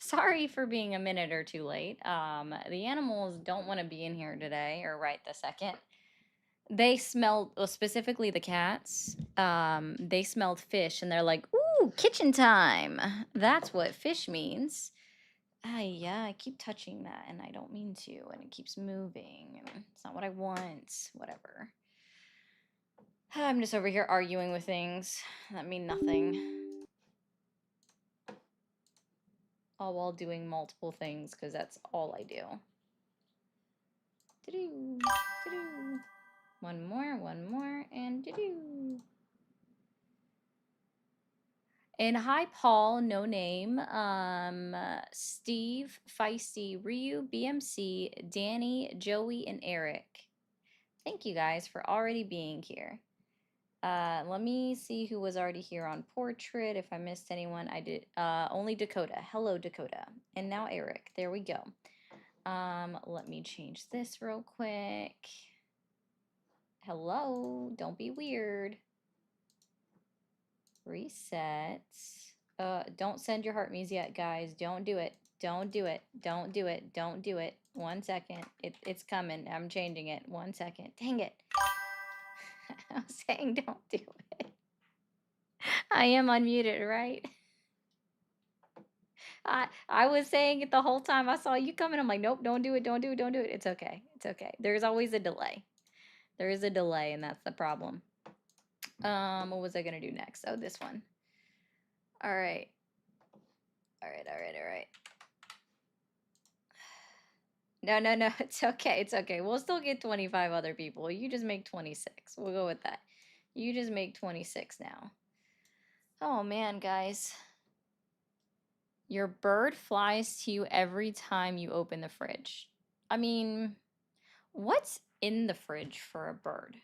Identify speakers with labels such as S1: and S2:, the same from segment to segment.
S1: Sorry for being a minute or two late. The animals don't want to be in here today or right this second. They smelled, well, specifically the cats. They smelled fish and they're like, "Ooh, kitchen time." That's what fish means. Yeah, I keep touching that and I don't mean to, and it keeps moving, and it's not what I want. Whatever. I'm just over here arguing with things that mean nothing, all while doing multiple things because that's all I do. Do-do, do-do. One more, and do-do. And hi, Paul, no name, Steve, Feisty, Ryu, BMC, Danny, Joey, and Eric. Thank you guys for already being here. Let me see who was already here on portrait. If I missed anyone, I did. Only Dakota. Hello, Dakota. And now Eric. There we go. Let me change this real quick. Hello. Don't be weird. Reset. Don't send your heart me's yet, guys. Don't do it. Don't do it. Don't do it. Don't do it. 1 second. It's coming. I'm changing it. 1 second. Dang it. I was saying don't do it. I am unmuted, right? I was saying it the whole time. I saw you coming. I'm like, nope, don't do it. Don't do it. Don't do it. It's okay. It's okay. There's always a delay. There is a delay, and that's the problem. What was I gonna do next? Oh, this one. All right. All right. All right. All right. No, no, no. It's okay. It's okay. We'll still get 25 other people. You just make 26. We'll go with that. You just make 26 now. Oh, man, guys. Your bird flies to you every time you open the fridge. I mean, what's in the fridge for a bird?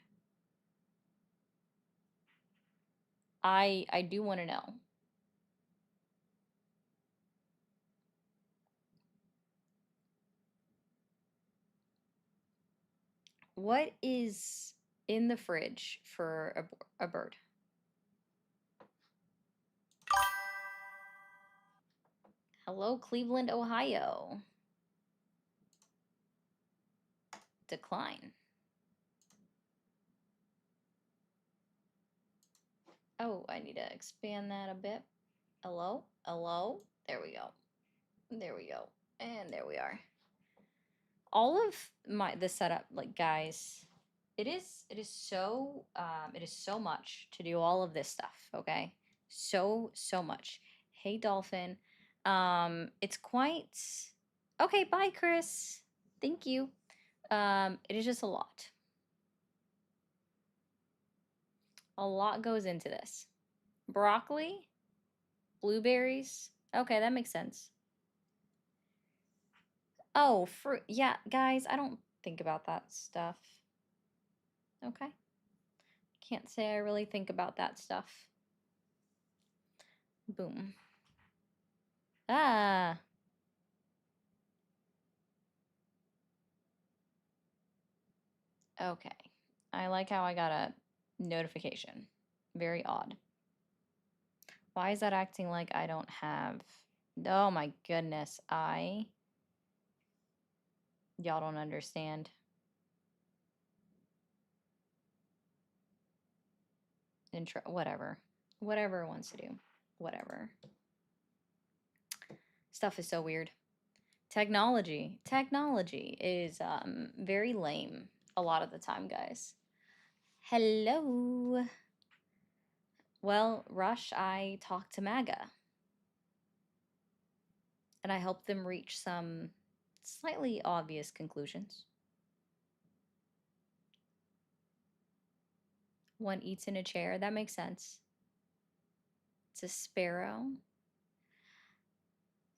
S1: I do want to know. What is in the fridge for a bird? Hello, Cleveland, Ohio. Decline. Oh, I need to expand that a bit. Hello? Hello? There we go. There we go. And there we are. All of the setup, like, guys, it is so much to do all of this stuff, okay? So much. Hey, Dolphin. It's quite okay, bye, Chris. Thank you. It is just a lot. A lot goes into this. Broccoli, blueberries. Okay, that makes sense. Oh, fruit. Yeah, guys, I don't think about that stuff. Okay. Can't say I really think about that stuff. Boom. Ah. Okay. I like how I got a notification. Very odd. Why is that acting like I don't have... Oh my goodness. Y'all don't understand. Intro, whatever. Whatever it wants to do. Whatever. Stuff is so weird. Technology is very lame a lot of the time, guys. Hello. Well, Rush, I talked to MAGA. And I helped them reach some slightly obvious conclusions. One eats in a chair. That makes sense. It's a sparrow.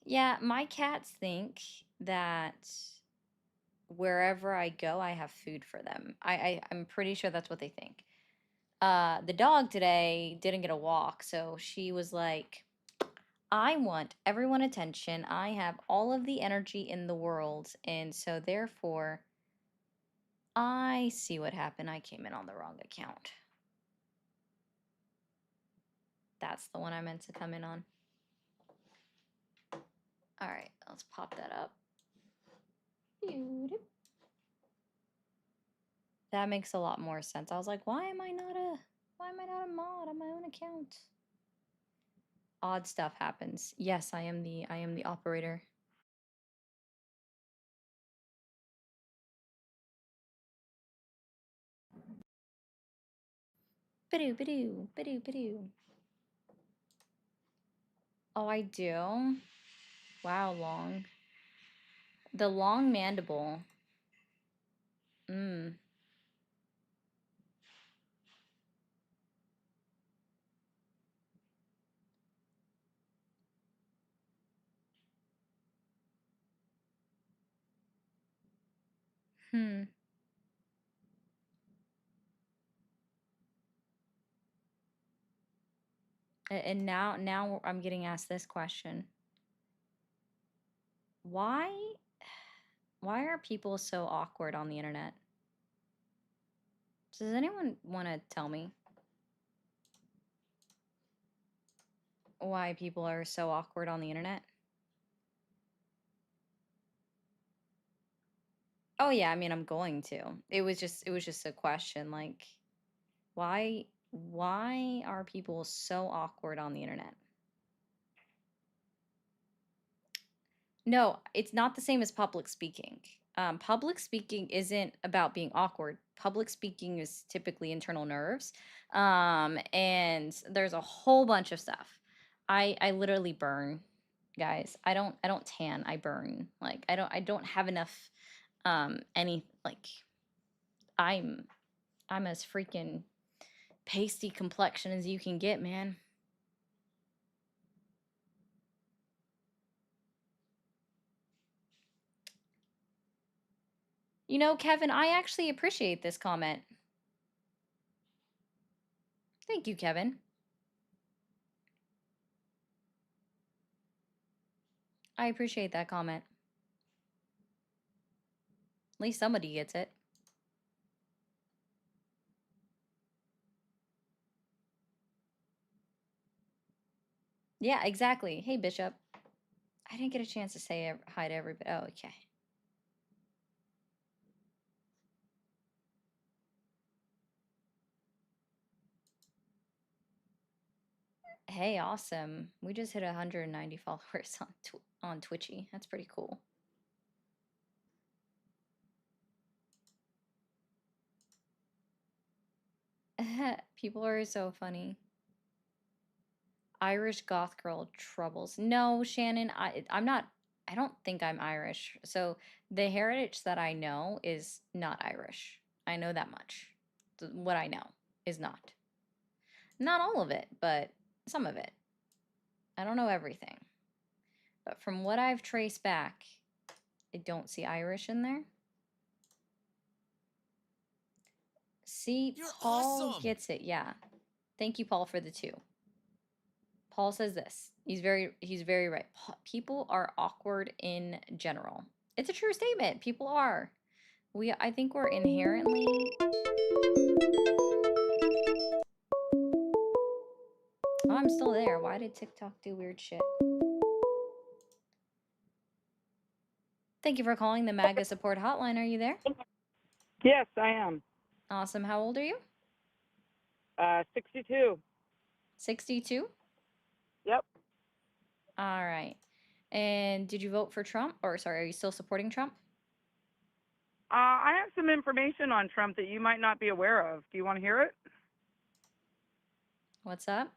S1: Yeah, my cats think that wherever I go, I have food for them. I'm pretty sure that's what they think. The dog today didn't get a walk, so she was like, I want everyone attention. I have all of the energy in the world, and so therefore, I see what happened. I came in on the wrong account. That's the one I meant to come in on. All right, let's pop that up. That makes a lot more sense. I was like, why am I not a mod on my own account? Odd stuff happens. Yes, I am the operator. Bidoo, bidoo, bidoo, bidoo. Oh, I do? Wow, long. The long mandible. Hmm. And now I'm getting asked this question. Why are people so awkward on the internet? Does anyone want to tell me why people are so awkward on the internet? Oh yeah, I mean I'm going to. It was just a question like why are people so awkward on the internet? No, it's not the same as public speaking. Public speaking isn't about being awkward. Public speaking is typically internal nerves. And there's a whole bunch of stuff. I literally burn, guys. I don't tan, I burn. Like I don't have enough any like I'm as freaking pasty complexion as you can get, man. You know, Kevin, I actually appreciate this comment. Thank you, Kevin. I appreciate that comment. At least somebody gets it. Yeah, exactly. Hey, Bishop. I didn't get a chance to say hi to everybody. Oh, okay. Hey, awesome. We just hit 190 followers on Twitchy. That's pretty cool. People are so funny. Irish goth girl troubles. No, Shannon, I'm not. I don't think I'm Irish. So the heritage that I know is not Irish. I know that much. What I know is not. Not all of it, but some of it. I don't know everything. But from what I've traced back, I don't see Irish in there. See,
S2: You're
S1: Paul
S2: awesome.
S1: gets it. Yeah. Thank you, Paul, for the 2. Paul says this. He's very right. People are awkward in general. It's a true statement. People are. I think we're inherently. Oh, I'm still there. Why did TikTok do weird shit? Thank you for calling the MAGA support hotline. Are you there?
S3: Yes, I am.
S1: Awesome. How old are you?
S3: 62.
S1: 62?
S3: Yep.
S1: All right. And did you vote for Trump? Or, sorry, are you still supporting Trump?
S3: I have some information on Trump that you might not be aware of. Do you want to hear it?
S1: What's up?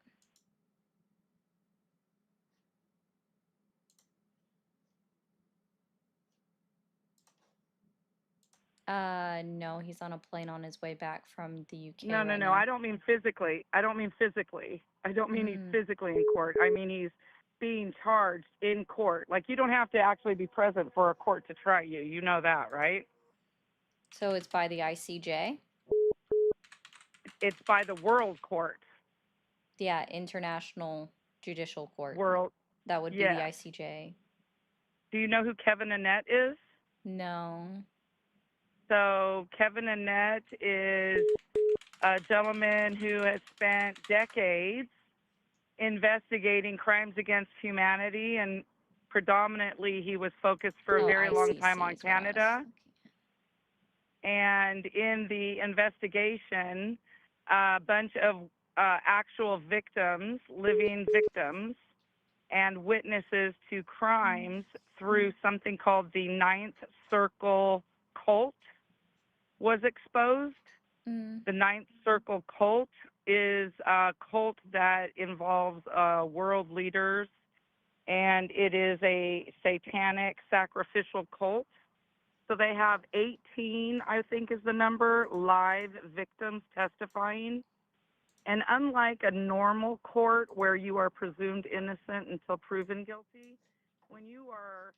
S1: No, he's on a plane on his way back from the UK
S3: No.
S1: now.
S3: I don't mean physically. I don't mean he's physically in court. I mean he's being charged in court. Like you don't have to actually be present for a court to try you. You know that, right?
S1: So it's by the ICJ?
S3: It's by the World Court.
S1: Yeah, International Judicial Court.
S3: World.
S1: That would be the
S3: Yes.
S1: ICJ.
S3: Do you know who Kevin Annett is?
S1: No.
S3: So Kevin Annett is a gentleman who has spent decades investigating crimes against humanity and predominantly he was focused for a
S1: Oh,
S3: very long time
S1: ICC
S3: on
S1: is what I was
S3: Canada.
S1: looking
S3: And in the investigation, a bunch of actual victims, living victims, and witnesses to crimes through something called the Ninth Circle cult was exposed.
S1: at.
S3: The Ninth Circle cult is a cult that involves world leaders, and it is a satanic sacrificial cult. So they have 18, I think is the number, live victims testifying. And unlike a normal court where you are presumed innocent until proven guilty, when you are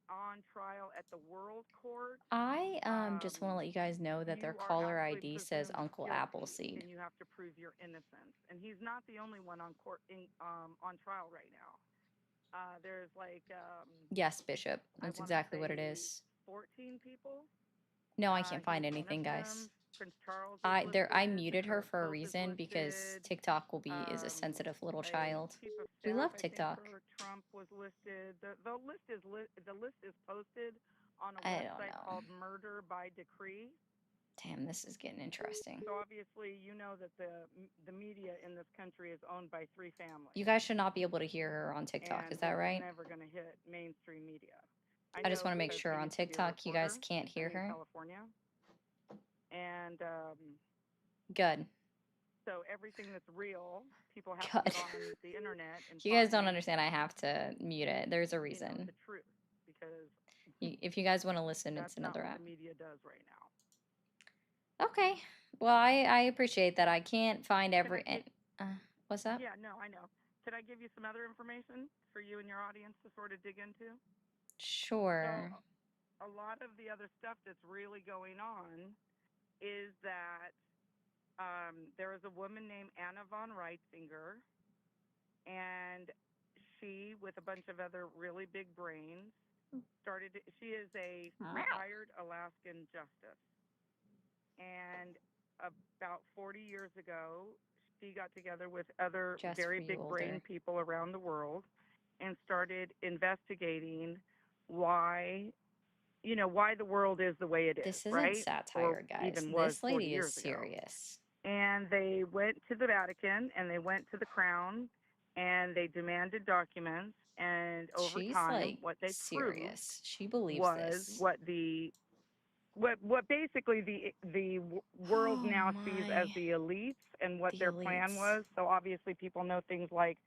S3: on trial at the world court,
S1: I just want to let you guys know that their
S3: you are
S1: caller
S3: actually
S1: ID says
S3: presumed
S1: Uncle
S3: guilty,
S1: Appleseed.
S3: and you have to prove your innocence. And he's not the only one on on trial right now. There's like
S1: Yes, Bishop.
S3: I
S1: That's
S3: want to
S1: exactly what it
S3: say
S1: is.
S3: 14 people.
S1: No, I can't
S3: He's
S1: find
S3: one of
S1: anything, guys.
S3: them. Prince Charles is
S1: I
S3: listed.
S1: muted her
S3: The
S1: for a
S3: Pope is
S1: reason because
S3: listed.
S1: TikTok is a
S3: Um,
S1: sensitive little
S3: a
S1: child.
S3: chief of
S1: We
S3: staff,
S1: love
S3: I think,
S1: TikTok.
S3: for Trump was listed. The list is posted on a
S1: I don't
S3: website
S1: know.
S3: called Murder by Decree.
S1: Damn, this is getting interesting.
S3: So obviously, you know that the media in this country is owned by three
S1: You
S3: families,
S1: guys should not be able to hear her on TikTok,
S3: and
S1: is that
S3: this is
S1: right?
S3: never going to hit mainstream media. I
S1: I just
S3: know
S1: want to make
S3: because
S1: sure
S3: I
S1: on
S3: used to be a
S1: TikTok you guys
S3: reporter.
S1: can't hear
S3: I'm in
S1: her.
S3: California, and
S1: Good.
S3: so everything that's real, people have to
S1: Good.
S3: get on the internet and
S1: You guys don't
S3: find,
S1: understand. I have to mute it. There's a reason.
S3: the truth, because
S1: If you guys want to listen, it's
S3: that's not
S1: another
S3: what
S1: app.
S3: the media does right now.
S1: Okay. Well, I appreciate that. I can't find
S3: Can I
S1: every.
S3: get?
S1: What's up?
S3: Yeah, no, I know. Can I give you some other information for you and your audience to sort of dig into? So
S1: Sure.
S3: a lot of the other stuff that's really going on is that there is a woman named Anna von Reitzinger, and she, with a bunch of other really big brains, she is a retired Alaskan justice. And about 40 years ago, she got together with other
S1: Just for
S3: very
S1: you
S3: big brain
S1: older.
S3: people around the world and started investigating why, why the world is the way it is,
S1: This isn't
S3: right? Or
S1: satire, guys.
S3: even was
S1: This
S3: 40
S1: lady is
S3: years ago.
S1: serious.
S3: And they went to the Vatican and they went to the Crown and they demanded documents. And over
S1: She's
S3: time,
S1: like
S3: what they proved
S1: serious. She believes
S3: was
S1: this.
S3: what basically the world
S1: Oh
S3: now sees as
S1: my.
S3: the elites and what
S1: The
S3: their plan
S1: elites.
S3: was. So obviously, people know things like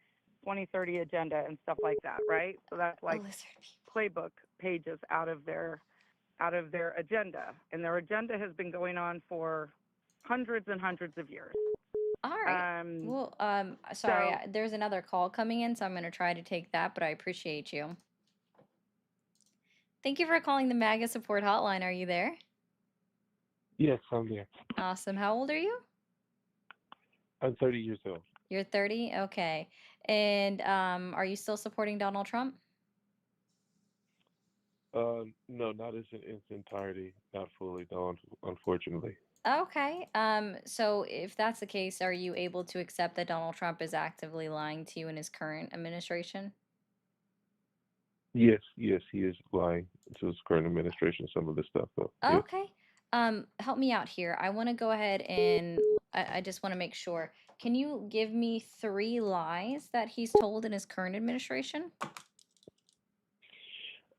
S3: 2030 agenda and stuff like that, right? So that's
S1: A
S3: like
S1: lizard people.
S3: playbook pages out of their agenda, and their agenda has been going on for hundreds and hundreds of years.
S1: All right.
S3: Um,
S1: Well, sorry,
S3: so
S1: there's another call coming in, so I'm gonna try to take that, but I appreciate you. Thank you for calling the MAGA support hotline. Are you there?
S2: Yes, I'm there.
S1: Awesome. How old are you?
S2: I'm 30 years old.
S1: You're 30? Okay. And are you still supporting Donald Trump?
S2: No, not in its entirety, not fully, no, unfortunately.
S1: Okay. So if that's the case, are you able to accept that Donald Trump is actively lying to you in his current administration?
S2: Yes, yes, he is lying to his current administration, some of this stuff, though. Yes.
S1: Okay. Help me out here. I want to go ahead and I just want to make sure. Can you give me 3 lies that he's told in his current administration?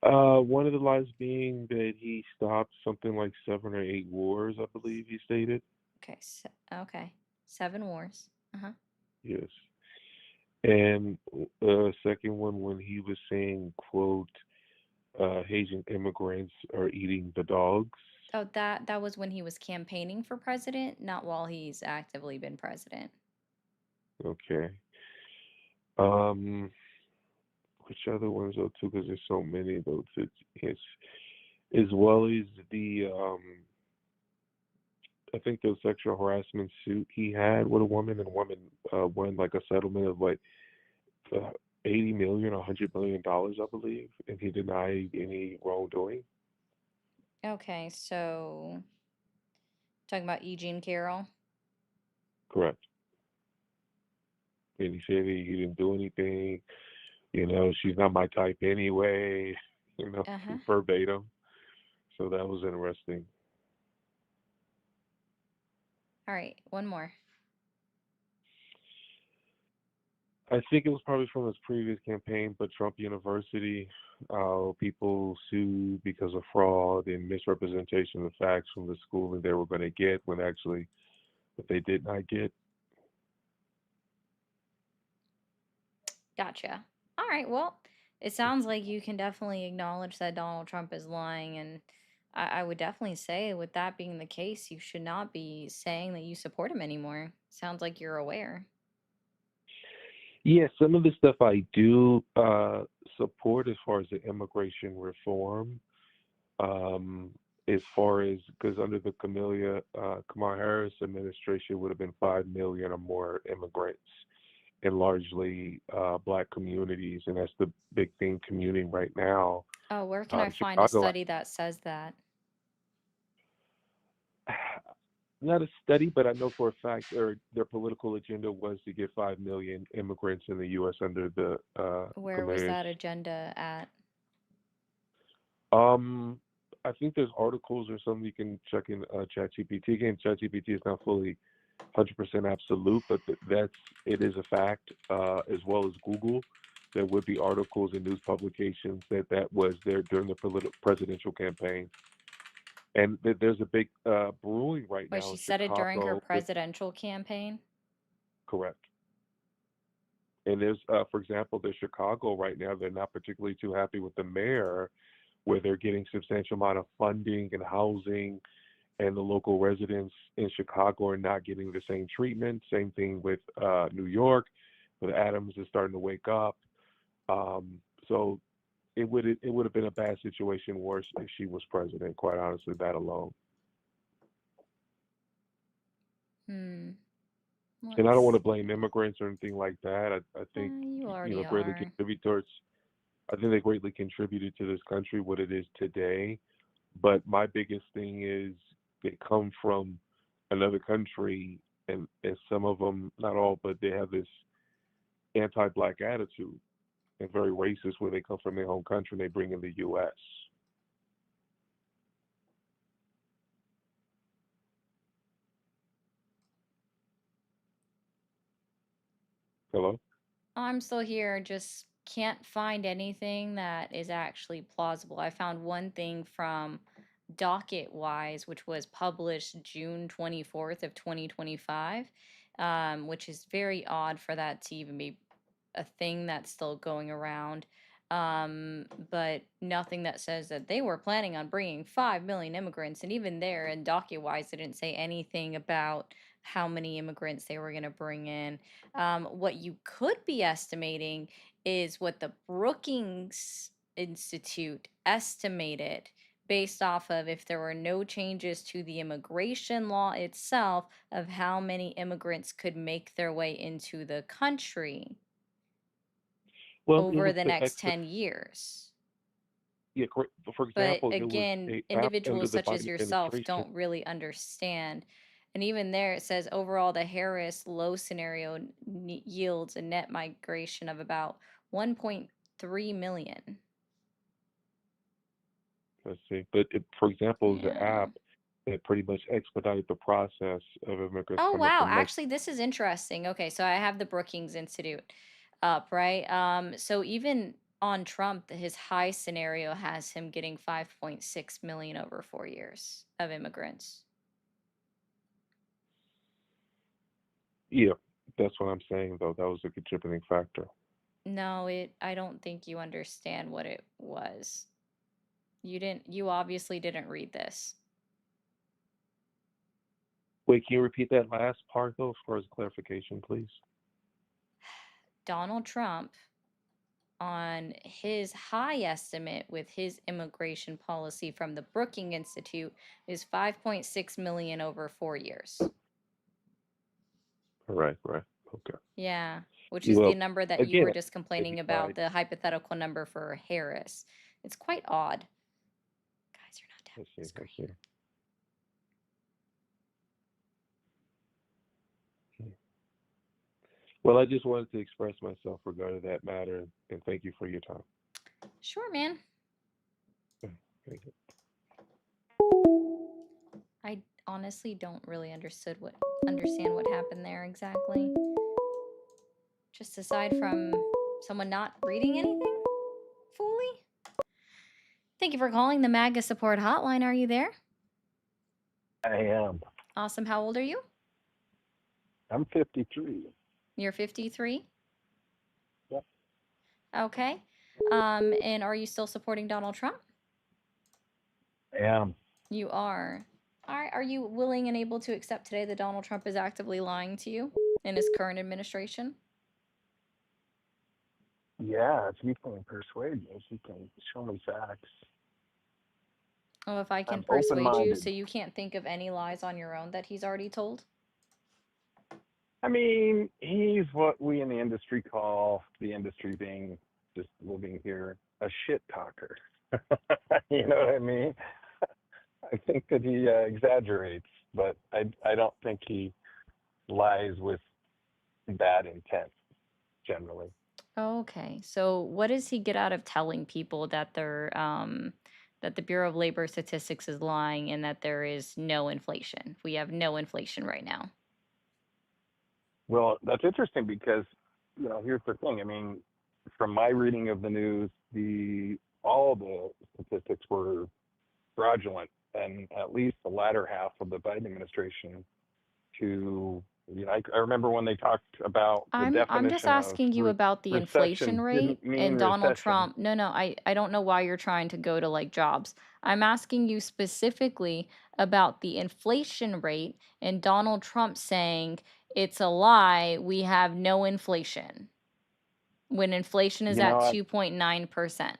S2: One of the lies being that he stopped something like 7 or 8 wars, I believe he stated.
S1: Okay. Okay. 7 wars. Uh-huh.
S2: Yes. And second one, when he was saying, quote, Haitian immigrants are eating the dogs.
S1: Oh, that was when he was campaigning for president, not while he's actively been president.
S2: Okay. Um, which other ones though too? Because there's so many though. It's as well as the I think the sexual harassment suit he had with a woman, and a woman won like a settlement of like uh, 80 million, $100 million, I believe, and he denied any wrongdoing.
S1: Okay, so talking about Eugene Carroll.
S2: Correct. And he said he didn't do anything. She's not my type anyway, you know,
S1: Uh-huh.
S2: verbatim. So that was interesting.
S1: All right, one more.
S2: I think it was probably from his previous campaign, but Trump University, people sued because of fraud and misrepresentation of facts from the schooling they were going to get when actually what they did not get.
S1: Gotcha. All right, well, it sounds like you can definitely acknowledge that Donald Trump is lying, and I would definitely say, with that being the case, you should not be saying that you support him anymore. Sounds like you're aware.
S2: Yeah, some of the stuff I do support as far as the immigration reform, um, as far as because under the Kamala Harris administration would have been 5 million or more immigrants in largely black communities, and that's the big thing commuting right now.
S1: Oh, where can I find a
S2: Chicago,
S1: study that says that?
S2: not a study, but I know for a fact their political agenda was to get 5 million immigrants in the U.S. under the
S1: Where was
S2: communist.
S1: that agenda at?
S2: Um, I think there's articles or something you can check in ChatGPT. Again, ChatGPT is not fully 100% absolute, but it is a fact. As well as Google, there would be articles and news publications that was there during the presidential campaign, and there's a big brewing right
S1: Wait,
S2: now
S1: she
S2: in
S1: said it during her
S2: Chicago with
S1: presidential campaign?
S2: correct. And there's, for example, there's Chicago right now. They're not particularly too happy with the mayor, where they're getting substantial amount of funding and housing, and the local residents in Chicago are not getting the same treatment. Same thing with New York, with Adams is starting to wake up. So it would have been a bad situation worse if she was president. Quite honestly, that alone.
S1: Hmm.
S2: And I don't want
S1: Let's
S2: to blame immigrants or anything like that. I think
S1: You already
S2: greatly
S1: are.
S2: contribute towards. I think they greatly contributed to this country what it is today. But my biggest thing is they come from another country, and some of them, not all, but they have this anti-black attitude and very racist where they come from their home country and they bring in the U.S. Hello?
S1: I'm still here, just can't find anything that is actually plausible. I found one thing from Docket Wise, which was published June 24th of 2025, which is very odd for that to even be a thing that's still going around. But nothing that says that they were planning on bringing 5 million immigrants. And even there, in Docket Wise, they didn't say anything about how many immigrants they were going to bring in. What you could be estimating is what the Brookings Institute estimated based off of if there were no changes to the immigration law itself of how many immigrants could make their way into the country
S2: Well, it
S1: over
S2: was
S1: the
S2: the
S1: next
S2: extra.
S1: 10 years.
S2: Yeah, correct. For
S1: But
S2: example, it was
S1: again,
S2: a app under
S1: individuals
S2: the
S1: such as
S2: Biden
S1: yourself
S2: administration.
S1: don't really understand. And even there, it says overall, the Harris low scenario yields a net migration of about 1.3 million.
S2: Let's see. But for example, it was an
S1: Yeah.
S2: app that pretty much expedited the process of immigrants
S1: Oh,
S2: coming
S1: wow.
S2: from Mexico.
S1: Actually, this is interesting. Okay, so I have the Brookings Institute up, right? So even on Trump, his high scenario has him getting 5.6 million over 4 years of immigrants.
S2: Yeah, that's what I'm saying, though. That was a contributing factor.
S1: No, I don't think you understand what it was. You obviously didn't read this.
S2: Wait, can you repeat that last part, though, as far as clarification, please?
S1: Donald Trump, on his high estimate with his immigration policy from the Brookings Institute, is 5.6 million over 4 years.
S2: Right, right. Okay.
S1: Yeah, which
S2: Yeah,
S1: is the
S2: well,
S1: number that you
S2: again,
S1: were just
S2: maybe
S1: complaining about,
S2: right.
S1: the hypothetical number for Harris. It's quite odd. Guys, you're not
S2: Let's
S1: tapping the
S2: see. Let's
S1: screen.
S2: see. Hmm. Well, I just wanted to express myself regarding that matter, and thank you for your time.
S1: Sure, man.
S2: Thank you.
S1: I honestly don't really understand what happened there exactly. Just aside from someone not reading anything fully. Thank you for calling the MAGA support hotline. Are you there?
S4: I am.
S1: Awesome. How old are you?
S4: I'm 53.
S1: You're 53?
S4: Yep.
S1: Okay. And are you still supporting Donald Trump?
S4: I am.
S1: You are. All right. Are you willing and able to accept today that Donald Trump is actively lying to you in his current administration?
S4: Yeah, if you can persuade me, if you can show me facts.
S1: Oh, if I can
S4: I'm
S1: persuade you,
S4: open-minded.
S1: so you can't think of any lies on your own that he's already told?
S4: I mean, he's what we in the industry call, the industry being just living here, a shit talker. You know what I mean? I think that he exaggerates, but I don't think he lies with bad intent generally.
S1: Okay. So what does he get out of telling people that that the Bureau of Labor Statistics is lying and that there is no inflation? We have no inflation right now.
S4: Well, that's interesting because, here's the thing. I mean, from my reading of the news, all the statistics were fraudulent, and at least the latter half of the Biden administration. I remember when they talked about the
S1: I'm just
S4: definition of
S1: asking you about the inflation
S4: recession
S1: rate
S4: didn't mean
S1: and Donald
S4: recession.
S1: Trump. No, I don't know why you're trying to go to like jobs. I'm asking you specifically about the inflation rate and Donald Trump saying it's a lie, we have no inflation when inflation is
S4: You
S1: at
S4: know, I,
S1: 2.9%.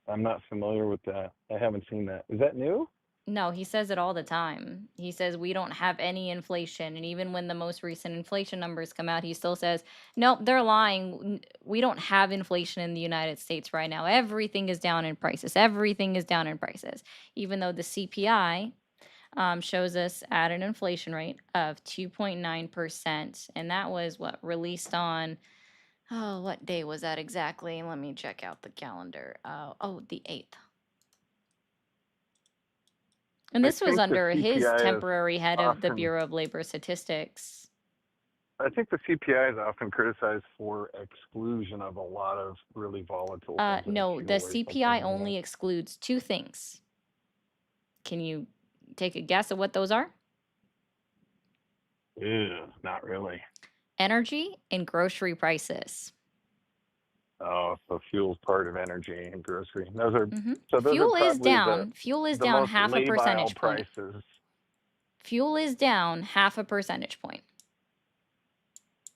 S4: I'm not familiar with that. I haven't seen that. Is that new?
S1: No, he says it all the time. He says we don't have any inflation. And even when the most recent inflation numbers come out, he still says, nope, they're lying. We don't have inflation in the United States right now. Everything is down in prices. Everything is down in prices. Even though the CPI shows us at an inflation rate of 2.9%. And that was what released on, oh, what day was that exactly? Let me check out the calendar. The 8th. And
S4: I
S1: this was
S4: think the
S1: under his
S4: CPI is
S1: temporary head of the
S4: often
S1: Bureau of Labor Statistics.
S4: I think the CPI is often criticized for exclusion of a lot of really volatile things like
S1: No, the
S4: fuel or something.
S1: CPI only excludes two things. Can you take a guess at what those are?
S4: Ew, not really.
S1: Energy and grocery prices.
S4: Oh, so fuel's part of energy and grocery. Those are
S1: Fuel is
S4: probably
S1: down. Fuel is
S4: the
S1: down
S4: most
S1: half a
S4: labile
S1: percentage point.
S4: prices.
S1: Fuel is down half a percentage point.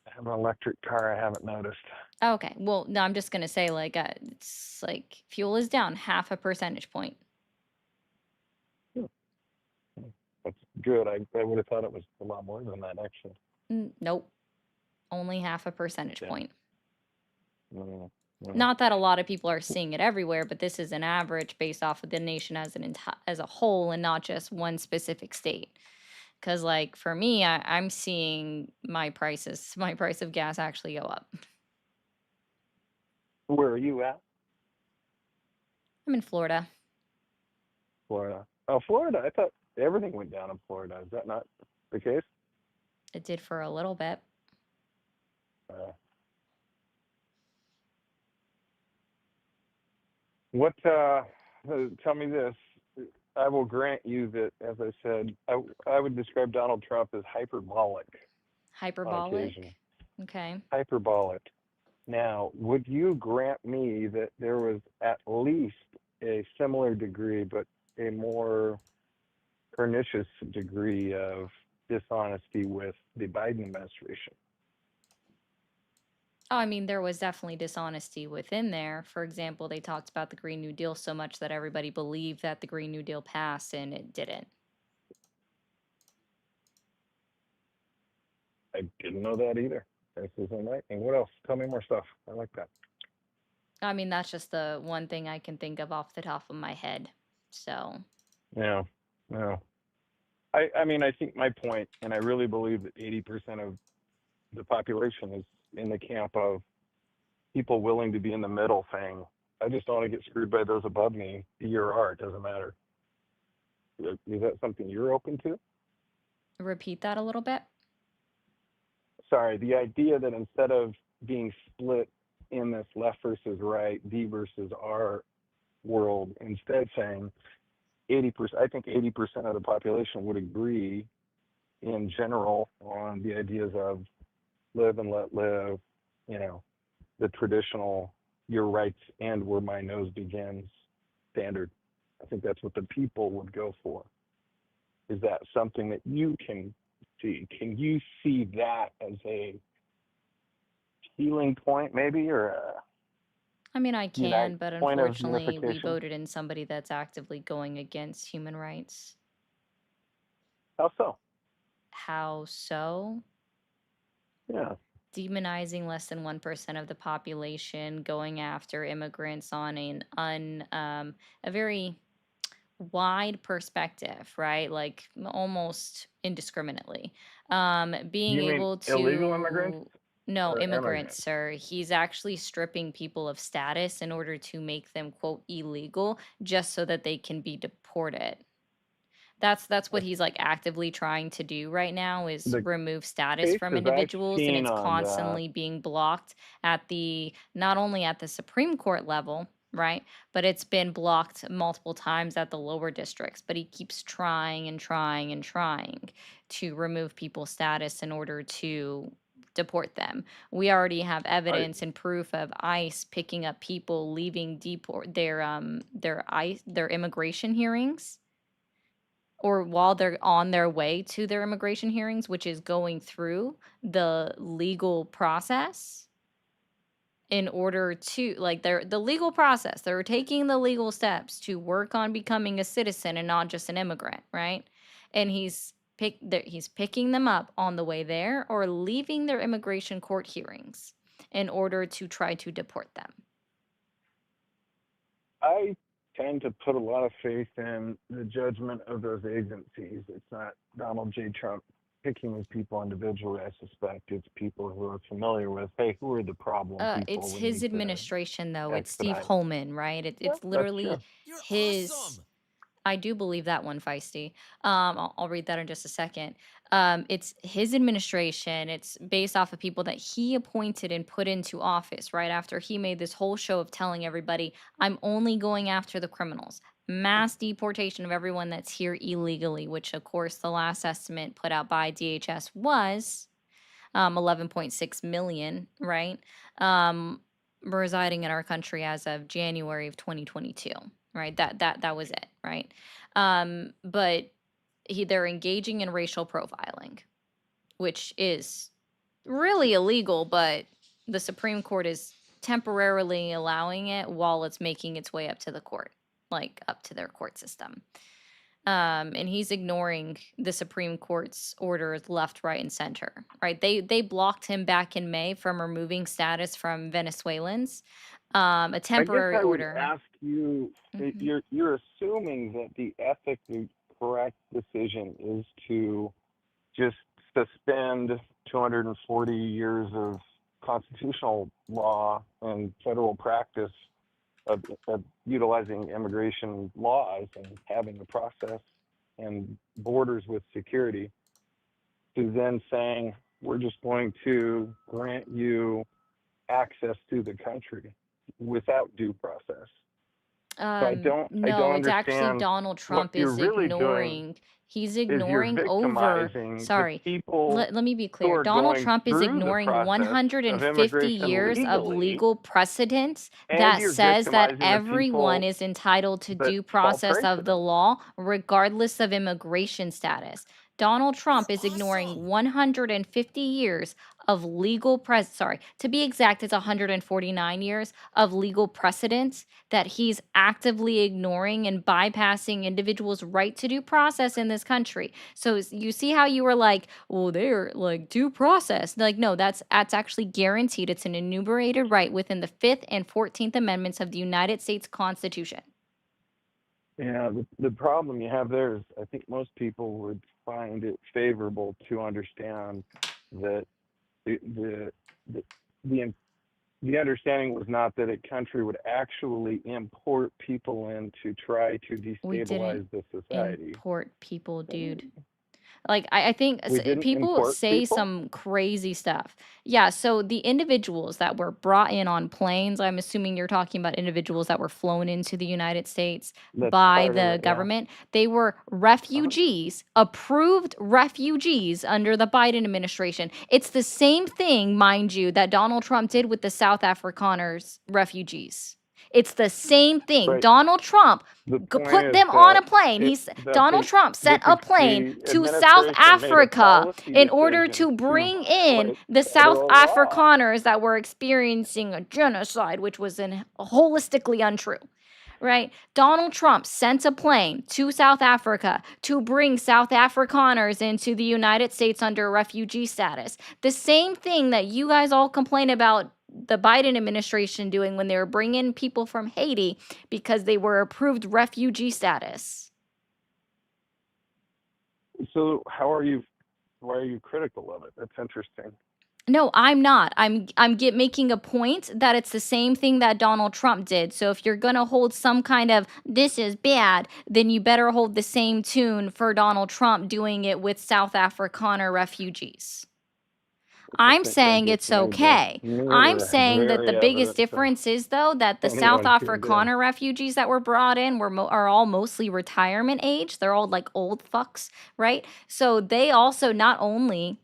S4: I have an electric car. I haven't noticed.
S1: Okay. Well, no, I'm just going to say it's like fuel is down half a percentage point.
S4: That's good. I would have thought it was a lot more than that, actually.
S1: Nope. Only half a percentage point.
S4: Mm,
S1: Not that a lot of people are seeing it everywhere, but this is an average based off of the nation as a whole and not just one specific state. Because, like, for me, I'm seeing my price of gas actually go up.
S4: Where are you at?
S1: I'm in Florida.
S4: Florida. Oh, Florida. I thought everything went down in Florida. Is that not the case?
S1: It did for a little bit.
S4: Tell me this. I will grant you that, as I said, I would describe Donald Trump as hyperbolic on
S1: Hyperbolic?
S4: occasion.
S1: Okay.
S4: Hyperbolic. Now, would you grant me that there was at least a similar degree, but a more pernicious degree of dishonesty with the Biden administration?
S1: Oh, I mean, there was definitely dishonesty within there. For example, they talked about the Green New Deal so much that everybody believed that the Green New Deal passed and it didn't.
S4: I didn't know that either. This is enlightening. What else? Tell me more stuff. I like that.
S1: I mean, that's just the one thing I can think of off the top of my head. So.
S4: Yeah. I mean, I think my point, and I really believe that 80% of the population is in the camp of people willing to be in the middle, saying, "I just don't want to get screwed by those above me. B or R, it doesn't matter." Is that something you're open to?
S1: Repeat that a little bit.
S4: Sorry, the idea that instead of being split in this left versus right, D versus R world, instead saying 80%, I think 80% of the population would agree in general on the ideas of live and let live, you know, the traditional your rights end where my nose begins standard. I think that's what the people would go for. Is that something that you can see? Can you see that as a healing point, maybe, or a
S1: I mean, I can, but
S4: point of
S1: unfortunately, we
S4: unification?
S1: voted in somebody that's actively going against human rights.
S4: How so?
S1: How so?
S4: Yeah.
S1: Demonizing less than 1% of the population, going after immigrants on a very wide perspective, right? Like almost indiscriminately.
S4: Do
S1: Being
S4: you mean
S1: able
S4: illegal immigrants
S1: to, no,
S4: or
S1: immigrants,
S4: immigrants?
S1: sir. He's actually stripping people of status in order to make them, quote, illegal, just so that they can be deported. That's what he's like actively trying to do right now is
S4: The
S1: remove status from
S4: cases I've
S1: individuals, and
S4: seen
S1: it's
S4: on that,
S1: constantly being blocked at the not only at the Supreme Court level, right? But it's been blocked multiple times at the lower districts, but he keeps trying and trying and trying to remove people's status in order to deport them. We already have
S4: I
S1: evidence and proof of ICE picking up people leaving deport their immigration hearings, or while they're on their way to their immigration hearings, which is going through the legal process in order to, like, they're the legal process. They're taking the legal steps to work on becoming a citizen and not just an immigrant, right? And he's picking them up on the way there or leaving their immigration court hearings in order to try to deport them.
S4: I tend to put a lot of faith in the judgment of those agencies. It's not Donald J. Trump picking his people individually. I suspect it's people who are familiar with, hey, who are the problem people
S1: It's
S4: we
S1: his
S4: need to
S1: administration, though. It's Steve
S4: expedite?
S1: Holman, right?
S4: Yeah,
S1: It's
S4: that's
S1: literally
S4: true.
S5: You're
S1: his.
S5: awesome.
S1: I do believe that one, Feisty. I'll read that in just a second. It's his administration. It's based off of people that he appointed and put into office right after he made this whole show of telling everybody, I'm only going after the criminals. Mass deportation of everyone that's here illegally, which, of course, the last estimate put out by DHS was 11.6 million, right? Um, residing in our country as of January of 2022, right? That was it, right? But they're engaging in racial profiling, which is really illegal, but the Supreme Court is temporarily allowing it while it's making its way up to the court, like up to their court system. And he's ignoring the Supreme Court's orders left, right, and center. Right? They blocked him back in May from removing status from Venezuelans. A
S4: I guess
S1: temporary
S4: I would
S1: order.
S4: ask you,
S1: Mhm.
S4: you're assuming that the ethically correct decision is to just suspend 240 years of constitutional law and federal practice of utilizing immigration laws and having a process and borders with security, to then saying we're just going to grant you access to the country without due process. So I
S1: No,
S4: don't
S1: it's actually
S4: understand.
S1: Donald
S4: What
S1: Trump
S4: you're
S1: is
S4: really doing
S1: ignoring. He's
S4: is you're
S1: ignoring over,
S4: victimizing the
S1: sorry,
S4: people
S1: let me be
S4: who
S1: clear.
S4: are
S1: Donald
S4: going
S1: Trump is
S4: through the
S1: ignoring
S4: process of
S1: 150
S4: immigration
S1: years of
S4: legally,
S1: legal precedents
S4: and
S1: that
S4: you're
S1: says that
S4: victimizing the
S1: everyone
S4: people
S1: is entitled to
S4: that
S1: due
S4: fall
S1: process
S4: prey to
S1: of the
S4: them.
S1: law, regardless of immigration status. Donald
S5: You're
S1: Trump is ignoring
S5: awesome.
S1: 150 years of sorry, to be exact, it's 149 years of legal precedents that he's actively ignoring and bypassing individuals' right to due process in this country. So you see how you were like, well, they're like due process. Like, no, that's actually guaranteed. It's an enumerated right within the 5th and 14th Amendments of the United States Constitution.
S4: Yeah, the problem you have there is I think most people would find it favorable to understand that the the the understanding was not that a country would actually import people in to try to
S1: We didn't
S4: destabilize the society.
S1: import people, dude. Like, I think
S4: We didn't
S1: people
S4: import
S1: say
S4: people.
S1: some crazy stuff. Yeah, so the individuals that were brought in on planes, I'm assuming you're talking about individuals that were flown into the United States
S4: That's
S1: by
S4: part of
S1: the
S4: it. Yeah.
S1: government. They were
S4: Uh-huh.
S1: refugees, approved refugees under the Biden administration. It's the same thing, mind you, that Donald Trump did with the South Afrikaners refugees. It's the same thing.
S4: Right.
S1: Donald Trump
S4: The point
S1: put
S4: is
S1: them on
S4: that
S1: a plane. Donald Trump sent a plane
S4: the
S1: to South
S4: administration made a
S1: Africa
S4: policy
S1: in order
S4: decision
S1: to
S4: to
S1: bring in
S4: violate
S1: the South
S4: federal law.
S1: Afrikaners that were experiencing a genocide, which was holistically untrue. Right? Donald Trump sent a plane to South Africa to bring South Afrikaners into the United States under refugee status. The same thing that you guys all complain about the Biden administration doing when they were bringing people from Haiti because they were approved refugee status.
S4: So why are you critical of it? That's interesting.
S1: No, I'm not. I'm making a point that it's the same thing that Donald Trump did. So if you're going to hold some kind of this is bad, then you better hold the same tune for Donald Trump doing it with South Afrikaner refugees. I'm
S4: I think I
S1: saying
S4: just
S1: it's
S4: made the
S1: okay. I'm
S4: mirror
S1: saying that the
S4: very
S1: biggest
S4: evident to
S1: difference is, though, that the South
S4: anyone tuned in.
S1: Afrikaner refugees that were brought in are all mostly retirement age. They're all like old fucks, right? So they also not only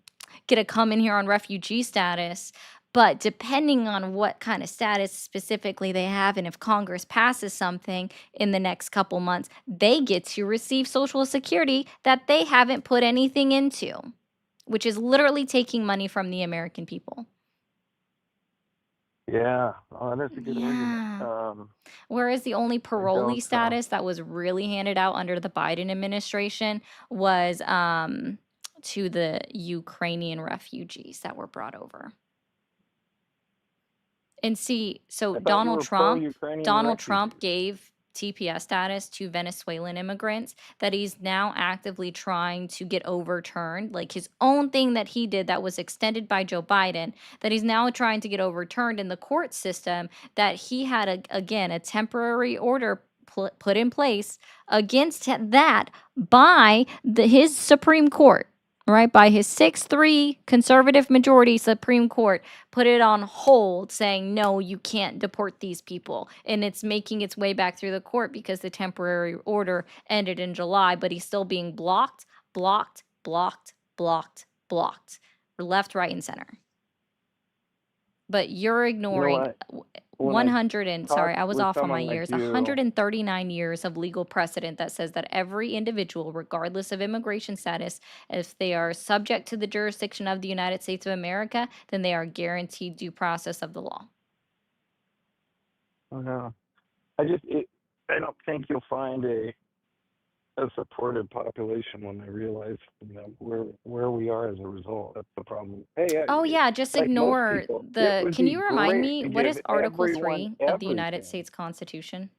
S1: get to come in here on refugee status, but depending on what kind of status specifically they have, and if Congress passes something in the next couple months, they get to receive Social Security that they haven't put anything into, which is literally taking money from the American people.
S4: Yeah, that's a good
S1: Yeah.
S4: argument.
S1: Whereas the only
S4: I
S1: parolee
S4: don't.
S1: status that was really handed out under the Biden administration was to the Ukrainian refugees that were brought over. And see, so
S4: I thought you were pro-Ukrainian
S1: Donald Trump
S4: refugees.
S1: gave TPS status to Venezuelan immigrants that he's now actively trying to get overturned, like his own thing that he did that was extended by Joe Biden, that he's now trying to get overturned in the court system, that he had, again, a temporary order put in place against that by his Supreme Court, right? By his 6-3 conservative majority Supreme Court, put it on hold, saying, no, you can't deport these people. And it's making its way back through the court because the temporary order ended in July, but he's still being blocked, left, right, and center. But you're ignoring 100 and sorry, I was off on my years. 139 years of legal precedent that says that every individual, regardless of immigration status, if they are subject to the jurisdiction of the United States of America, then they are guaranteed due process of the law.
S4: No, I don't think you'll find a supportive population when they realize where we are as a result. That's the problem. Hey,
S1: Oh yeah, just
S4: like most
S1: ignore
S4: people, it
S1: the.
S4: would
S1: Can
S4: be
S1: you remind
S4: great
S1: me
S4: to
S1: what is
S4: give
S1: Article
S4: everyone
S1: 3 of the United
S4: everything.
S1: States Constitution?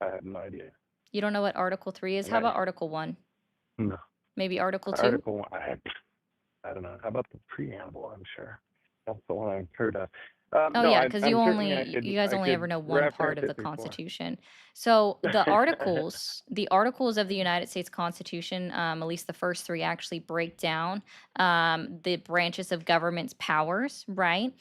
S4: I have no idea.
S1: You don't know what Article 3 is? How about Article 1?
S4: No.
S1: Maybe Article 2?
S4: Article 1, I don't know. How about the preamble? I'm sure that's the one I've heard of.
S1: Oh
S4: No,
S1: yeah, because you guys
S4: I
S1: only
S4: could
S1: ever know one part
S4: reference
S1: of the
S4: it before.
S1: Constitution. So the articles of the United States Constitution, at least the first 3, actually break down the branches of government's powers, right?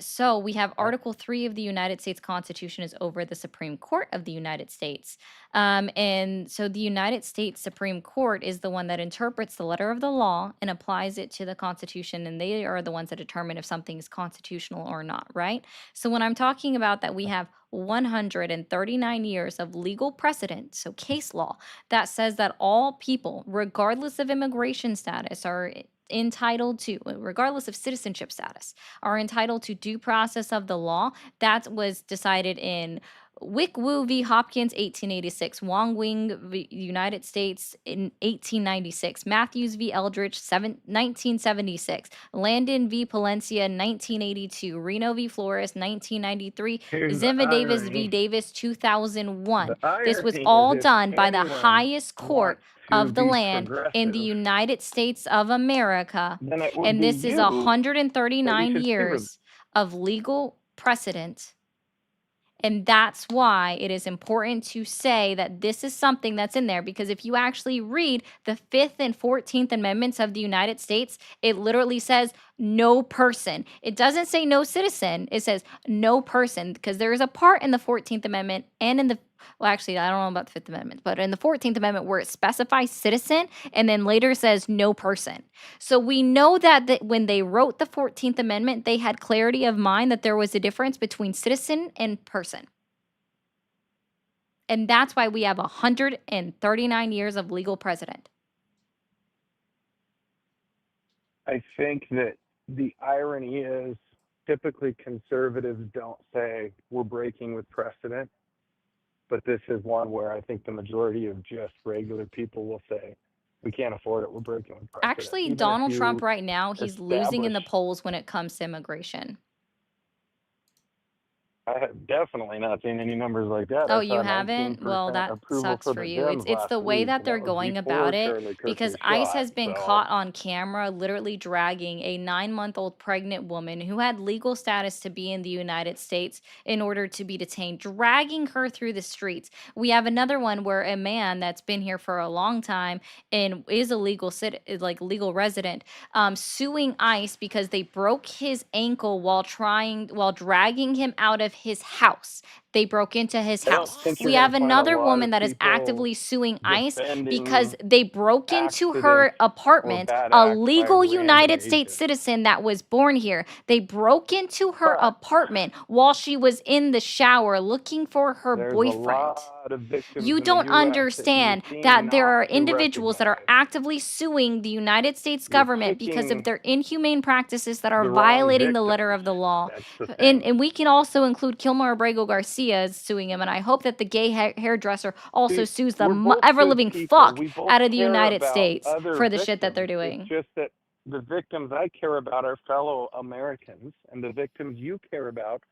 S1: So we have Article 3 of the United States Constitution is over the Supreme Court of the United States. And so the United States Supreme Court is the one that interprets the letter of the law and applies it to the Constitution, and they are the ones that determine if something is constitutional or not, right? So when I'm talking about that we have 139 years of legal precedent, so case law, that says that all people, regardless of immigration status, are entitled to, regardless of citizenship status, are entitled to due process of the law. That was decided in Wick Wu v. Hopkins, 1886. Wong Wing v. United States in 1896. Matthews v. Eldridge, 1976. Landon v. Palencia, 1982. Reno v. Flores, 1993.
S4: Here's the
S1: Zimba Davis v.
S4: irony.
S1: Davis, 2001.
S4: The
S1: This was
S4: irony is
S1: all
S4: if
S1: done by the
S4: anyone
S1: highest court
S4: wants to
S1: of the
S4: be
S1: land in the
S4: progressive,
S1: United States of America.
S4: then it would
S1: And
S4: be
S1: this is
S4: you that you
S1: 139
S4: should favor.
S1: years of legal precedent. And that's why it is important to say that this is something that's in there, because if you actually read the 5th and 14th Amendments of the United States, it literally says no person. It doesn't say no citizen. It says no person, because there is a part in the 14th Amendment and in the, well, actually, I don't know about the 5th Amendment, but in the 14th Amendment where it specifies citizen and then later says no person. So we know that when they wrote the 14th Amendment, they had clarity of mind that there was a difference between citizen and person. And that's why we have 139 years of legal precedent.
S4: I think that the irony is typically conservatives don't say we're breaking with precedent, but this is one where I think the majority of just regular people will say we can't afford it, we're breaking with precedent.
S1: Actually,
S4: Even if
S1: Donald
S4: you
S1: Trump right now, he's losing in the
S4: establish,
S1: polls when it comes to immigration.
S4: I have definitely not seen any numbers like that.
S1: Oh,
S4: I
S1: you
S4: saw
S1: haven't? Well,
S4: 19%
S1: that
S4: approval
S1: sucks
S4: for
S1: for
S4: the
S1: you. It's
S4: Dems
S1: it's
S4: last
S1: the way
S4: week,
S1: that
S4: and
S1: they're
S4: that was
S1: going
S4: before
S1: about it,
S4: Charlie Kirk
S1: because
S4: was
S1: ICE
S4: shot.
S1: has been
S4: So
S1: caught on camera literally dragging a 9-month-old pregnant woman who had legal status to be in the United States in order to be detained, dragging her through the streets. We have another one where a man that's been here for a long time and is a legal legal resident, suing ICE because they broke his ankle while dragging him out of his house. They broke into his
S4: I don't
S1: house.
S4: think you're
S1: We
S4: going
S1: have
S4: to find a
S1: another
S4: lot
S1: woman
S4: of
S1: that is
S4: people
S1: actively suing ICE because
S4: defending
S1: they broke into
S4: accidents
S1: her
S4: or
S1: apartment,
S4: bad
S1: a
S4: acts by
S1: legal
S4: random
S1: United States
S4: agents.
S1: citizen that was born here. They broke into her
S4: But
S1: apartment while she was in the shower looking for her
S4: there's a
S1: boyfriend.
S4: lot of victims
S1: You
S4: in the
S1: don't
S4: U.S. that you
S1: understand
S4: seem
S1: that there
S4: not
S1: are
S4: to
S1: individuals that are
S4: recognize.
S1: actively suing the United States
S4: You're
S1: government because of
S4: picking
S1: their inhairsome practices that are
S4: the wrong
S1: violating the letter
S4: victims.
S1: of the law.
S4: That's the
S1: And,
S4: thing.
S1: and we can also include Kilmer Abrego Garcia as suing him. And I hope that the gay hairdresser also
S4: See,
S1: sues
S4: we're
S1: the
S4: both
S1: ever
S4: good
S1: living
S4: people.
S1: fuck
S4: We both
S1: out of the
S4: care
S1: United
S4: about
S1: States
S4: other
S1: for the shit that they're
S4: victims. It's
S1: doing.
S4: just that the victims I care about are fellow Americans, and the victims you care about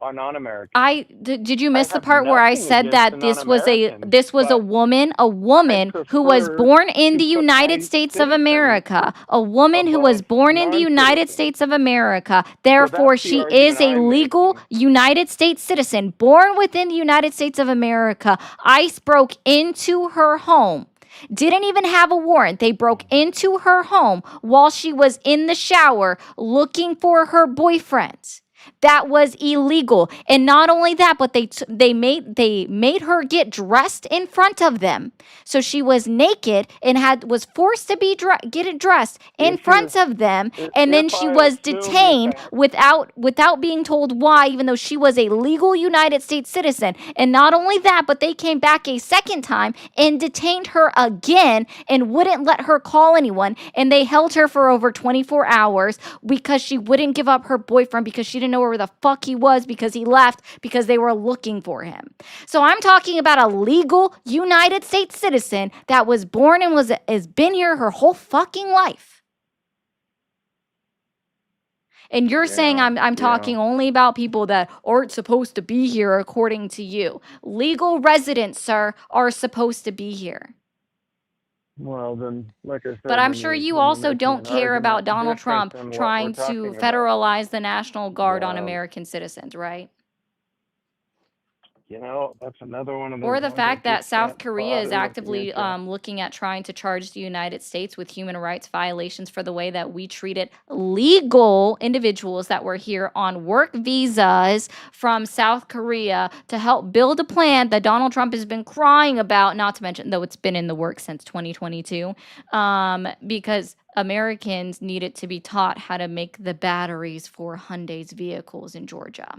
S4: are non-Americans.
S1: Did you
S4: I
S1: miss the
S4: have
S1: part where I
S4: nothing
S1: said
S4: against the
S1: that
S4: non-Americans,
S1: this was a
S4: but
S1: woman,
S4: I
S1: who was
S4: prefer
S1: born in
S4: to
S1: the
S4: put
S1: United
S4: my
S1: States of
S4: citizens
S1: America, a woman who was
S4: above
S1: born in the United
S4: non-citizens.
S1: States of America.
S4: So that's
S1: Therefore,
S4: the
S1: she is
S4: argument
S1: a
S4: I'm
S1: legal
S4: making.
S1: United States citizen born within the United States of America. ICE broke into her home. Didn't even have a warrant. They broke into her home while she was in the shower looking for her boyfriend. That was illegal. And not only that, but they made her get dressed in front of them. So she was naked and was forced to get dressed in
S4: If you're,
S1: front of them, and then
S4: if
S1: she
S4: I
S1: was
S4: assume the
S1: detained
S4: fact,
S1: without being told why, even though she was a legal United States citizen. And not only that, but they came back a second time and detained her again and wouldn't let her call anyone, and they held her for over 24 hours because she wouldn't give up her boyfriend, because she didn't know where the fuck he was, because he left because they were looking for him. So I'm talking about a legal United States citizen that was born and has been here her whole fucking life. And you're saying I'm talking only about people that aren't supposed to be here according to you. Legal residents, sir, are supposed to be here.
S4: Well, then, like I
S1: But
S4: said,
S1: I'm sure you
S4: when you're
S1: also
S4: making
S1: don't
S4: an
S1: care about
S4: argument
S1: Donald
S4: different
S1: Trump
S4: than what we're
S1: trying to
S4: talking about,
S1: federalize the National Guard on
S4: well,
S1: American citizens, right?
S4: that's another one of those
S1: Or the
S4: ones I
S1: fact that
S4: just
S1: South
S4: can't
S1: Korea is
S4: bother looking
S1: actively
S4: into.
S1: looking at trying to charge the United States with human rights violations for the way that we treated legal individuals that were here on work visas from South Korea to help build a plan that Donald Trump has been crying about, not to mention, though it's been in the works since 2022, because Americans needed to be taught how to make the batteries for Hyundai's vehicles in Georgia.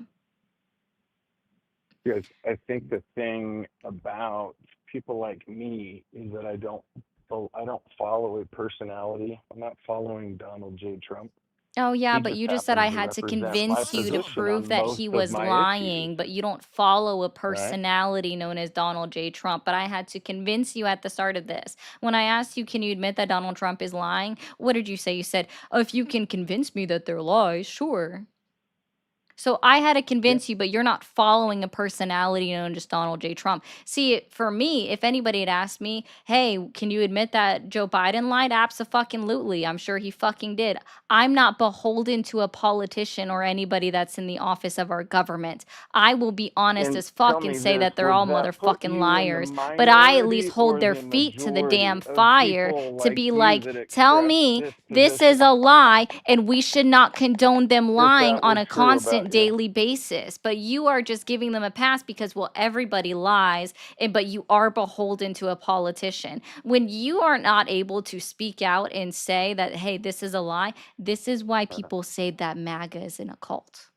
S4: Because I think the thing about people like me is that I don't follow a personality. I'm not following Donald J. Trump.
S1: Oh, yeah,
S4: He
S1: but
S4: just
S1: you just said I
S4: happens to
S1: had to
S4: represent my
S1: convince you to
S4: position
S1: prove
S4: on
S1: that
S4: most
S1: he
S4: of
S1: was
S4: my issues,
S1: lying, but you don't follow a
S4: right?
S1: personality known as Donald J. Trump. But I had to convince you at the start of this. When I asked you, can you admit that Donald Trump is lying? What did you say? You said, oh, if you can convince me that they're lies, sure. So I had to
S4: Yeah.
S1: convince you, but you're not following a personality known as Donald J. Trump. See, for me, if anybody had asked me, hey, can you admit that Joe Biden lied? Abso-fucking-lutely. I'm sure he fucking did. I'm not beholden to a politician or anybody that's in the office of our government. I will be honest
S4: And
S1: as
S4: tell
S1: fuck and
S4: me
S1: say
S4: this,
S1: that they're
S4: would
S1: all
S4: that put
S1: motherfucking
S4: you in the
S1: liars, but I at least
S4: minority
S1: hold
S4: or
S1: their
S4: the
S1: feet to the damn
S4: majority of
S1: fire
S4: people
S1: to
S4: like
S1: be
S4: you
S1: like,
S4: that
S1: tell
S4: express
S1: me
S4: this
S1: this is
S4: position
S1: a lie and we should not condone them
S4: if
S1: lying
S4: that
S1: on
S4: were
S1: a
S4: true about
S1: constant
S4: you?
S1: daily basis? But you are just giving them a pass because, well, everybody lies, but you are beholden to a politician. When you are not able to speak out and say that, hey, this is a lie, this is why people say that MAGA is an occult.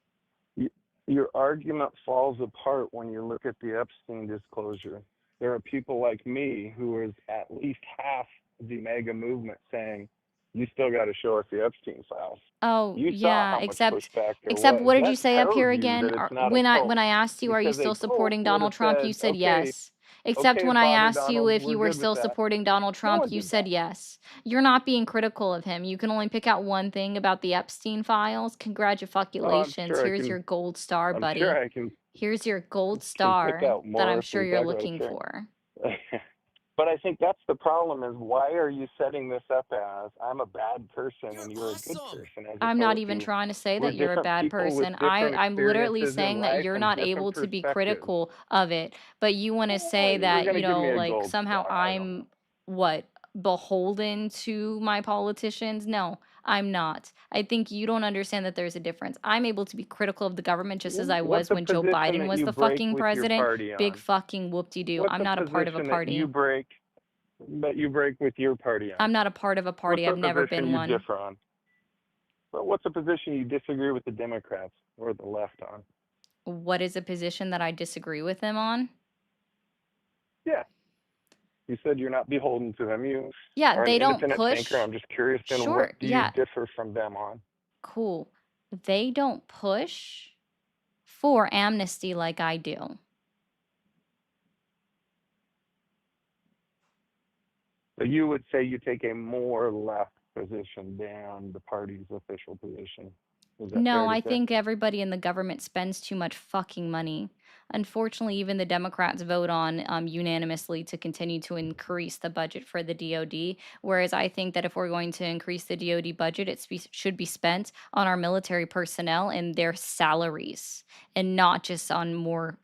S4: Your argument falls apart when you look at the Epstein disclosure. There are people like me who is at least half the mega movement saying, you still got to show us the Epstein files.
S1: Oh,
S4: You saw
S1: yeah,
S4: how much pushback there
S1: except
S4: was.
S1: what did you
S4: That
S1: say up
S4: tells
S1: here
S4: you
S1: again?
S4: that it's not a
S1: When
S4: cult,
S1: I asked you, are you
S4: because
S1: still
S4: a cult
S1: supporting
S4: would
S1: Donald
S4: have
S1: Trump? You
S4: said,
S1: said yes. Except
S4: okay,
S1: when I
S4: Father
S1: asked you
S4: Donald,
S1: if
S4: we're
S1: you were
S4: good with
S1: still
S4: that.
S1: supporting Donald
S4: No
S1: Trump,
S4: one
S1: you
S4: did
S1: said
S4: that.
S1: yes. You're not being critical of him. You can only pick out one thing about the Epstein files.
S4: Oh,
S1: Congratulations. Here's your gold star,
S4: I'm sure
S1: buddy.
S4: I
S1: Here's your gold
S4: can pick
S1: star
S4: out
S1: that
S4: more
S1: I'm
S4: if
S1: sure
S4: we
S1: you're
S4: talk right
S1: looking
S4: here.
S1: for.
S4: But I think that's the problem, is why are you setting this up as I'm a bad person and you're a good person, as
S1: I'm not
S4: opposed
S1: even
S4: to
S1: trying to say
S4: we're
S1: that you're a
S4: different
S1: bad
S4: people with
S1: person.
S4: different
S1: I'm literally
S4: experiences in
S1: saying that
S4: life
S1: you're
S4: and
S1: not
S4: different
S1: able to be
S4: perspectives.
S1: critical of it, but you want to say
S4: You're
S1: that,
S4: going to give me a
S1: like
S4: gold
S1: somehow
S4: star. I don't know.
S1: I'm what, beholden to my politicians? No, I'm not. I think you don't understand that there's a difference. I'm able to be critical of the government just as I
S4: What's
S1: was
S4: a
S1: when Joe
S4: position
S1: Biden
S4: that
S1: was
S4: you
S1: the
S4: break
S1: fucking
S4: with your
S1: president.
S4: party
S1: Big
S4: on?
S1: fucking whoop-de-doo.
S4: What's
S1: I'm
S4: a
S1: not a part of a
S4: position that you
S1: party.
S4: break with your party on?
S1: I'm not a part of a
S4: What's
S1: party.
S4: a
S1: I've never
S4: position
S1: been
S4: you
S1: one.
S4: differ on? But what's a position you disagree with the Democrats or the left on?
S1: What is a position that I disagree with them on?
S4: Yeah. You said you're not beholden to them. You
S1: Yeah,
S4: are an
S1: they don't
S4: independent thinker.
S1: push.
S4: I'm just curious, then what
S1: Sure.
S4: do you
S1: Yeah.
S4: differ from them on?
S1: Cool. They don't push for amnesty like I do.
S4: So you would say you take a more left position than the party's official position. Is that
S1: No,
S4: fair to
S1: I
S4: say?
S1: think everybody in the government spends too much fucking money. Unfortunately, even the Democrats vote on unanimously to continue to increase the budget for the DoD. Whereas I think that if we're going to increase the DoD budget, should be spent on our military personnel and their salaries, and not just on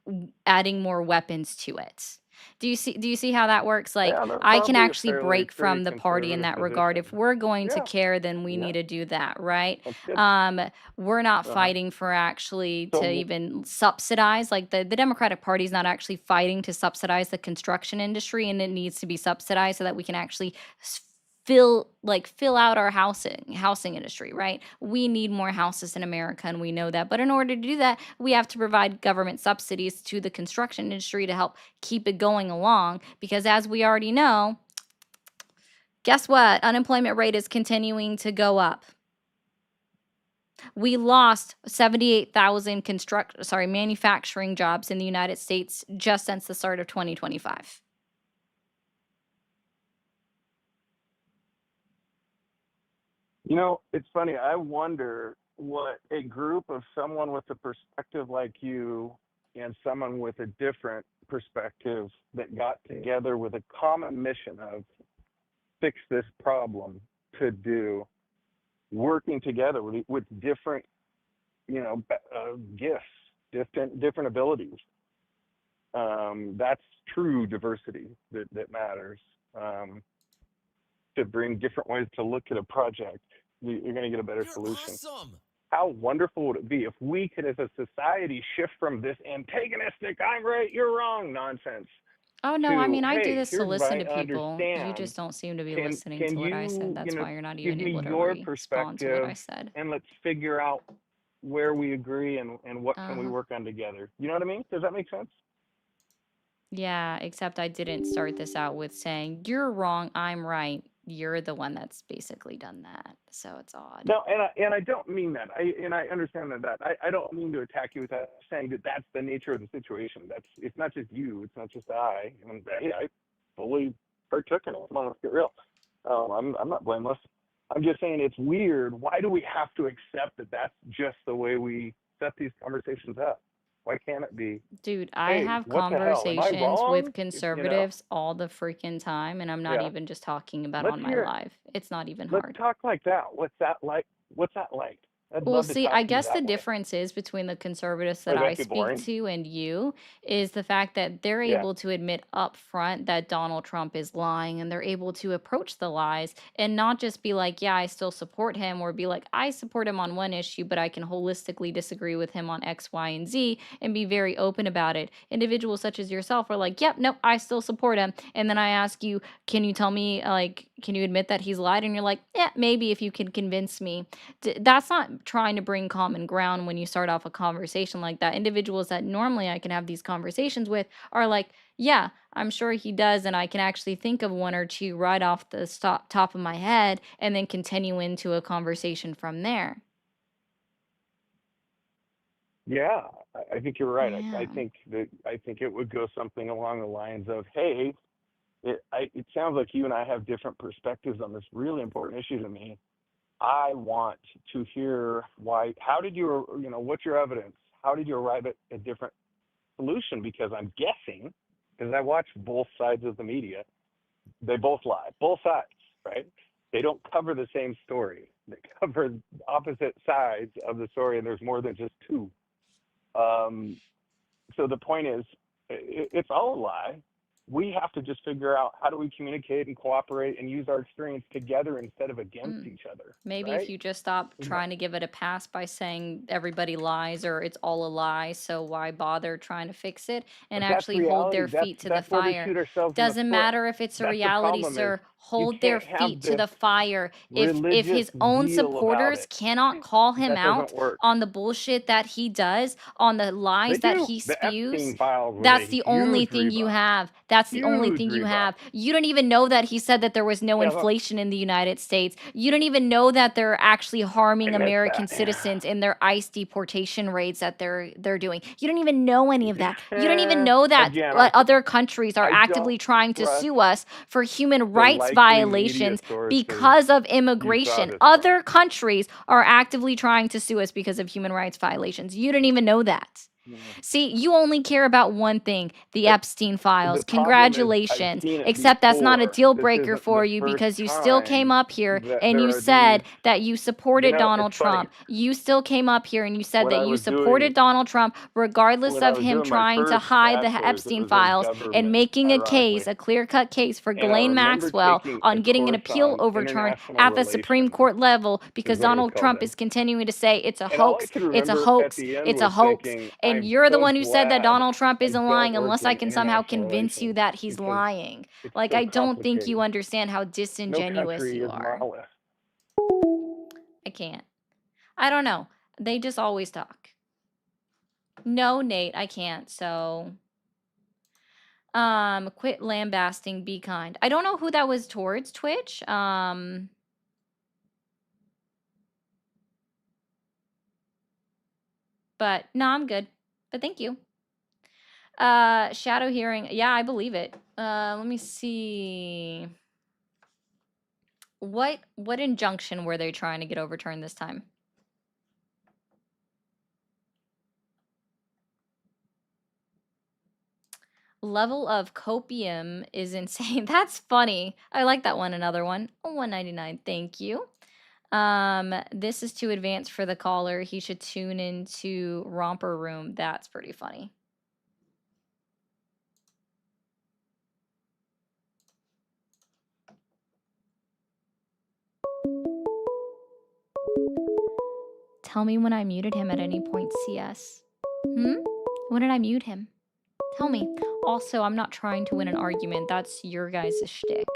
S1: adding more weapons to it. Do you see how that works? Like,
S4: Yeah, that's
S1: I can
S4: probably a
S1: actually break
S4: pretty
S1: from the party in
S4: conservative
S1: that regard. If
S4: position.
S1: we're going to
S4: Yeah,
S1: care, then we
S4: yeah,
S1: need to do that, right?
S4: that's good.
S1: Um, we're not
S4: Uh-huh.
S1: fighting for actually to
S4: So
S1: even subsidize, like the Democratic Party is not actually fighting to subsidize the construction industry, and it needs to be subsidized so that we can actually fill out our housing industry, right? We need more houses in America, and we know that. But in order to do that, we have to provide government subsidies to the construction industry to help keep it going along, because as we already know, guess what? Unemployment rate is continuing to go up. We lost 78,000 manufacturing jobs in the United States just since the start of 2025.
S4: it's funny. I wonder what a group of someone with a perspective like you and someone with a different perspective that got together with a common mission of fix this problem could do, working together with different, gifts, different abilities. That's true diversity that matters. To bring different ways to look at a project, you're going to get a better solution. How wonderful would it be if we could, as a society, shift from this antagonistic, I'm right, you're wrong nonsense
S1: Oh, no, I
S4: to,
S1: mean, I do
S4: hey,
S1: this to
S4: here's what
S1: listen
S4: I
S1: to people. You
S4: understand.
S1: just don't seem to be
S4: Can
S1: listening
S4: can
S1: to what I said.
S4: you,
S1: That's why you're not
S4: give
S1: even
S4: me
S1: able to
S4: your
S1: respond to what I
S4: perspective,
S1: said.
S4: and let's figure out where we agree and what can we
S1: Uh-huh.
S4: work on together. You know what I mean? Does that make sense?
S1: Yeah, except I didn't start this out with saying, you're wrong, I'm right. you're the one that's basically done that. So it's odd.
S4: No, and I don't mean that. I understand that. I don't mean to attack you with that. Saying that that's the nature of the situation. It's not just you. It's not just I. And hey, I fully partook in it. Come on, let's get real. I'm not blameless. I'm just saying it's weird. Why do we have to accept that that's just the way we set these conversations up? Why can't it be,
S1: Dude, I
S4: hey,
S1: have
S4: what the hell? Am I
S1: conversations with
S4: wrong? You know?
S1: conservatives all the freaking time, and I'm not
S4: Yeah.
S1: even just talking about
S4: Let's
S1: on my
S4: hear it.
S1: live. It's not even
S4: Let's
S1: hard.
S4: talk like that. What's that like? What's that like? I'd
S1: Well,
S4: love to
S1: see,
S4: talk
S1: I
S4: to you
S1: guess the
S4: that way.
S1: difference is between the conservatives that
S4: Or
S1: I
S4: that'd be
S1: speak
S4: boring.
S1: to and you is the fact that they're
S4: Yeah.
S1: able to admit up front that Donald Trump is lying, and they're able to approach the lies and not just be like, yeah, I still support him, or be like, I support him on one issue, but I can holistically disagree with him on X, Y, and Z, and be very open about it. Individuals such as yourself are like, yep, nope, I still support him. And then I ask you, can you tell me, like, can you admit that he's lied? And you're like, yeah, maybe if you can convince me. That's not trying to bring common ground when you start off a conversation like that. Individuals that normally I can have these conversations with are like, yeah, I'm sure he does. And I can actually think of one or two right off the top of my head and then continue into a conversation from there.
S4: Yeah, I think you're right.
S1: Yeah.
S4: I think it would go something along the lines of, hey, it sounds like you and I have different perspectives on this really important issue to me. I want to hear why. How did you, what's your evidence? How did you arrive at a different solution? Because I'm guessing, because I watch both sides of the media, they both lie, both sides, right? They don't cover the same story. They cover opposite sides of the story, and there's more than just two. Um, so the point is, it's all a lie. We have to just figure out how do we communicate and cooperate and use our experience together instead of against each other,
S1: Maybe if
S4: right?
S1: you just stop trying to give it a pass by saying everybody lies or it's all a lie, so why bother trying to fix it, and
S4: But that's
S1: actually hold
S4: reality.
S1: their feet to the
S4: That's where we
S1: fire.
S4: shoot ourselves in the
S1: Doesn't
S4: foot.
S1: matter if it's a
S4: That's the
S1: reality,
S4: problem is
S1: sir.
S4: you
S1: Hold their
S4: can't
S1: feet
S4: have
S1: to
S4: this
S1: the fire. If
S4: religious
S1: his own
S4: zeal about
S1: supporters
S4: it.
S1: cannot call him
S4: That doesn't
S1: out
S4: work.
S1: on the bullshit that he does, on the
S4: They
S1: lies that
S4: do.
S1: he
S4: The
S1: spews,
S4: Epstein files was
S1: that's
S4: a
S1: the only
S4: huge
S1: thing you
S4: rebuff.
S1: have. That's the only
S4: Huge
S1: thing you
S4: rebuff.
S1: have. You don't even know that he said that there was no
S4: Yeah, look,
S1: inflation in the United States. You don't even know that they're actually
S4: I
S1: harming
S4: missed
S1: American
S4: that.
S1: citizens in their ICE deportation raids that they're doing. You don't even know any of that. You don't even know that
S4: Again,
S1: other countries are
S4: I don't
S1: actively trying to
S4: trust
S1: sue us for human
S4: the
S1: rights
S4: likely media
S1: violations
S4: sources
S1: because of
S4: you saw
S1: immigration.
S4: this from.
S1: Other countries are actively trying to sue us because of human rights violations. You don't even know that.
S4: Mm.
S1: See, you only care about one thing, the
S4: But
S1: Epstein files.
S4: the problem is I've
S1: Congratulations.
S4: seen it
S1: Except that's not a
S4: before.
S1: deal
S4: This
S1: breaker
S4: isn't
S1: for
S4: the
S1: you
S4: first
S1: because you still came
S4: time
S1: up here
S4: that
S1: and
S4: there
S1: you
S4: are these.
S1: said that you supported
S4: It's
S1: Donald
S4: funny.
S1: Trump. You still came up here and you said
S4: What
S1: that
S4: I
S1: you
S4: was doing
S1: supported Donald Trump regardless
S4: when I
S1: of
S4: was
S1: him
S4: doing my
S1: trying to
S4: first
S1: hide the
S4: bachelor's, it
S1: Epstein
S4: was in
S1: files and
S4: government,
S1: making a case,
S4: ironically.
S1: a clear-cut case for
S4: And I
S1: Ghislaine
S4: remember
S1: Maxwell
S4: taking a
S1: on getting an
S4: course
S1: appeal
S4: on
S1: overturned
S4: international
S1: at the Supreme
S4: relations,
S1: Court level because
S4: is what it was
S1: Donald
S4: called
S1: Trump
S4: then.
S1: is continuing to say it's a
S4: And all I
S1: hoax,
S4: could
S1: it's a
S4: remember at
S1: hoax,
S4: the end
S1: it's a
S4: was
S1: hoax.
S4: thinking,
S1: And
S4: I'm
S1: you're the
S4: so
S1: one who said that
S4: glad
S1: Donald Trump
S4: I
S1: isn't
S4: don't
S1: lying
S4: work
S1: unless I
S4: in
S1: can somehow
S4: international
S1: convince you
S4: relations
S1: that he's
S4: because
S1: lying.
S4: it's
S1: Like,
S4: so
S1: I don't think you
S4: complicated.
S1: understand how
S4: No
S1: disingenuous
S4: country
S1: you
S4: is
S1: are.
S4: monolith.
S1: I can't. I don't know. They just always talk. No, Nate, I can't. So, quit lambasting, be kind. I don't know who that was towards, Twitch. But no, I'm good. But thank you. Shadow hearing. Yeah, I believe it. Let me see. What injunction were they trying to get overturned this time? Level of copium is insane. That's funny. I like that one. Another one. $1.99. Thank you. This is too advanced for the caller. He should tune into Romper Room. That's pretty funny. Tell me when I muted him at any point, CS. When did I mute him? Tell me. Also, I'm not trying to win an argument. That's your guys' shtick.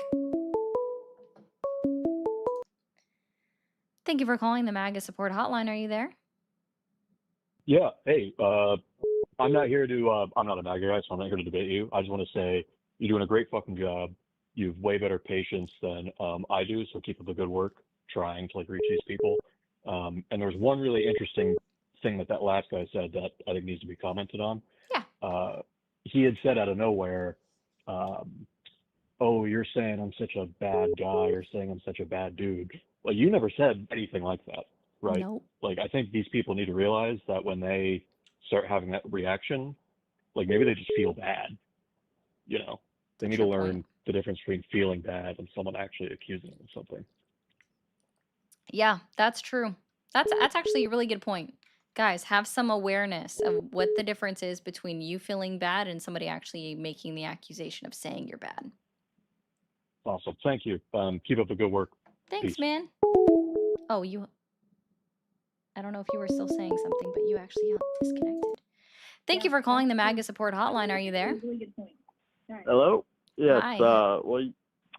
S1: Thank you for calling the MAGA support hotline. Are you there?
S5: Yeah. Hey, I'm not here to, I'm not a MAGA guy, so I'm not here to debate you. I just want to say you're doing a great fucking job. you have way better patience than I do. So keep up the good work trying to like reach these people. And there was one really interesting thing that last guy said that I think needs to be commented on.
S1: Yeah.
S5: He had said out of nowhere, "Oh, you're saying I'm such a bad guy. You're saying I'm such a bad dude." Well, you never said anything like that, right?
S1: Nope.
S5: Like, I think these people need to realize that when they start having that reaction, like maybe they just feel bad, you know? They need to learn the difference between feeling bad and someone actually accusing them of something.
S1: Yeah, that's true. That's actually a really good point. Guys, have some awareness of what the difference is between you feeling bad and somebody actually making the accusation of saying you're bad.
S5: Awesome. Thank you. Keep up the good work.
S1: Thanks,
S5: Peace.
S1: man. Oh, I don't know if you were still saying something, but you actually got disconnected. Thank you for calling the MAGA support hotline. Are you there?
S6: Hello? Yes,
S1: Hi.
S6: well,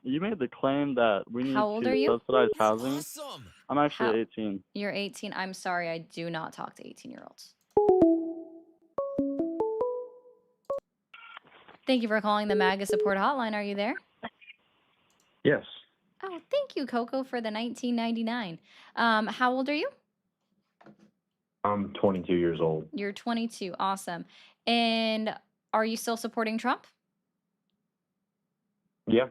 S6: you made the claim that we need
S1: How old are
S6: to
S1: you?
S6: subsidize housing.
S7: Awesome.
S6: I'm actually
S1: How
S6: 18.
S1: You're 18. I'm sorry, I do not talk to 18-year-olds. Thank you for calling the MAGA support hotline. Are you there?
S4: Yes.
S1: Oh, thank you, Coco, for the 1999. How old are you?
S4: I'm 22 years old.
S1: You're 22. Awesome. And are you still supporting Trump?
S4: Yeah.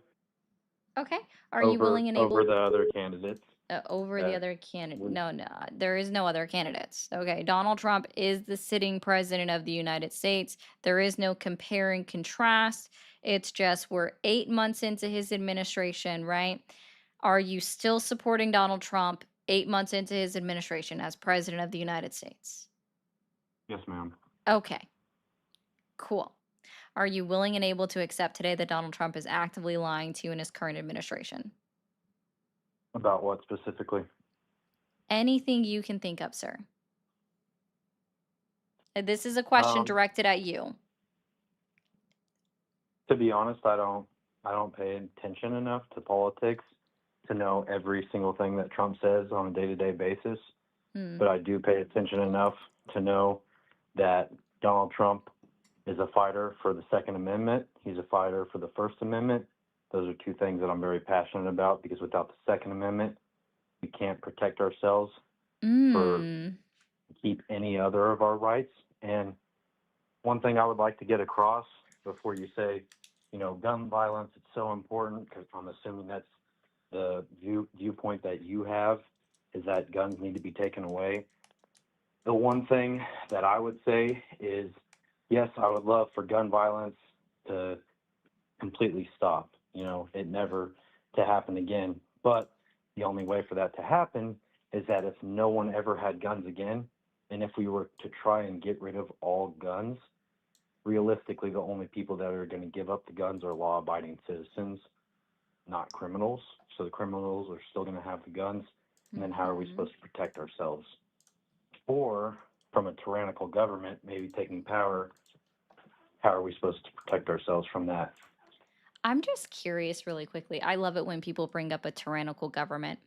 S1: Okay. Are you willing and able
S4: over the other candidates?
S1: over the
S4: that
S1: other candidate?
S4: would-
S1: No, there is no other candidates. Okay. Donald Trump is the sitting president of the United States. There is no compare and contrast. It's just we're 8 months into his administration, right? Are you still supporting Donald Trump 8 months into his administration as president of the United States?
S4: Yes, ma'am.
S1: Okay. Cool. Are you willing and able to accept today that Donald Trump is actively lying to you in his current administration?
S4: About what specifically?
S1: Anything you can think of, sir. This is a question directed at you.
S4: To be honest, I don't pay attention enough to politics to know every single thing that Trump says on a day-to-day basis. But I do pay attention enough to know that Donald Trump is a fighter for the Second Amendment. He's a fighter for the First Amendment. Those are two things that I'm very passionate about, because without the Second Amendment, we can't protect ourselves for keep any other of our rights. And one thing I would like to get across before you say, gun violence, it's so important, because I'm assuming that's the viewpoint that you have, is that guns need to be taken away. The one thing that I would say is, yes, I would love for gun violence to completely stop, it never to happen again. But the only way for that to happen is that if no one ever had guns again, and if we were to try and get rid of all guns, realistically, the only people that are going to give up the guns are law-abiding citizens, not criminals. So the criminals are still going to have the guns. And then how are we supposed to protect ourselves? Or from a tyrannical government maybe taking power, how are we supposed to protect ourselves from that?
S1: I'm just curious really quickly. I love it when people bring up a tyrannical government.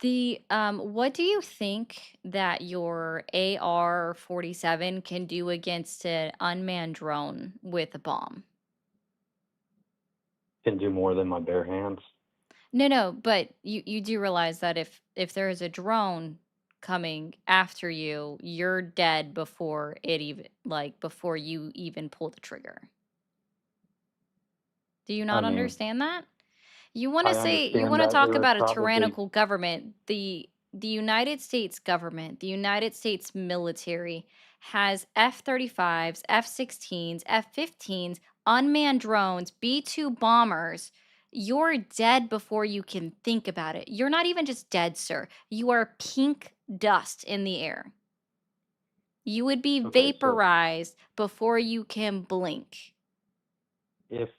S1: What do you think that your AR-47 can do against an unmanned drone with a bomb?
S4: Can do more than my bare hands.
S1: No, but you do realize that if there is a drone coming after you, you're dead before before you even pull the trigger. Do you not understand that? You want
S4: I
S1: to
S4: understand that
S1: talk
S4: it would
S1: about a
S4: probably
S1: tyrannical government. The United States government, the United States military has F-35s, F-16s, F-15s, unmanned drones, B-2 bombers. You're dead before you can think about it. You're not even just dead, sir. You are pink dust in the air. You would be
S4: Okay, so
S1: vaporized before you can blink.
S4: if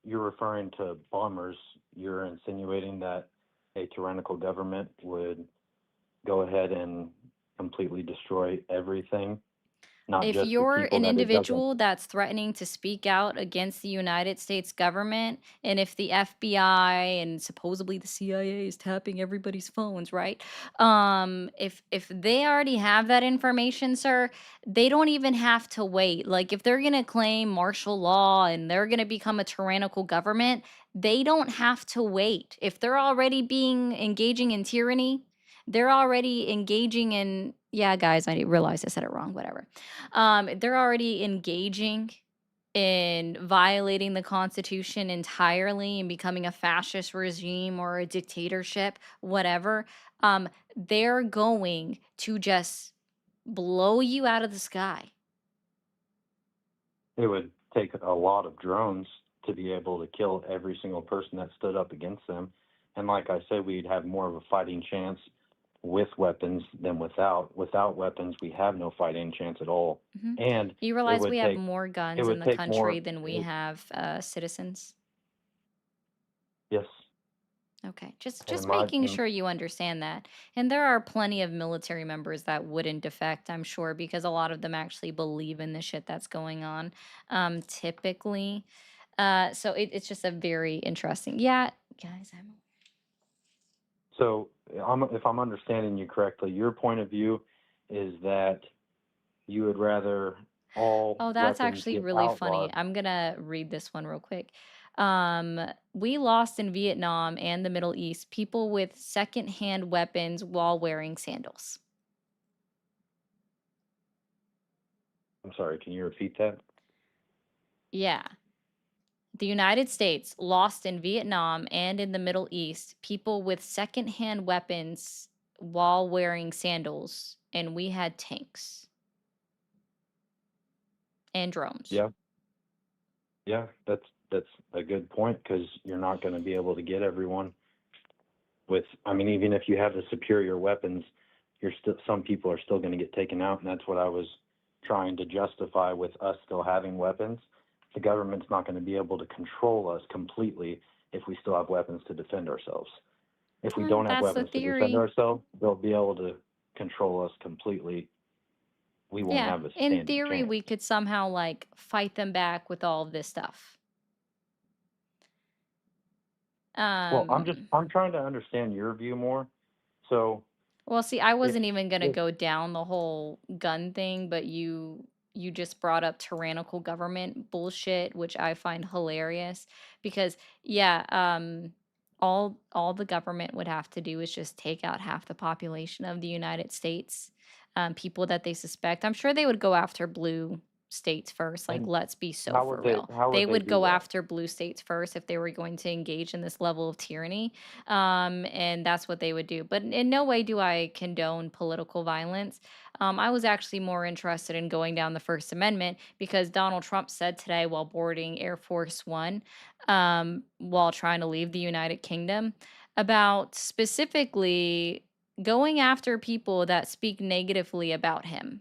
S4: you're referring to bombers, you're insinuating that a tyrannical government would go ahead and completely destroy everything, not
S1: If
S4: just for
S1: you're
S4: people
S1: an
S4: that it doesn't.
S1: individual that's threatening to speak out against the United States government, and if the FBI and supposedly the CIA is tapping everybody's phones, right? If they already have that information, sir, they don't even have to wait. Like if they're gonna claim martial law and they're gonna become a tyrannical government, they don't have to wait. If they're already being engaging in tyranny, they're already engaging in, yeah, guys, I realized I said it wrong, whatever. They're already engaging in violating the Constitution entirely and becoming a fascist regime or a dictatorship, whatever. They're going to just blow you out of the sky.
S4: It would take a lot of drones to be able to kill every single person that stood up against them. And like I said, we'd have more of a fighting chance with weapons than without. Without weapons, we have no fighting chance at all.
S1: Mhm.
S4: And
S1: You
S4: it
S1: realize we
S4: would
S1: have
S4: take
S1: more
S4: it
S1: guns in
S4: would
S1: the
S4: take more.
S1: country than we have citizens?
S4: Yes,
S1: Okay, just
S4: and in
S1: just
S4: my
S1: making sure you understand that. And there are plenty of military members that wouldn't defect, I'm sure, because a lot of them actually believe in the shit that's going on. Typically. So it's just a very interesting. Yeah, guys, I'm
S4: so if I'm understanding you correctly, your point of view is that you would rather all
S1: Oh, that's
S4: weapons
S1: actually
S4: get
S1: really funny.
S4: outlawed.
S1: I'm gonna read this one real quick. We lost in Vietnam and the Middle East people with secondhand weapons while wearing sandals.
S4: I'm sorry, can you repeat that?
S1: Yeah. The United States lost in Vietnam and in the Middle East people with secondhand weapons while wearing sandals, and we had tanks and drones.
S4: Yeah. Yeah, that's a good point because you're not going to be able to get everyone with. I mean, even if you have the superior weapons, you're still some people are still going to get taken out, and that's what I was trying to justify with us still having weapons. The government's not going to be able to control us completely if we still have weapons to defend ourselves. If we don't have
S1: That's the
S4: weapons to defend
S1: theory.
S4: ourselves, they'll be able to control us completely. We won't
S1: Yeah,
S4: have a
S1: in
S4: standing
S1: theory,
S4: chance.
S1: we could somehow like fight them back with all of this stuff.
S4: Well,
S1: Um,
S4: I'm trying to understand your view more. So
S1: Well, see, I
S4: if
S1: wasn't even gonna
S4: if
S1: go down the whole gun thing, but you just brought up tyrannical government bullshit, which I find hilarious because yeah, all the government would have to do is just take out half the population of the United States, people that they suspect. I'm sure they would go after blue states first. Like,
S4: and
S1: let's be so for real.
S4: how
S1: They
S4: would they
S1: would
S4: do
S1: go
S4: that?
S1: after blue states first if they were going to engage in this level of tyranny, and that's what they would do. But in no way do I condone political violence. I was actually more interested in going down the First Amendment because Donald Trump said today while boarding Air Force One, while trying to leave the United Kingdom, about specifically going after people that speak negatively about him,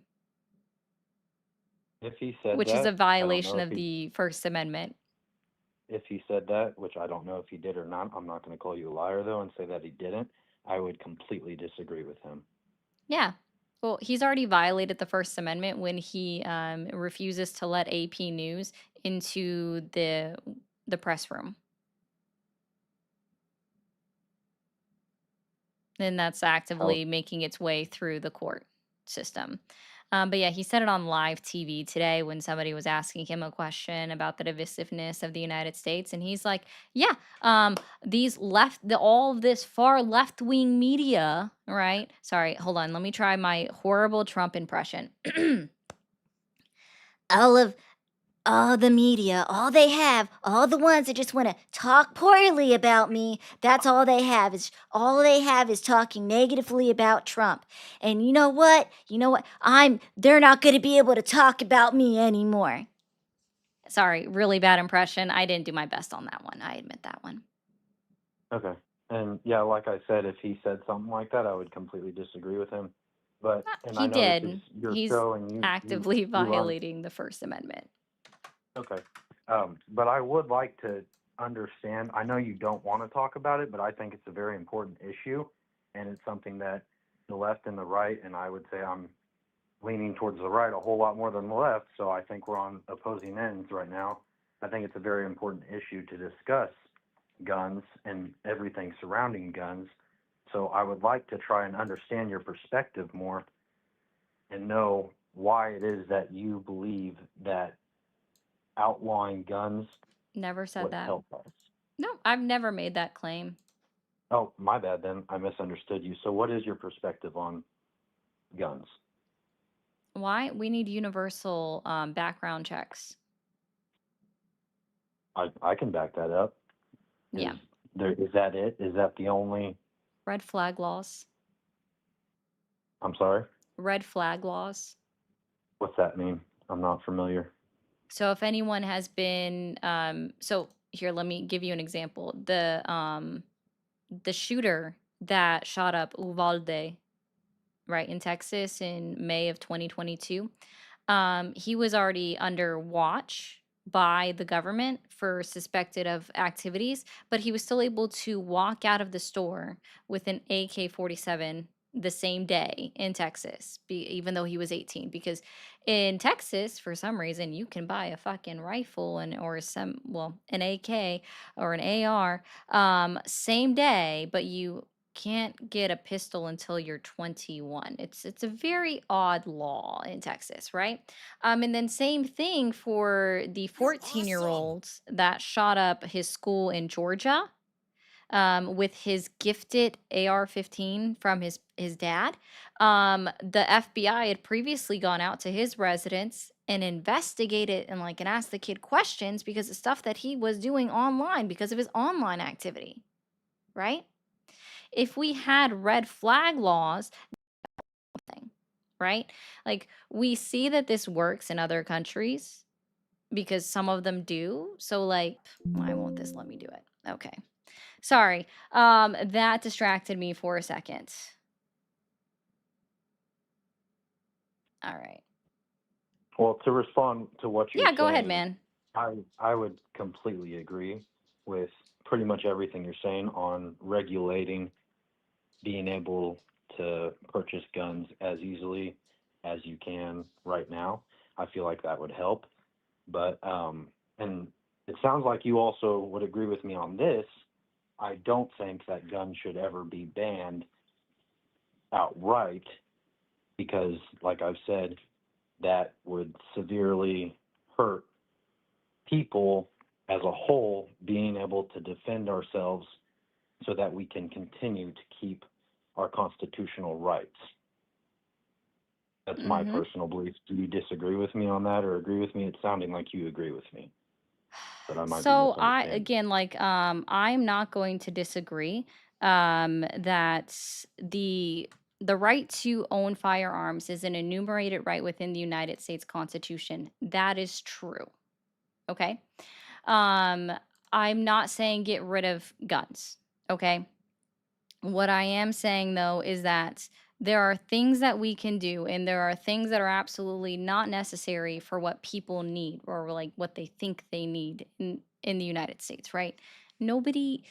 S4: If he said
S1: which is a
S4: that, I don't
S1: violation
S4: know
S1: of the First Amendment.
S4: if he said that, which I don't know if he did or not. I'm not going to call you a liar though and say that he didn't. I would completely disagree with him.
S1: Yeah. Well, he's already violated the First Amendment when he refuses to let AP News into the press room. And that's
S4: How
S1: actively making its way through the court system. But yeah, he said it on live TV today when somebody was asking him a question about the divisiveness of the United States, and he's like, "Yeah, all of this far left wing media, right? Sorry, hold on, let me try my horrible Trump impression. all of all the media, all the ones that just want to talk poorly about me, that's all they have is talking negatively about Trump. And you know what? They're not going to be able to talk about me anymore." Sorry, really bad impression. I didn't do my best on that one. I admit that one.
S4: Okay. And yeah, like I said, if he said something like that, I would completely disagree with him. But and
S1: He
S4: I know this is
S1: did.
S4: your
S1: He's
S4: show and
S1: actively
S4: you run.
S1: violating the First Amendment.
S4: Okay. But I would like to understand. I know you don't want to talk about it, but I think it's a very important issue, and it's something that the left and the right, and I would say I'm
S7: leaning towards the right a whole lot more than the left, so I think we're on opposing ends right now. I think it's a very important issue to discuss guns and everything surrounding guns. So I would like to try and understand your perspective more and know why it is that you believe that outlawing guns
S1: Never said
S7: would
S1: that.
S7: help us.
S1: No, I've never made that claim.
S7: Oh, my bad then. I misunderstood you. So what is your perspective on guns?
S1: Why? We need universal background checks.
S7: I can back that up.
S1: Yeah.
S7: Is that it? Is that the only?
S1: Red flag laws.
S7: I'm sorry?
S1: Red flag laws.
S7: What's that mean? I'm not familiar.
S1: So if anyone has been, so here, let me give you an example. The shooter that shot up Uvalde, right, in Texas in May of 2022, he was already under watch by the government for suspected of activities, but he was still able to walk out of the store with an AK-47 the same day in Texas, even though he was 18. Because in Texas, for some reason, you can buy a fucking rifle or an AK or an AR same day, but you can't get a pistol until you're 21. It's a very odd law in Texas, right? And then same thing for the 14-year-old that shot up his school in Georgia with his gifted AR-15 from his dad. The FBI had previously gone out to his residence and investigated and asked the kid questions because of stuff that he was doing online because of his online activity, right? If we had red flag laws, right? Like we see that this works in other countries because some of them do. So why won't this let me do it? Okay. Sorry. That distracted me for a second. All right.
S7: Well, to respond to what you're
S1: Yeah,
S7: saying,
S1: go ahead, man.
S7: I would completely agree with pretty much everything you're saying on regulating being able to purchase guns as easily as you can right now. I feel like that would help. But and it sounds like you also would agree with me on this. I don't think that guns should ever be banned outright because, like I've said, that would severely hurt people as a whole being able to defend ourselves so that we can continue to keep our constitutional rights. That's my personal belief. Do you disagree with me on that or agree with me? It's sounding like you agree with me. But I might be
S1: So
S7: misunderstanding.
S1: I'm not going to disagree that the right to own firearms is an enumerated right within the United States Constitution. That is true. Okay. I'm not saying get rid of guns. Okay. What I am saying though is that there are things that we can do and there are things that are absolutely not necessary for what people need or what they think they need in the United States, right? Nobody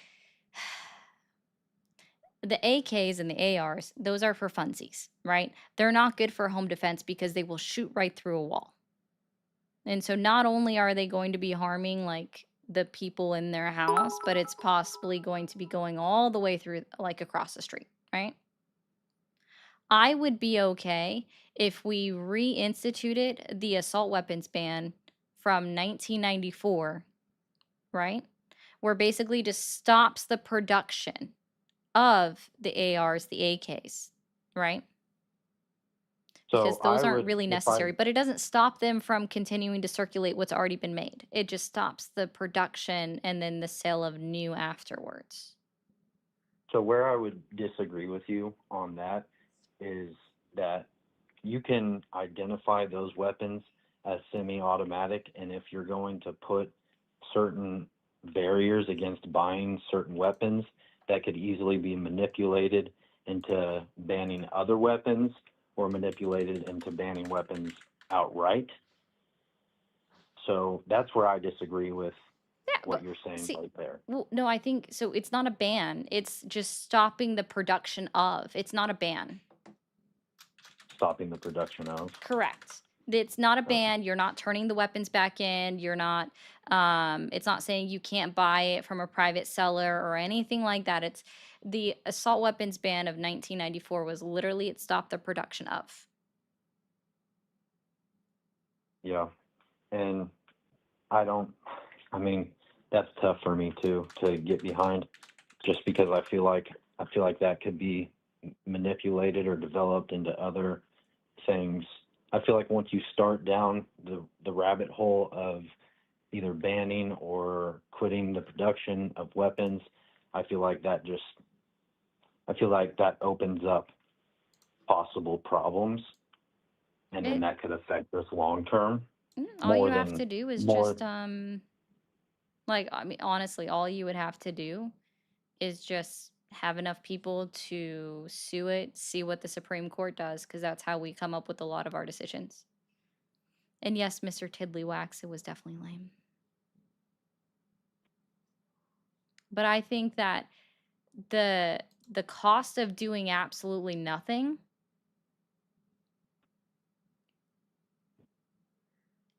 S1: the AKs and the ARs, those are for funsies, right? They're not good for home defense because they will shoot right through a wall. And so not only are they going to be harming the people in their house, but it's possibly going to be going all the way through across the street, right? I would be okay if we reinstituted the assault weapons ban from 1994, right? Where basically just stops the production of the ARs, the AKs, right? Because
S7: So
S1: those
S7: I
S1: aren't
S7: would,
S1: really necessary, but it doesn't stop them from continuing to circulate what's already been made. It just stops the production and then the sale of new afterwards.
S7: so where I would disagree with you on that is that you can identify those weapons as semi-automatic, and if you're going to put certain barriers against buying certain weapons, that could easily be manipulated into banning other weapons or manipulated into banning weapons outright. So that's where I disagree with what you're saying right there.
S1: Well, no, I think so. It's not a ban. It's just stopping the production of. It's not a ban.
S7: stopping the production of.
S1: Correct. It's not a
S7: Okay.
S1: ban. You're not turning the weapons back in. You're not, it's not saying you can't buy it from a private seller or anything like that. It's the assault weapons ban of 1994 was literally it stopped the production of.
S7: Yeah. And I mean, that's tough for me too to get behind, just because I feel like that could be manipulated or developed into other things. I feel like once you start down the rabbit hole of either banning or quitting the production of weapons, I feel like that opens up possible problems, and then
S1: It,
S7: that could affect us long term
S1: all you
S7: more
S1: have
S7: than
S1: to do is
S7: more.
S1: just, like, I mean, honestly, all you would have to do is just have enough people to sue it, see what the Supreme Court does, because that's how we come up with a lot of our decisions. And yes, Mr. Tiddlywhack, it was definitely lame. But I think that the the cost of doing absolutely nothing,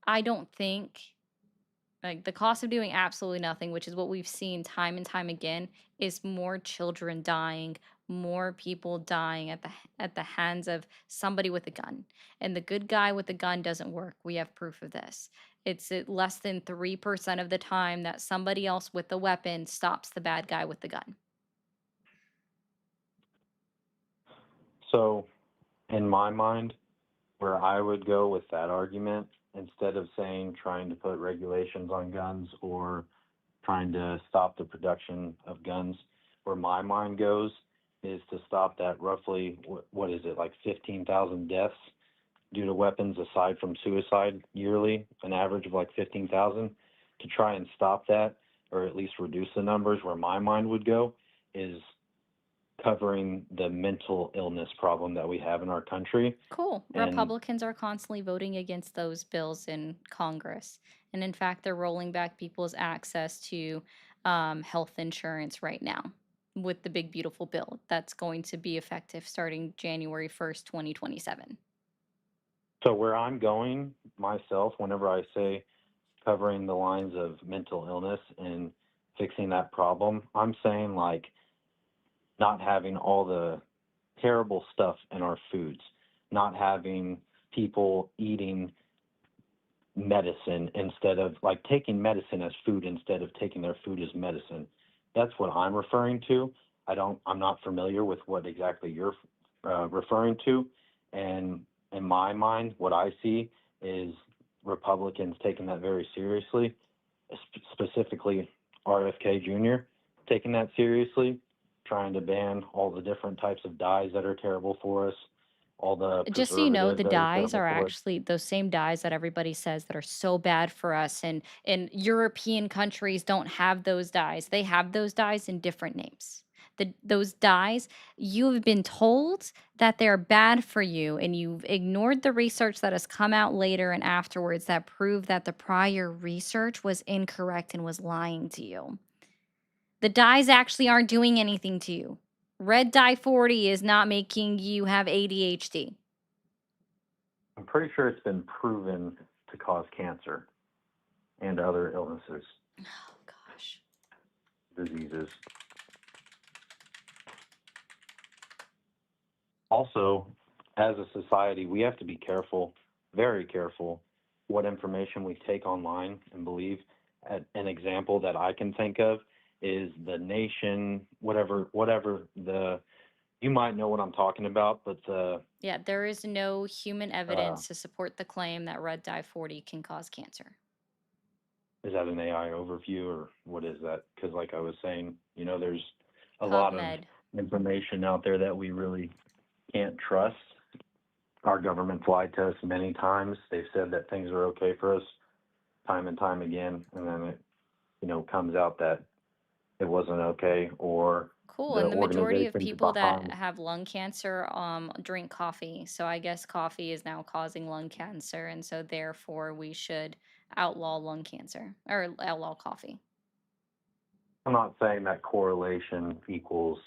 S1: I don't think like the cost of doing absolutely nothing, which is what we've seen time and time again, is more children dying, more people dying at the hands of somebody with a gun. And the good guy with the gun doesn't work. We have proof of this. It's at less than 3% of the time that somebody else with the weapon stops the bad guy with the gun.
S7: So, in my mind, where I would go with that argument, instead of saying trying to put regulations on guns or trying to stop the production of guns, where my mind goes is to stop that roughly, what is it, like 15,000 deaths due to weapons aside from suicide yearly, an average of like 15,000. To try and stop that, or at least reduce the numbers, where my mind would go is covering the mental illness problem that we have in our country.
S1: Cool.
S7: And
S1: Republicans are constantly voting against those bills in Congress. And in fact, they're rolling back people's access to health insurance right now with the big, beautiful bill that's going to be effective starting January 1st, 2027.
S7: so where I'm going myself, whenever I say covering the lines of mental illness and fixing that problem, I'm saying like not having all the terrible stuff in our foods, not having people eating medicine instead of like taking medicine as food instead of taking their food as medicine. That's what I'm referring to. I'm not familiar with what exactly you're referring to. And in my mind, what I see is Republicans taking that very seriously, specifically RFK Jr. taking that seriously, trying to ban all the different types of dyes that are terrible for us, all the
S1: Just so you know,
S7: preservatives
S1: the
S7: that are
S1: dyes
S7: terrible
S1: are
S7: for us.
S1: actually those same dyes that everybody says that are so bad for us. And European countries don't have those dyes. They have those dyes in different names. Those dyes, you have been told that they're bad for you, and you've ignored the research that has come out later and afterwards that prove that the prior research was incorrect and was lying to you. The dyes actually aren't doing anything to you. Red dye 40 is not making you have ADHD.
S7: I'm pretty sure it's been proven to cause cancer and other illnesses,
S1: Oh, gosh.
S7: diseases. Also, as a society, we have to be careful, very careful, what information we take online and believe. An example that I can think of is the nation, whatever you might know what I'm talking about, but
S1: Yeah, there is no human
S7: uh,
S1: evidence to support the claim that red dye 40 can cause cancer.
S7: is that an AI overview or what is that? Because like I was saying, there's a lot of
S1: PubMed.
S7: information out there that we really can't trust. Our government's lied to us many times. They've said that things are okay for us time and time again, and then it, comes out that it wasn't okay, or
S1: Cool.
S7: the
S1: And the majority of
S7: organizations
S1: people that
S7: behind.
S1: have lung cancer drink coffee. So I guess coffee is now causing lung cancer. And so therefore we should outlaw lung cancer or outlaw coffee.
S7: I'm not saying that correlation equals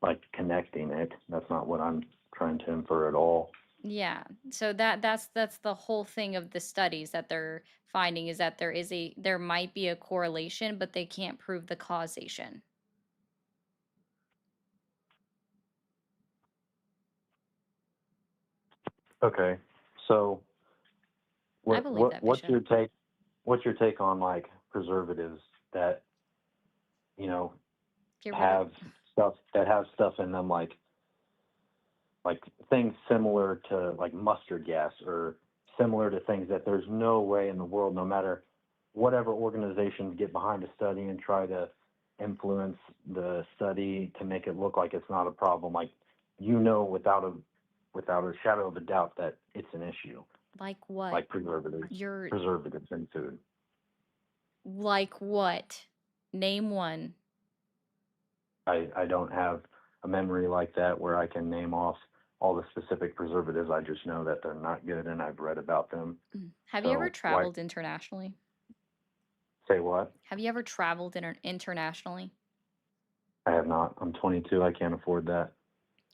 S7: like connecting it. That's not what I'm trying to infer at all.
S1: Yeah. So that's the whole thing of the studies that they're finding is that there might be a correlation, but they can't prove the causation.
S7: Okay, so
S1: I believe that,
S7: what's
S1: Bishop.
S7: your take? What's your take on like preservatives that you know
S1: Get rid of
S7: have stuff in them like things similar to like mustard gas or similar to things that there's no way in the world, no matter whatever organizations get behind a study and try to influence the study to make it look like it's not a problem, like without a shadow of a doubt that it's an issue,
S1: like what?
S7: like preservatives,
S1: You're
S7: preservatives in food.
S1: like what? Name one.
S7: I don't have a memory like that where I can name off all the specific preservatives. I just know that they're not good and I've read about them.
S1: Have you ever
S7: So why
S1: traveled internationally?
S7: say what?
S1: Have you ever traveled internationally?
S7: I have not. I'm 22. I can't afford that.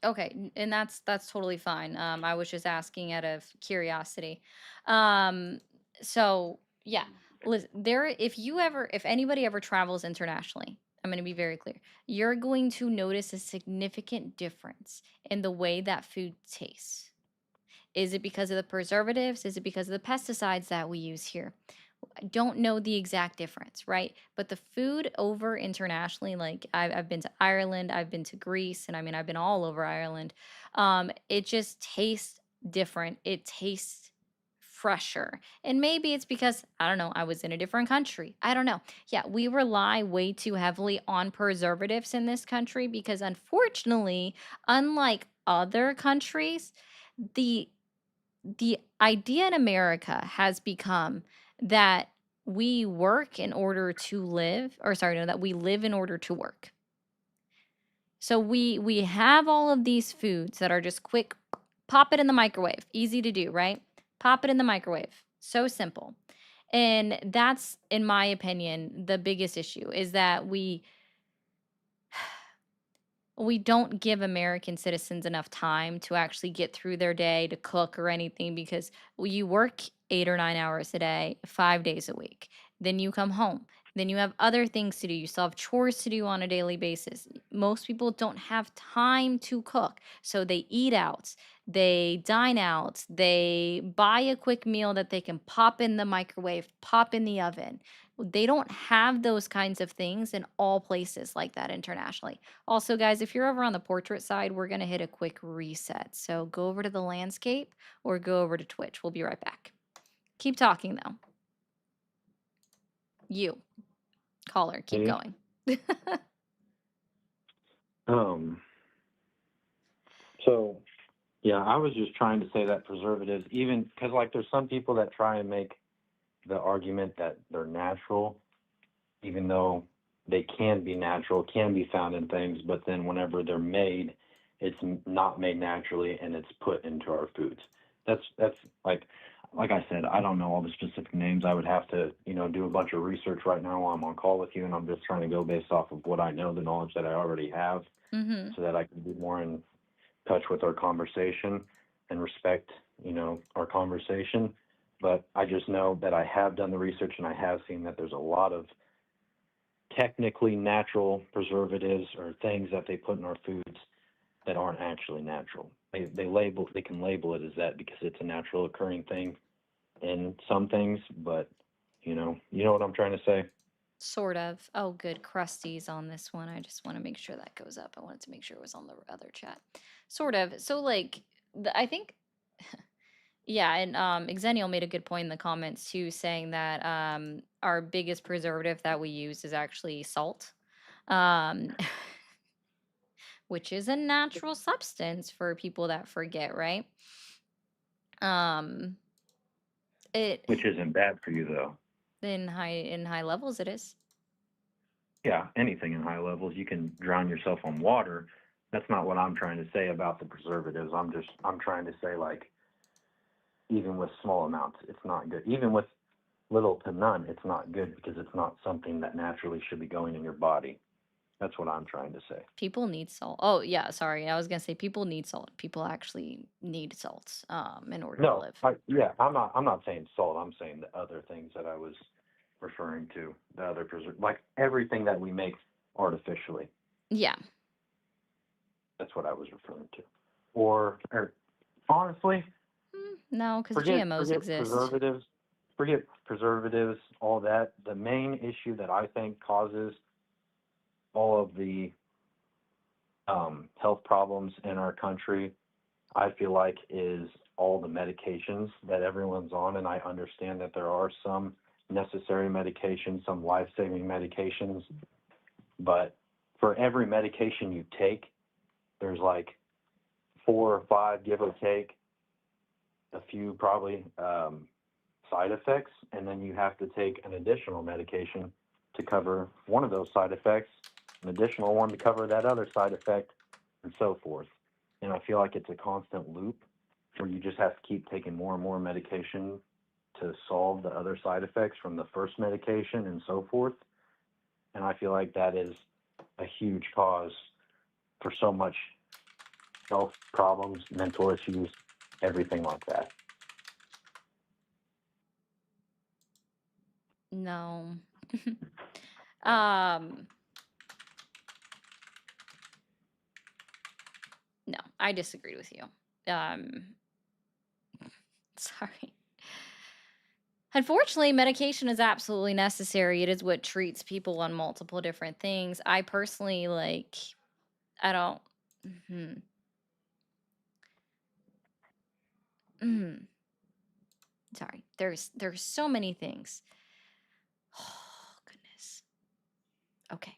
S1: Okay, and that's totally fine. I was just asking out of curiosity. Um, so yeah, listen, if anybody ever travels internationally, I'm going to be very clear. You're going to notice a significant difference in the way that food tastes. Is it because of the preservatives? Is it because of the pesticides that we use here? I don't know the exact difference, right? But the food over internationally, like I've been to Ireland, I've been to Greece, and I mean, I've been all over Ireland. It just tastes different. It tastes fresher. And maybe it's because, I don't know, I was in a different country. I don't know. Yeah, we rely way too heavily on preservatives in this country because, unfortunately, unlike other countries, the the idea in America has become that we work in order to live, or sorry, no, that we live in order to work. So we have all of these foods that are just quick, pop it in the microwave, easy to do, right? Pop it in the microwave. So simple. And that's, in my opinion, the biggest issue is that we don't give American citizens enough time to actually get through their day to cook or anything because you work 8 or 9 hours a day, 5 days a week. Then you come home. Then you have other things to do. You still have chores to do on a daily basis. Most people don't have time to cook. So they eat out, they dine out, they buy a quick meal that they can pop in the microwave, pop in the oven. They don't have those kinds of things in all places like that internationally. Also, guys, if you're over on the portrait side, we're going to hit a quick reset. So go over to the landscape or go over to Twitch. We'll be right back. Keep talking, though. You, caller, keep
S7: Me?
S1: going.
S7: Um. So yeah, I was just trying to say that preservatives, even because like there's some people that try and make the argument that they're natural, even though they can be natural, can be found in things, but then whenever they're made, it's not made naturally and it's put into our foods. That's like I said, I don't know all the specific names. I would have to, do a bunch of research right now while I'm on call with you, and I'm just trying to go based off of what I know, the knowledge that I already have,
S1: Mm-hmm.
S7: so that I can be more in touch with our conversation and respect, our conversation. But I just know that I have done the research and I have seen that there's a lot of technically natural preservatives or things that they put in our foods that aren't actually natural. They can label it as that because it's a natural occurring thing in some things, but you know what I'm trying to say.
S1: Sort of. Oh, good. Krusty's on this one. I just want to make sure that goes up. I wanted to make sure it was on the other chat. Sort of. So, like, I think, yeah, and Xennial made a good point in the comments too, saying that our biggest preservative that we use is actually salt. Um, which is a natural substance for people that forget, right? Um, it
S7: Which isn't bad for you though.
S1: in high levels it is.
S7: Yeah, anything in high levels, you can drown yourself on water. That's not what I'm trying to say about the preservatives. I'm trying to say like even with small amounts, it's not good. Even with little to none, it's not good because it's not something that naturally should be going in your body. That's what I'm trying to say.
S1: People need salt. Oh, yeah, sorry. I was gonna say people need salt. People actually need salt in order to
S7: No,
S1: live.
S7: I'm not saying salt. I'm saying the other things that I was referring to, the other like everything that we make artificially.
S1: Yeah.
S7: That's what I was referring to. Or honestly,
S1: No, because
S7: forget
S1: GMOs exist.
S7: preservatives, all that. The main issue that I think causes all of the health problems in our country, I feel like, is all the medications that everyone's on. And I understand that there are some necessary medications, some life-saving medications, but for every medication you take, there's like 4 or 5, give or take, a few probably side effects, and then you have to take an additional medication to cover one of those side effects, an additional one to cover that other side effect, and so forth. And I feel like it's a constant loop where you just have to keep taking more and more medication to solve the other side effects from the first medication and so forth. And I feel like that is a huge cause for so much health problems, mental issues, everything like that.
S1: No. No, I disagreed with you. Sorry. Unfortunately, medication is absolutely necessary. It is what treats people on multiple different things. I personally I don't. Sorry. There's so many things. Oh, goodness. Okay.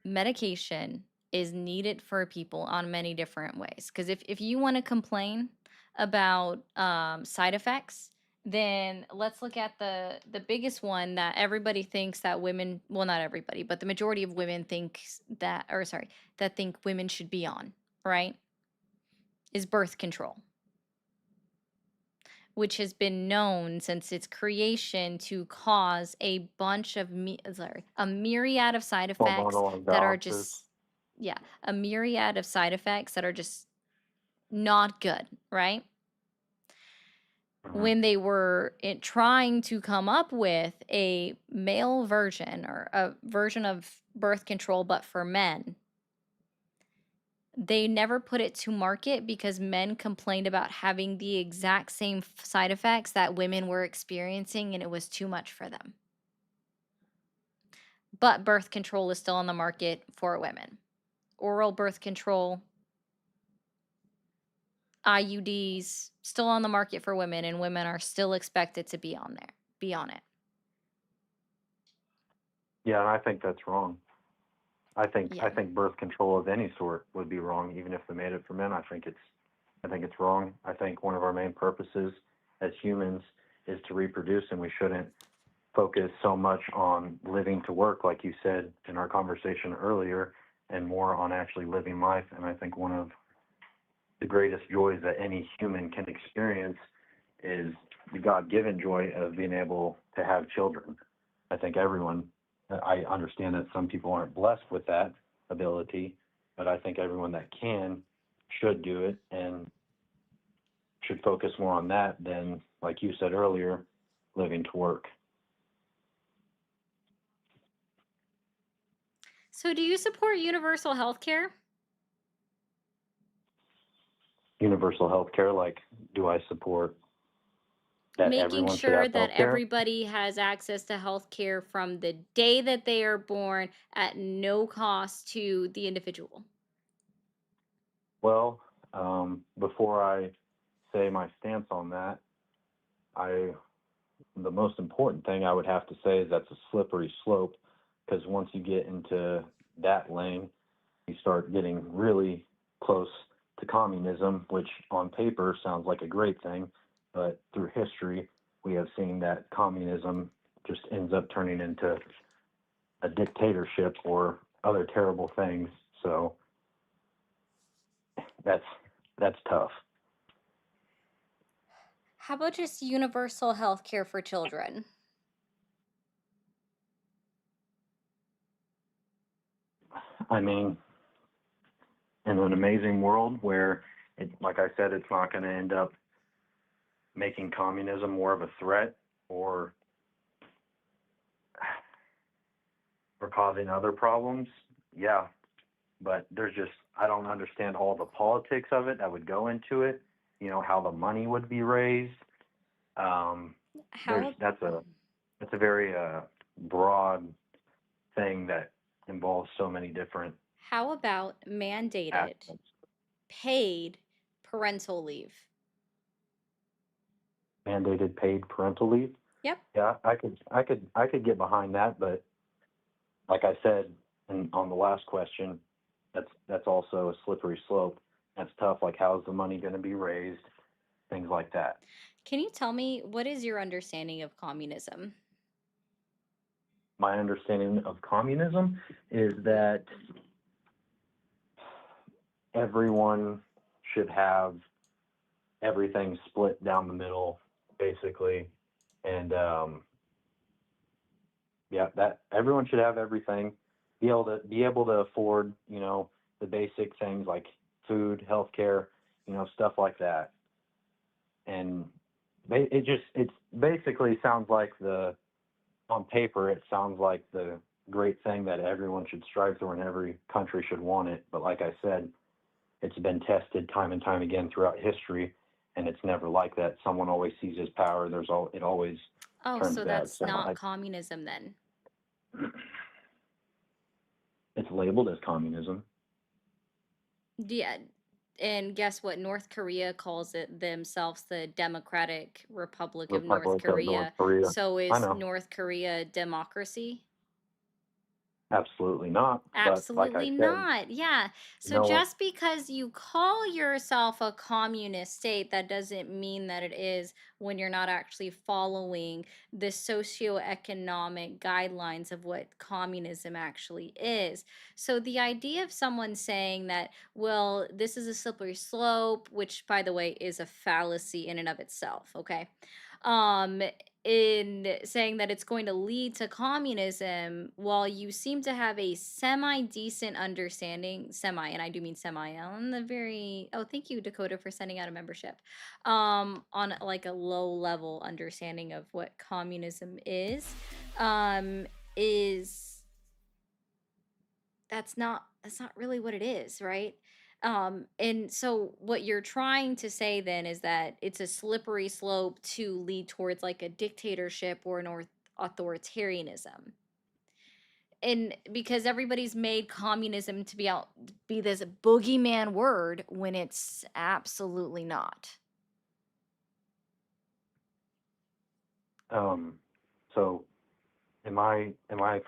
S1: Medication is needed for people on many different ways. Because if you want to complain about side effects, then let's look at the biggest one that everybody thinks that women, well, not everybody, but the majority of women thinks that, or sorry, that think women should be on, right? Is birth control, which has been known since its creation to cause a bunch of a myriad of side effects
S7: Hormonal
S1: that are
S7: imbalances.
S1: just a myriad of side effects that are just not good, right? When they were trying to come up with a male version or a version of birth control but for men, they never put it to market because men complained about having the exact same side effects that women were experiencing, and it was too much for them. But birth control is still on the market for women. Oral birth control, IUDs, still on the market for women, and women are still expected to be on it.
S7: Yeah, and I think that's wrong. I think
S1: Yeah.
S7: birth control of any sort would be wrong, even if they made it for men. I think it's wrong. I think one of our main purposes as humans is to reproduce, and we shouldn't focus so much on living to work, like you said in our conversation earlier, and more on actually living life. And I think one of the greatest joys that any human can experience is the God-given joy of being able to have children. I think I understand that some people aren't blessed with that ability, but I think everyone that can should do it and should focus more on that than, like you said earlier, living to work.
S1: So do you support universal health care?
S7: Universal health care, like, do I support that
S1: Making
S7: everyone should
S1: sure
S7: have
S1: that
S7: health care?
S1: everybody has access to health care from the day that they are born at no cost to the individual.
S7: Well, before I say my stance on that, the most important thing I would have to say is that's a slippery slope, because once you get into that lane, you start getting really close to communism, which on paper sounds like a great thing, but through history, we have seen that communism just ends up turning into a dictatorship or other terrible things. So that's tough.
S1: How about just universal health care for children?
S7: I mean, in an amazing world where, like I said, it's not going to end up making communism more of a threat or causing other problems, yeah. But I don't understand all the politics of it that would go into it. How the money would be raised. That's a very broad thing that involves so many different
S1: How about mandated
S7: aspects.
S1: paid parental leave?
S7: Mandated paid parental leave.
S1: Yep.
S7: Yeah, I could get behind that, but like I said on the last question, that's also a slippery slope. That's tough. Like, how's the money going to be raised? Things like that.
S1: Can you tell me what is your understanding of communism?
S7: My understanding of communism is that everyone should have everything split down the middle, basically, and that everyone should have everything, be able to afford, the basic things like food, healthcare, stuff like that. And it basically sounds like on paper it sounds like the great thing that everyone should strive for and every country should want it. But like I said, it's been tested time and time again throughout history, and it's never like that. Someone always seizes power. It always turns
S1: so
S7: bad.
S1: that's not communism then.
S7: It's labeled as communism.
S1: Yeah. And guess what? North Korea calls it themselves the Democratic Republic of North Korea. So is North Korea democracy?
S7: Absolutely not.
S1: Absolutely not. Yeah. So just because you call yourself a communist state, that doesn't mean that it is when you're not actually following the socioeconomic guidelines of what communism actually is. So the idea of someone saying that, well, this is a slippery slope, which by the way is a fallacy in and of itself, okay? In saying that it's going to lead to communism, while you seem to have a semi-decent understanding, and I do mean semi, on the very, thank you, Dakota, for sending out a membership, on like a low level understanding of what communism is that's not really what it is, right? And so what you're trying to say then is that it's a slippery slope to lead towards like a dictatorship or an authoritarianism. And because everybody's made communism to be this boogeyman word when it's absolutely not.
S7: So am I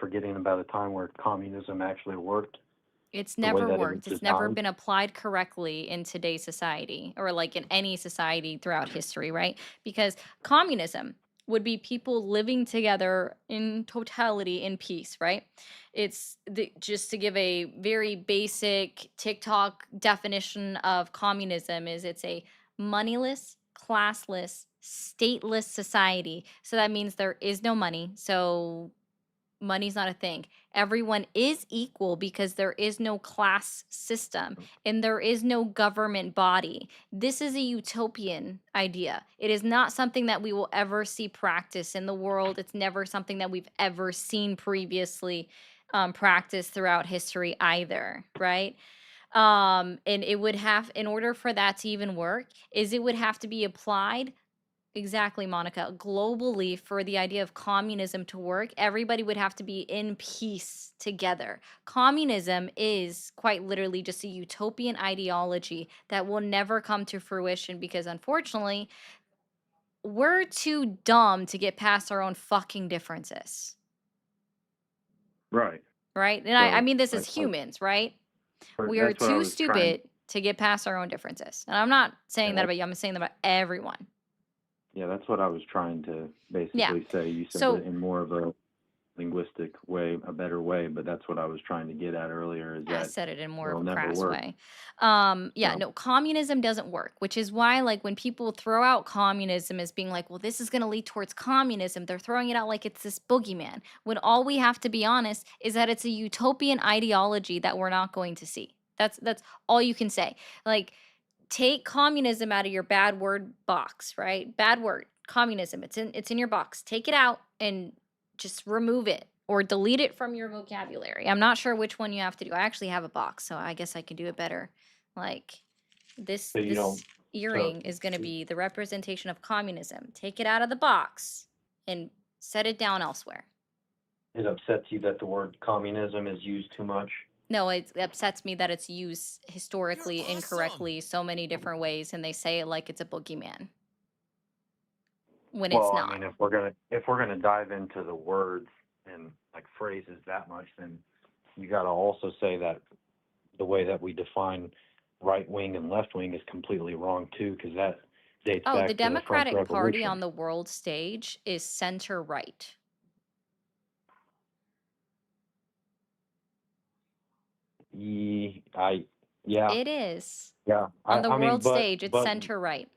S7: forgetting about a time where communism actually worked?
S1: It's never worked. It's never been applied correctly in today's society or like in any society throughout history, right? Because communism would be people living together in totality in peace, right? Just to give a very basic TikTok definition of communism is it's a moneyless, classless, stateless society. So that means there is no money. So money's not a thing. Everyone is equal because there is no class system and there is no government body. This is a utopian idea. It is not something that we will ever see practice in the world. It's never something that we've ever seen previously practiced throughout history either, right? And it would have, in order for that to even work, it would have to be applied. Exactly, Monica. Globally, for the idea of communism to work, everybody would have to be in peace together. Communism is quite literally just a utopian ideology that will never come to fruition because, unfortunately, we're too dumb to get past our own fucking differences.
S7: Right.
S1: Right? And I mean this as humans, right? We are too stupid to get past our own differences. And I'm not saying that about you. I'm saying that about everyone.
S7: Yeah, that's what I was trying to basically say. You said it in more of a linguistic way, a better way, but that's what I was trying to get at earlier, is
S1: I
S7: that
S1: said it in more of
S7: it'll
S1: a
S7: never
S1: crass
S7: work.
S1: way.
S7: So,
S1: No, communism doesn't work, which is why, like, when people throw out communism as being like, well, this is going to lead towards communism, they're throwing it out like it's this boogeyman. When all we have to be honest is that it's a utopian ideology that we're not going to see. That's all you can say. Like, take communism out of your bad word box, right? Bad word, communism. It's in your box. Take it out and just remove it or delete it from your vocabulary. I'm not sure which one you have to do. I actually have a box, so I guess I can do it better. Like this
S7: so you don't,
S1: this
S7: so
S1: earring is going to be the representation of communism. Take it out of the box and set it down elsewhere.
S7: it upsets you that the word communism is used too much?
S1: No, it upsets me that it's used historically incorrectly so many different ways and they say it like it's a boogeyman when it's
S7: Well, I
S1: not.
S7: mean, if we're gonna dive into the words and like phrases that much, then you got to also say that the way that we define right wing and left wing is completely wrong too, because that dates
S1: Oh, the
S7: back to the French
S1: Democratic Party on
S7: Revolution.
S1: the world stage is center right.
S7: Yeah,
S1: It is.
S7: yeah.
S1: On the
S7: I mean,
S1: world stage, it's
S7: but
S1: center right.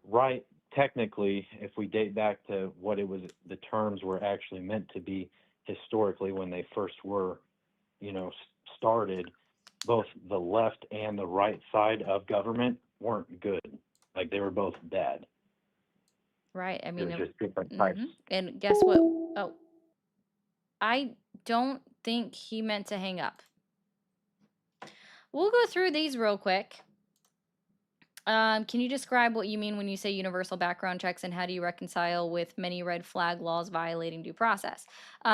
S7: right, technically, if we date back to what it was, the terms were actually meant to be historically when they first were, started, both the left and the right side of government weren't good. Like they were both bad.
S1: Right. I
S7: It
S1: mean,
S7: was just different types.
S1: and guess what? Oh, I don't think he meant to hang up. We'll go through these real quick. Can you describe what you mean when you say universal background checks and how do you reconcile with many red flag laws violating due process?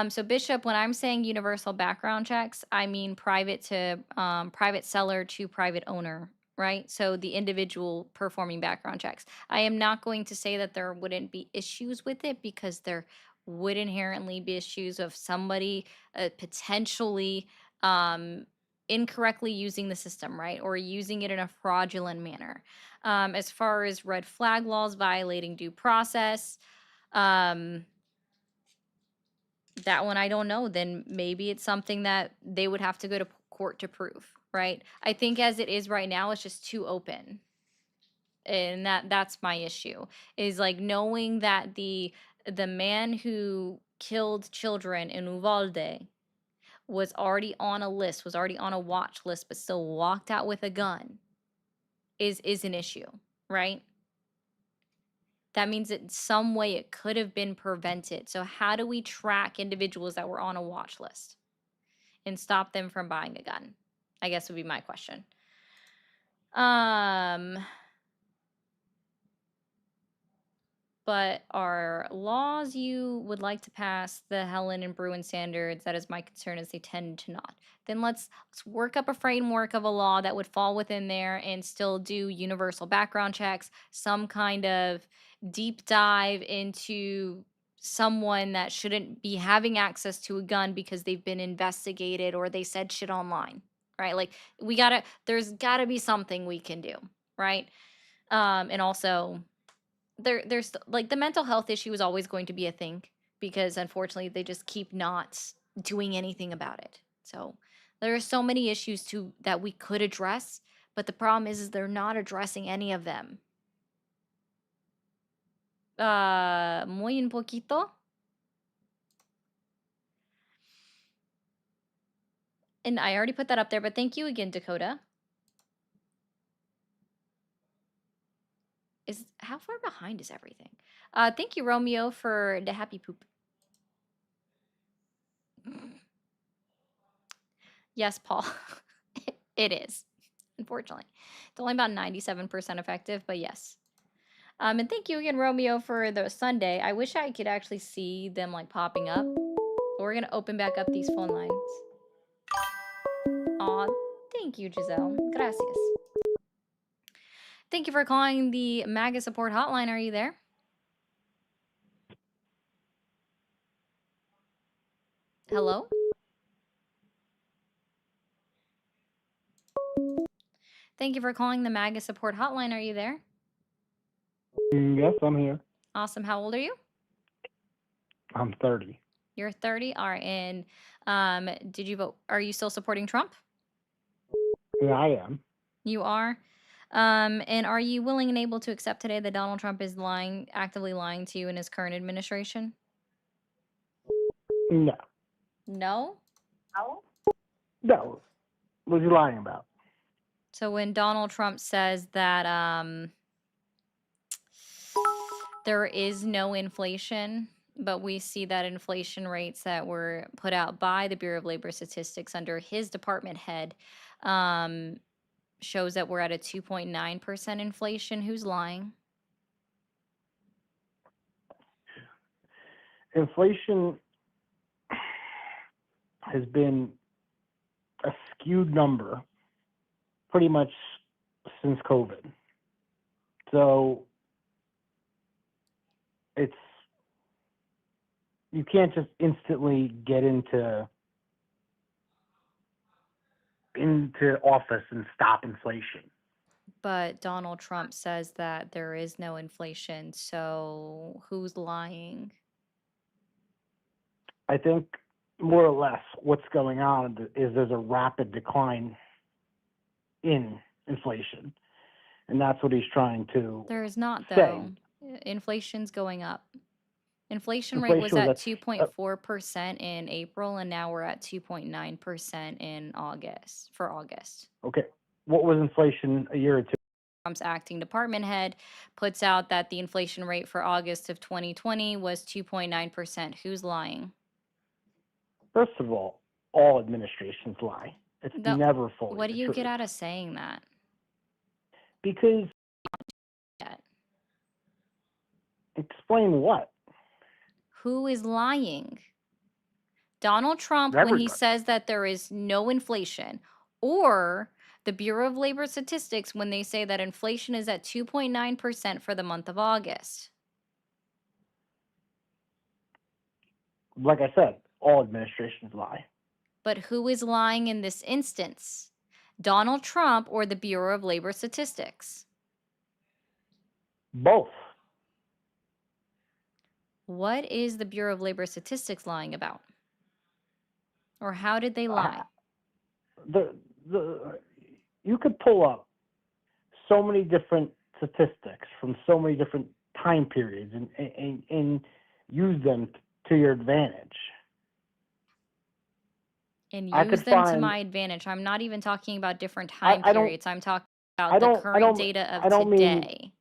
S1: So Bishop, when I'm saying universal background checks, I mean private seller to private owner, right? So the individual performing background checks. I am not going to say that there wouldn't be issues with it because there would inherently be issues of somebody potentially incorrectly using the system, right? Or using it in a fraudulent manner. As far as red flag laws violating due process, that one I don't know. Then maybe it's something that they would have to go to court to prove, right? I think as it is right now, it's just too open. And that's my issue, is like knowing that the man who killed children in Uvalde was already on a list, was already on a watch list, but still walked out with a gun is an issue, right? That means that in some way it could have been prevented. So how do we track individuals that were on a watch list and stop them from buying a gun? I guess would be my question. But are laws you would like to pass the Helen and Bruin standards? That is my concern, as they tend to not. Then let's work up a framework of a law that would fall within there and still do universal background checks, some kind of deep dive into someone that shouldn't be having access to a gun because they've been investigated or they said shit online, right? Like there's gotta be something we can do, right? And also there's like the mental health issue is always going to be a thing because unfortunately they just keep not doing anything about it. So there are so many issues that we could address, but the problem is they're not addressing any of them. Muy un poquito. And I already put that up there, but thank you again, Dakota. How far behind is everything? Thank you, Romeo, for the happy poop. Yes, Paul. It is, unfortunately. It's only about 97% effective, but yes. And thank you again, Romeo, for the Sunday. I wish I could actually see them like popping up. But we're gonna open back up these phone lines. Aw, thank you, Giselle. Gracias. Thank you for calling the MAGA support hotline. Are you there? Hello? Thank you for calling the MAGA support hotline. Are you there?
S8: Yes, I'm here.
S1: Awesome. How old are you?
S8: I'm 30.
S1: You're 30. All right. And did you vote? Are you still supporting Trump?
S8: Yeah, I am.
S1: You are. And are you willing and able to accept today that Donald Trump is actively lying to you in his current administration?
S8: No.
S1: No.
S8: No. What are you lying about?
S1: So when Donald Trump says that there is no inflation, but we see that inflation rates that were put out by the Bureau of Labor Statistics under his department head shows that we're at a 2.9% inflation. Who's lying?
S8: Inflation has been a skewed number pretty much since COVID. So you can't just instantly get into office and stop inflation.
S1: But Donald Trump says that there is no inflation. So who's lying?
S8: I think more or less what's going on is there's a rapid decline in inflation. And that's what he's trying to
S1: There is not,
S8: say.
S1: though. Inflation's going up. Inflation rate was
S8: Inflation
S1: at
S8: was
S1: 2.4% in April, and now we're at 2.9% in August, for August.
S8: Okay. What was inflation a year or two?
S1: Trump's acting department head puts out that the inflation rate for August of 2020 was 2.9%. Who's lying?
S8: First of all administrations lie. It's never fully
S1: What do
S8: the
S1: you
S8: truth.
S1: get out of saying that?
S8: Because explain what?
S1: Who is lying? Donald Trump, when he says that there is no inflation, or the Bureau of Labor Statistics when they say that inflation is at 2.9% for the month of August.
S8: Like I said, all administrations lie.
S1: But who is lying in this instance? Donald Trump or the Bureau of Labor Statistics?
S8: Both.
S1: What is the Bureau of Labor Statistics lying about? Or how did they lie?
S8: You could pull up so many different statistics from so many different time periods and use them to your advantage.
S1: And use them to my advantage. I'm not even talking about different time periods. I'm talking about the current data of today.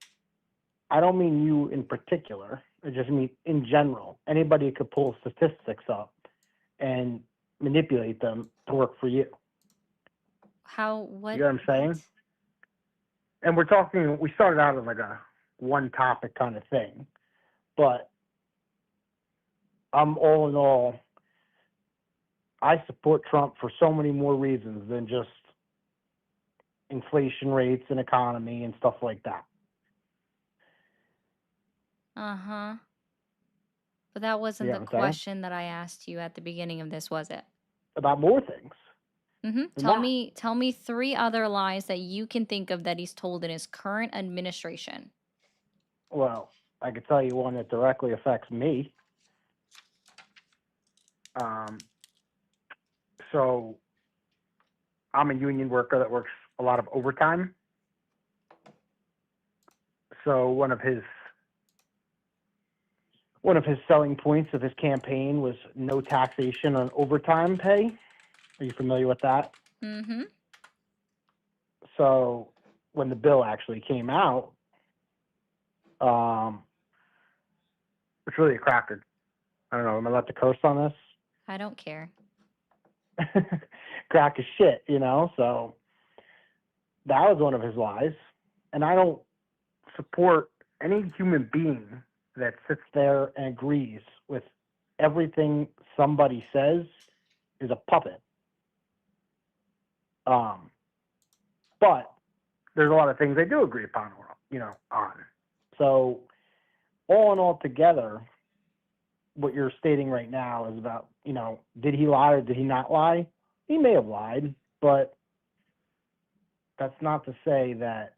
S8: I don't mean you in particular. I just mean in general. Anybody could pull statistics up and manipulate them to work for you.
S1: What?
S8: You know what I'm saying? And we started out as like a one topic kind of thing, but I'm all in all, I support Trump for so many more reasons than just inflation rates and economy and stuff like that.
S1: Uh-huh. But that wasn't the question that I asked you at the beginning of this, was it?
S8: About more things.
S1: Mm-hmm. Tell me 3 other lies that you can think of that he's told in his current administration.
S8: Well, I could tell you one that directly affects me. So I'm a union worker that works a lot of overtime. So one of his selling points of his campaign was no taxation on overtime pay. Are you familiar with that?
S1: Mm-hmm.
S8: So when the bill actually came out, it's really a cracker. I don't know. Am I allowed to curse on this?
S1: I don't care.
S8: Crack is shit, So that was one of his lies. And I don't support any human being that sits there and agrees with everything somebody says is a puppet. But there's a lot of things they do agree upon, on. So all in all together, what you're stating right now is about, did he lie or did he not lie? He may have lied, but that's not to say that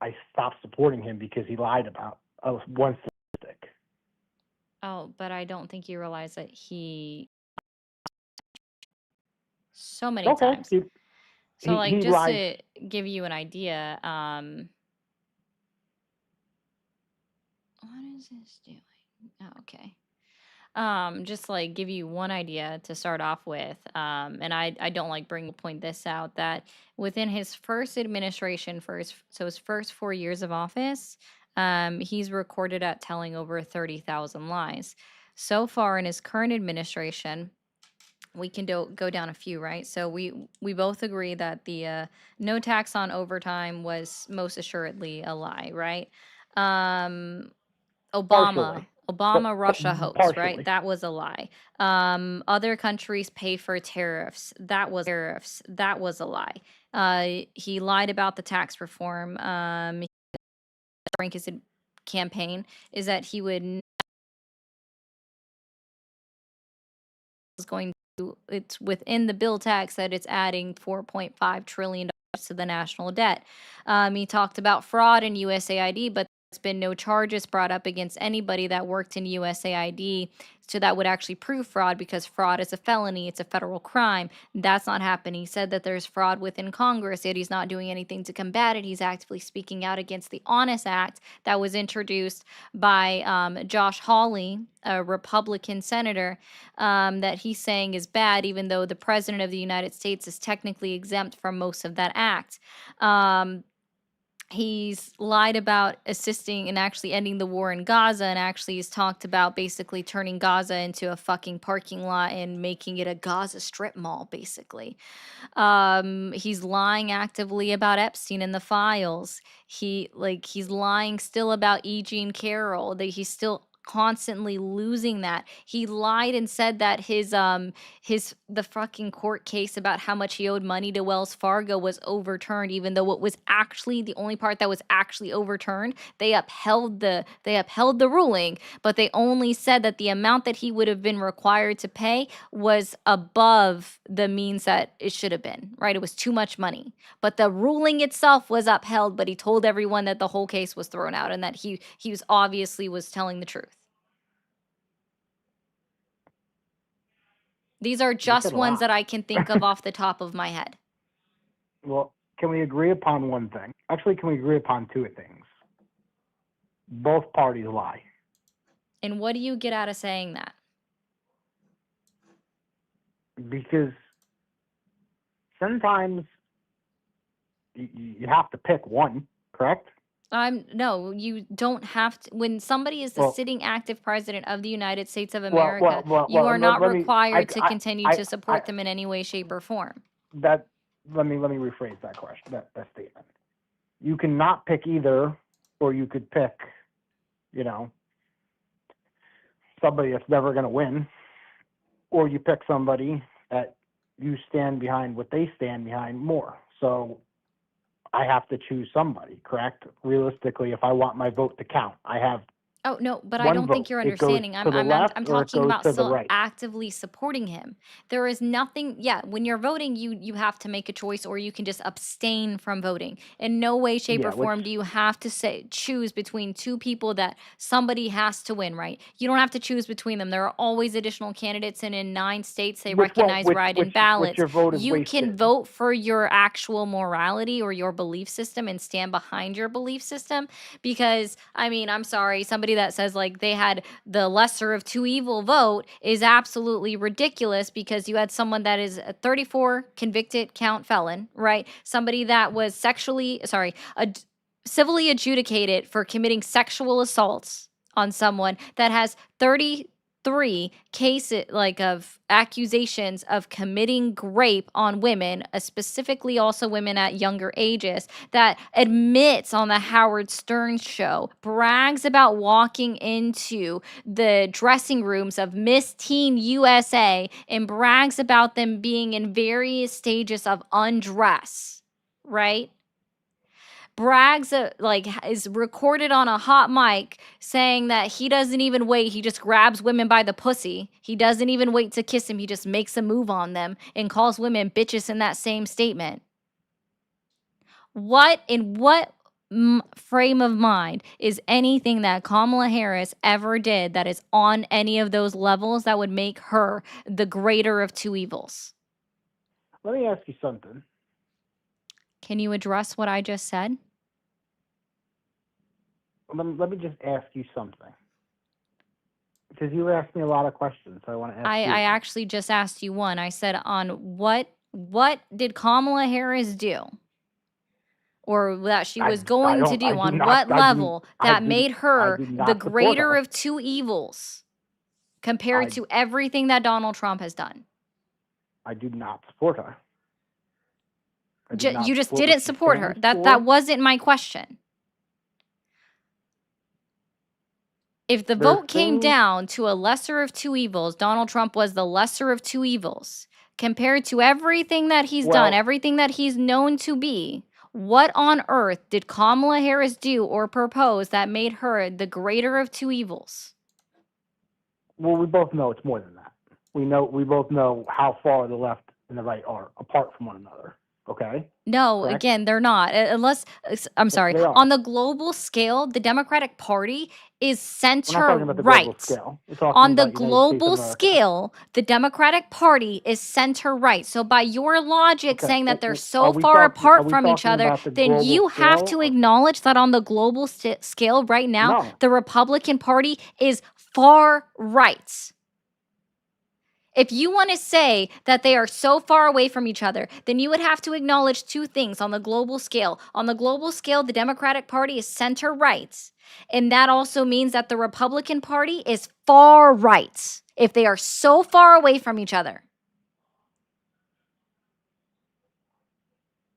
S8: I stopped supporting him because he lied about one statistic.
S1: Oh, but I don't think you realize that he so many
S8: Okay,
S1: times.
S8: he
S1: So, like,
S8: he
S1: just
S8: lies.
S1: to give you an idea, what is this doing? Oh, okay. Just like give you one idea to start off with. And I don't like point this out that within his first administration, his first 4 years of office, he's recorded at telling over 30,000 lies. So far in his current administration, we can go down a few, right? So we both agree that the no tax on overtime was most assuredly a lie, right? Um,
S8: Partially,
S1: Obama Russia hoax, right?
S8: partially.
S1: That was a lie. Other countries pay for tariffs. That was a lie. He lied about the tax reform. During his campaign is that he would is going to it's within the bill tax that it's adding $4.5 trillion to the national debt. He talked about fraud in USAID, but there's been no charges brought up against anybody that worked in USAID. So that would actually prove fraud because fraud is a felony. It's a federal crime. That's not happening. He said that there's fraud within Congress, yet he's not doing anything to combat it. He's actively speaking out against the Honest Act that was introduced by Josh Hawley, a Republican senator, that he's saying is bad, even though the president of the United States is technically exempt from most of that act. He's lied about assisting and actually ending the war in Gaza, and actually he's talked about basically turning Gaza into a fucking parking lot and making it a Gaza strip mall, basically. He's lying actively about Epstein and the files. He's lying still about E. Jean Carroll. That he's still constantly losing that. He lied and said that the fucking court case about how much he owed money to Wells Fargo was overturned, even though what was actually the only part that was actually overturned, they upheld the ruling, but they only said that the amount that he would have been required to pay was above the means that it should have been, right? It was too much money. But the ruling itself was upheld, but he told everyone that the whole case was thrown out and that he was obviously was telling the truth. These are just ones that I can think of off the top of my head.
S8: Well, can we agree upon one thing? Actually, can we agree upon two things? Both parties lie.
S1: And what do you get out of saying that?
S8: Because sometimes you have to pick one, correct?
S1: No, you don't have to. When somebody is the sitting active president of the United States of America, you are not required to continue to support them in any way, shape, or form.
S8: Let me rephrase that question, that statement. You cannot pick either, or you could pick, somebody that's never going to win, or you pick somebody that you stand behind what they stand behind more. So I have to choose somebody, correct? Realistically, if I want my vote to count, I have.
S1: Oh, no, but I don't think you're understanding. I'm talking about still actively supporting him. There is nothing, when you're voting, you have to make a choice, or you can just abstain from voting. In no way, shape, or form do you have to choose between two people that somebody has to win, right? You don't have to choose between them. There are always additional candidates, and in 9 states, they recognize write-in ballots. You can vote for your actual morality or your belief system and stand behind your belief system because, I'm sorry, somebody that says like they had the lesser of two evil vote is absolutely ridiculous because you had someone that is a 34 convicted count felon, right? Somebody that was civilly adjudicated for committing sexual assaults on someone that has 33 cases of accusations of committing rape on women, specifically also women at younger ages, that admits on the Howard Stern show, brags about walking into the dressing rooms of Miss Teen USA and brags about them being in various stages of undress, right? Brags is recorded on a hot mic saying that he doesn't even wait. He just grabs women by the pussy. He doesn't even wait to kiss them. He just makes a move on them and calls women bitches in that same statement. In what frame of mind is anything that Kamala Harris ever did that is on any of those levels that would make her the greater of two evils.
S8: Let me ask you something.
S1: Can you address what I just said?
S8: Let me just ask you something. Because you asked me a lot of questions, so I want to ask you.
S1: I actually just asked you one. I said, on what did Kamala Harris do? Or that she was going to do? On what level that made her the greater of two evils compared to everything that Donald Trump has done?
S8: I do not support her.
S1: You just didn't support her. That wasn't my question. If the vote came down to a lesser of two evils, Donald Trump was the lesser of two evils compared to everything that he's done, everything that he's known to be. What on earth did Kamala Harris do or propose that made her the greater of two evils?
S8: Well, we both know it's more than that. We both know how far the left and the right are apart from one another. Okay?
S1: No,
S8: Correct?
S1: again, they're not. Unless, I'm sorry,
S8: They are.
S1: on the global scale, the Democratic Party is center
S8: We're not talking about the
S1: right.
S8: global scale. We're talking
S1: On the
S8: about United States
S1: global
S8: of America.
S1: scale, the Democratic Party is center right. So by your logic saying that they're so far apart from each other, then you have to acknowledge that on the global scale right now, the Republican Party is far right. If you want to say that they are so far away from each other, then you would have to acknowledge two things on the global scale. On the global scale, the Democratic Party is center right. And that also means that the Republican Party is far right if they are so far away from each other.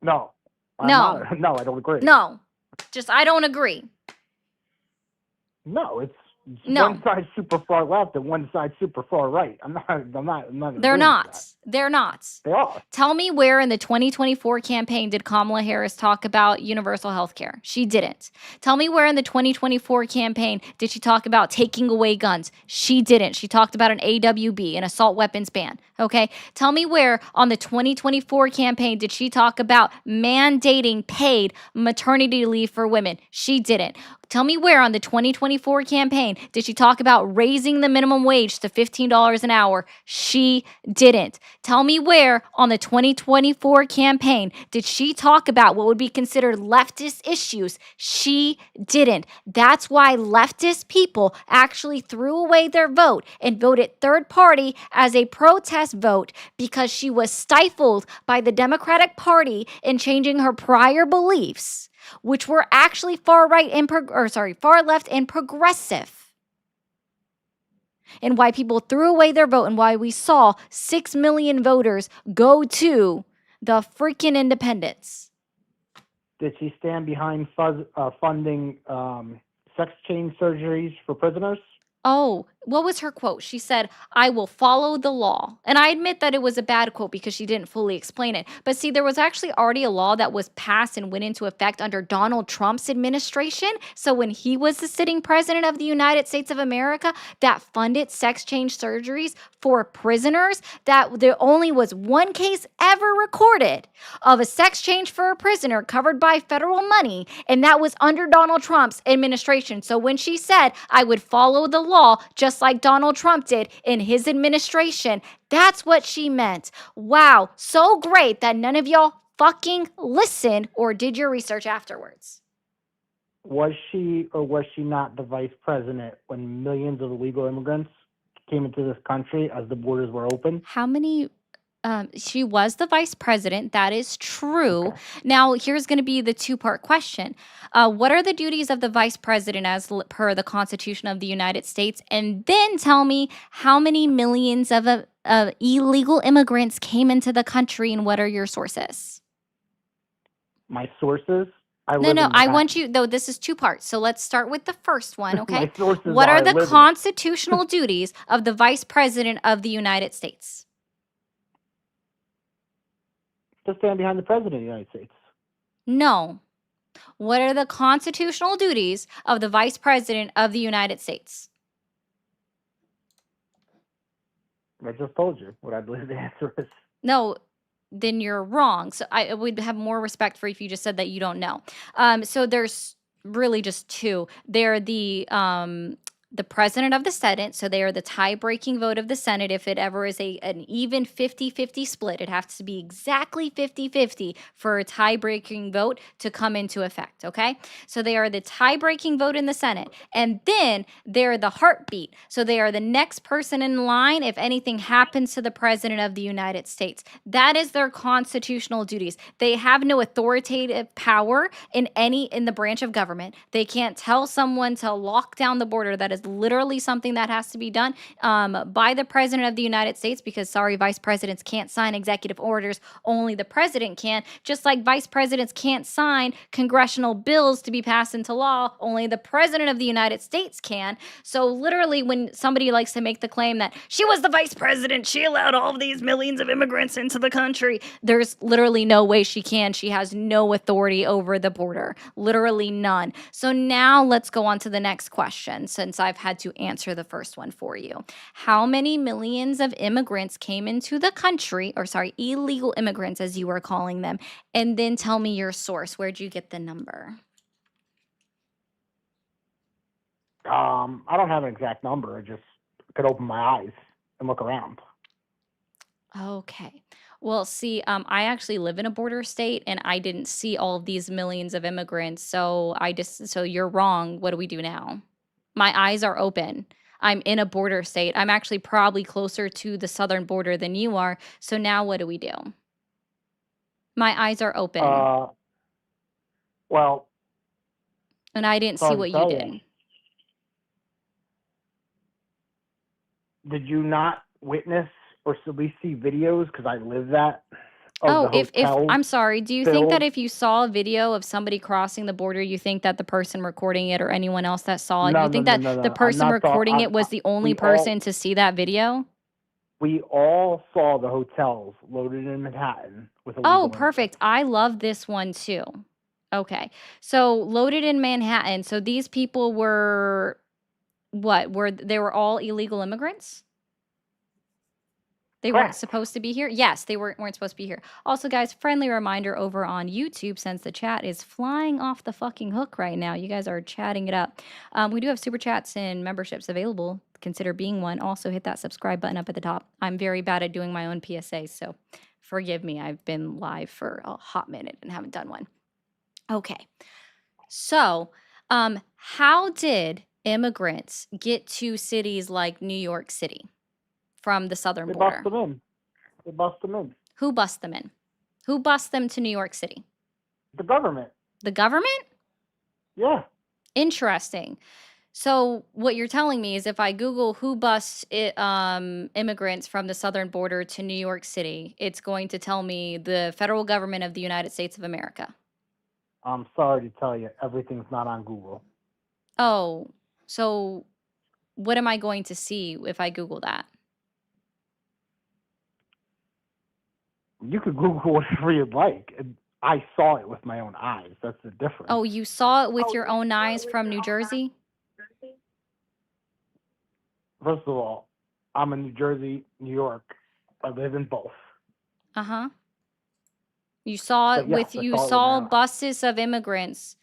S8: No.
S1: No,
S8: I don't agree.
S1: No. Just I don't agree.
S8: No, it's
S1: No.
S8: one side super far left and one side super far right. I'm not
S1: They're not. They're not.
S8: They are.
S1: Tell me where in the 2024 campaign did Kamala Harris talk about universal health care? She didn't. Tell me where in the 2024 campaign did she talk about taking away guns? She didn't. She talked about an AWB, an assault weapons ban. Okay? Tell me where on the 2024 campaign did she talk about mandating paid maternity leave for women? She didn't. Tell me where on the 2024 campaign did she talk about raising the minimum wage to $15 an hour? She didn't. Tell me where on the 2024 campaign did she talk about what would be considered leftist issues? She didn't. That's why leftist people actually threw away their vote and voted third party as a protest vote because she was stifled by the Democratic Party in changing her prior beliefs, which were actually far left and progressive. And why people threw away their vote and why we saw 6 million voters go to the freaking independents.
S8: Did she stand behind funding sex change surgeries for prisoners?
S1: Oh, what was her quote? She said, "I will follow the law." And I admit that it was a bad quote because she didn't fully explain it. But see, there was actually already a law that was passed and went into effect under Donald Trump's administration. So when he was the sitting president of the United States of America, that funded sex change surgeries for prisoners, that there only was one case ever recorded of a sex change for a prisoner covered by federal money. And that was under Donald Trump's administration. So when she said, "I would follow the law," just like Donald Trump did in his administration, that's what she meant. Wow, so great that none of y'all fucking listened or did your research afterwards.
S8: Was she or was she not the vice president when millions of illegal immigrants came into this country as the borders were open?
S1: How many? She was the vice president. That is true. Okay. Now, here's going to be the two-part question. What are the duties of the vice president as per the Constitution of the United States? And then tell me how many millions of illegal immigrants came into the country and what are your sources?
S8: My sources? I
S1: want you, though, this is two parts. So let's start with the first one, okay?
S8: My sources
S1: what are the constitutional
S8: in
S1: duties of the vice president of the United States?
S8: To stand behind the president of the United States.
S1: No. What are the constitutional duties of the vice president of the United States?
S8: I just told you what I believe the answer is.
S1: No, then you're wrong. So I would have more respect for if you just said that you don't know. So there's really just two. They're the president of the Senate, so they are the tie-breaking vote of the Senate. If it ever is an even 50-50 split, it has to be exactly 50-50 for a tie-breaking vote to come into effect, okay? So they are the tie-breaking vote in the Senate, and then they're the heartbeat. So they are the next person in line if anything happens to the president of the United States. That is their constitutional duties. They have no authoritative power in the branch of government. They can't tell someone to lock down the border. That is literally something that has to be done by the president of the United States, because sorry, vice presidents can't sign executive orders. Only the president can. Just like vice presidents can't sign congressional bills to be passed into law, only the president of the United States can. So literally, when somebody likes to make the claim that she was the vice president, she allowed all of these millions of immigrants into the country, there's literally no way she can. She has no authority over the border, literally none. So now let's go on to the next question, since I've had to answer the first one for you. How many millions of immigrants came into the country, or sorry, illegal immigrants as you were calling them, and then tell me your source. Where'd you get the number?
S8: I don't have an exact number. I just could open my eyes and look around.
S1: Okay. Well, see, I actually live in a border state, and I didn't see all of these millions of immigrants. So you're wrong. What do we do now? My eyes are open. I'm in a border state. I'm actually probably closer to the southern border than you are. So now what do we do? My eyes are open,
S8: Well,
S1: and I didn't see
S8: sorry to
S1: what you
S8: tell
S1: did.
S8: Did you not witness or at least see videos? Because I live that. Of
S1: Oh,
S8: the
S1: if
S8: hotels
S1: I'm sorry, do you think that
S8: filled.
S1: if you saw a video of somebody crossing the border, you think that the person recording it or anyone else that saw it,
S8: No,
S1: you
S8: no,
S1: think
S8: no,
S1: that
S8: no,
S1: the
S8: no. I'm
S1: person
S8: not talking.
S1: recording it was the only person to see that video?
S8: We all saw the hotels loaded in Manhattan with illegal
S1: Oh,
S8: immigrants.
S1: perfect. I love this one too. Okay. So loaded in Manhattan. So these people were what? They were all illegal immigrants? They weren't
S8: Correct.
S1: supposed to be here? Yes, they weren't supposed to be here. Also, guys, friendly reminder over on YouTube, since the chat is flying off the fucking hook right now. You guys are chatting it up. We do have super chats and memberships available. Consider being one. Also, hit that subscribe button up at the top. I'm very bad at doing my own PSAs, so forgive me. I've been live for a hot minute and haven't done one. Okay. So, how did immigrants get to cities like New York City from the southern
S8: They
S1: border?
S8: bust them in. They bust them in.
S1: Who bust them in? Who bust them to New York City?
S8: The government.
S1: The government?
S8: Yeah.
S1: Interesting. So what you're telling me is if I Google who busts immigrants from the southern border to New York City, it's going to tell me the federal government of the United States of America.
S8: I'm sorry to tell you, everything's not on Google.
S1: Oh, so what am I going to see if I Google that?
S8: You could Google whatever you'd like. I saw it with my own eyes. That's the difference.
S1: Oh, you saw it with your own eyes from New Jersey?
S8: First of all, I'm in New Jersey, New York. I live in both.
S1: Uh-huh. You saw it
S8: But yes,
S1: with
S8: I
S1: you
S8: saw it with
S1: saw
S8: my own eyes.
S1: buses of immigrants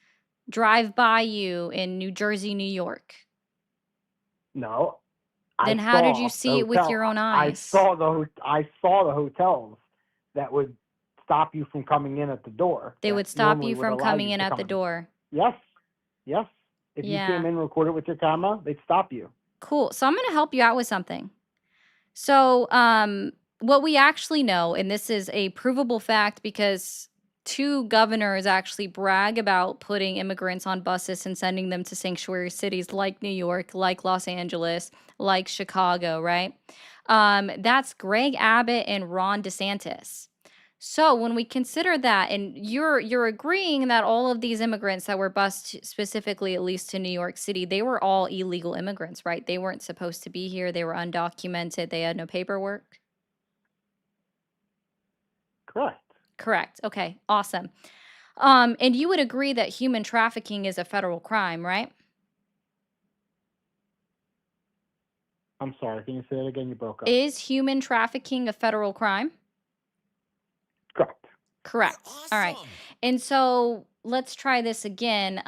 S1: drive by you in New Jersey, New York.
S8: No.
S1: Then how did you see it with your own eyes?
S8: I saw the hotels that would stop you from coming in at the door.
S1: They would stop you from coming in at the door.
S8: Yes. Yes. If you came in and recorded with your camera, they'd stop you.
S1: Cool. So I'm going to help you out with something. So, what we actually know, and this is a provable fact because 2 governors actually brag about putting immigrants on buses and sending them to sanctuary cities like New York, like Los Angeles, like Chicago, right? That's Greg Abbott and Ron DeSantis. So when we consider that, and you're agreeing that all of these immigrants that were bused specifically, at least to New York City, they were all illegal immigrants, right? They weren't supposed to be here. They were undocumented. They had no paperwork. Correct. Okay, awesome. And you would agree that human trafficking is a federal crime, right?
S8: I'm sorry. Can you say that again? You broke up.
S1: Is human trafficking a federal crime? Correct. All right. And so let's try this again.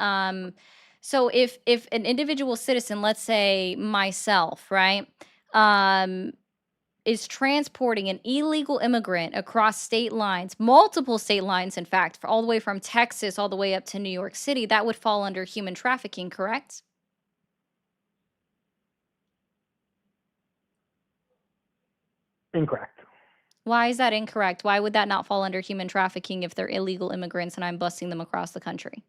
S1: So if an individual citizen, let's say myself, right, is transporting an illegal immigrant across state lines, multiple state lines, in fact, all the way from Texas all the way up to New York City, that would fall under human trafficking, correct?
S8: Incorrect.
S1: Why is that incorrect? Why would that not fall under human trafficking if they're illegal immigrants and I'm busing them across the country?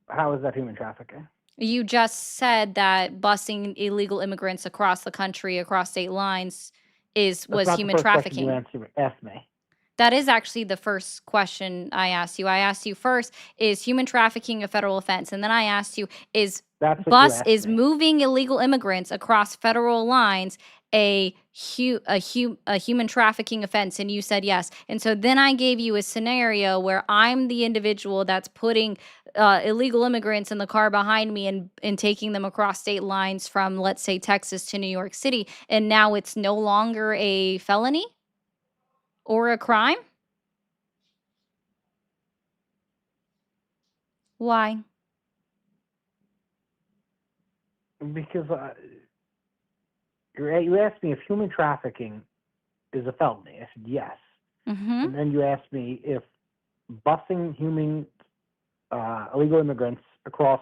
S8: How is that human trafficking?
S1: You just said that busing illegal immigrants across the country, across state lines, was human trafficking.
S8: That's not the first question you asked me.
S1: That is actually the first question I asked you. I asked you first, is human trafficking a federal offense? And then I asked you, is moving illegal immigrants across federal lines a human trafficking offense? And you said yes. And so then I gave you a scenario where I'm the individual that's putting illegal immigrants in the car behind me and taking them across state lines from, let's say, Texas to New York City. And now it's no longer a felony or a crime? Why?
S8: Because you asked me if human trafficking is a felony. I said yes.
S1: Mm-hmm.
S8: And then you asked me if busing illegal immigrants across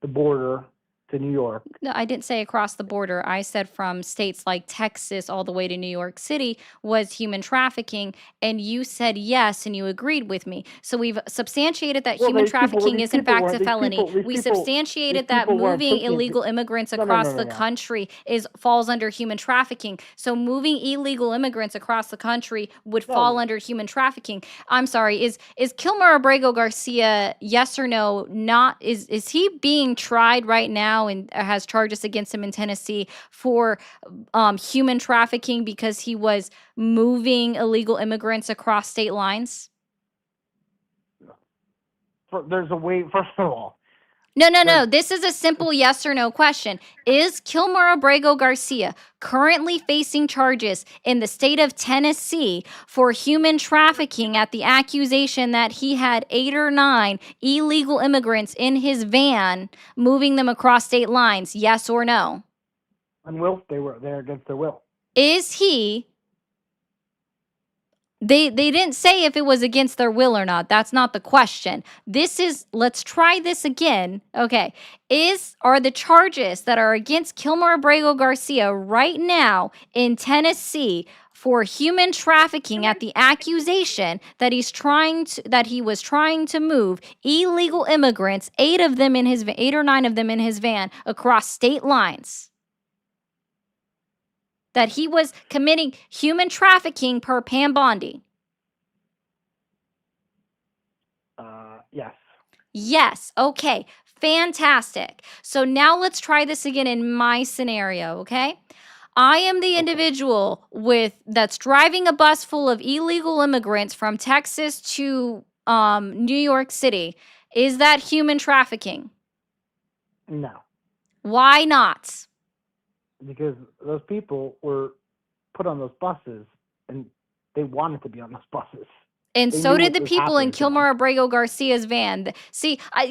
S8: the border to New York.
S1: No, I didn't say across the border. I said from states like Texas all the way to New York City was human trafficking, and you said yes, and you agreed with me. So we've substantiated that human trafficking is in fact a felony. We substantiated that moving illegal immigrants across the country falls under human trafficking. So moving illegal immigrants across the country would fall under human trafficking. I'm sorry, is Kilmer Abrego Garcia, yes or no, not, is he being tried right now and has charges against him in Tennessee for human trafficking because he was moving illegal immigrants across state lines?
S8: There's a way, first of all.
S1: No. This is a simple yes or no question. Is Kilmer Abrego Garcia currently facing charges in the state of Tennessee for human trafficking at the accusation that he had 8 or 9 illegal immigrants in his van moving them across state lines? Yes or no?
S8: Unwilled, they were there against their will.
S1: Is he... They didn't say if it was against their will or not. That's not the question. Let's try this again. Okay. Are the charges that are against Kilmer Abrego Garcia right now in Tennessee for human trafficking at the accusation that he was trying to move illegal immigrants, 8 or 9 of them in his van across state lines? That he was committing human trafficking per Pam Bondi?
S8: Yes.
S1: Yes. Okay. Fantastic. So now let's try this again in my scenario, okay? I am the individual that's driving a bus full of illegal immigrants from Texas to New York City. Is that human trafficking?
S8: No.
S1: Why not?
S8: Because those people were put on those buses and they wanted to be on those buses.
S1: And so did the people in Kilmer Abrego Garcia's van. See, how,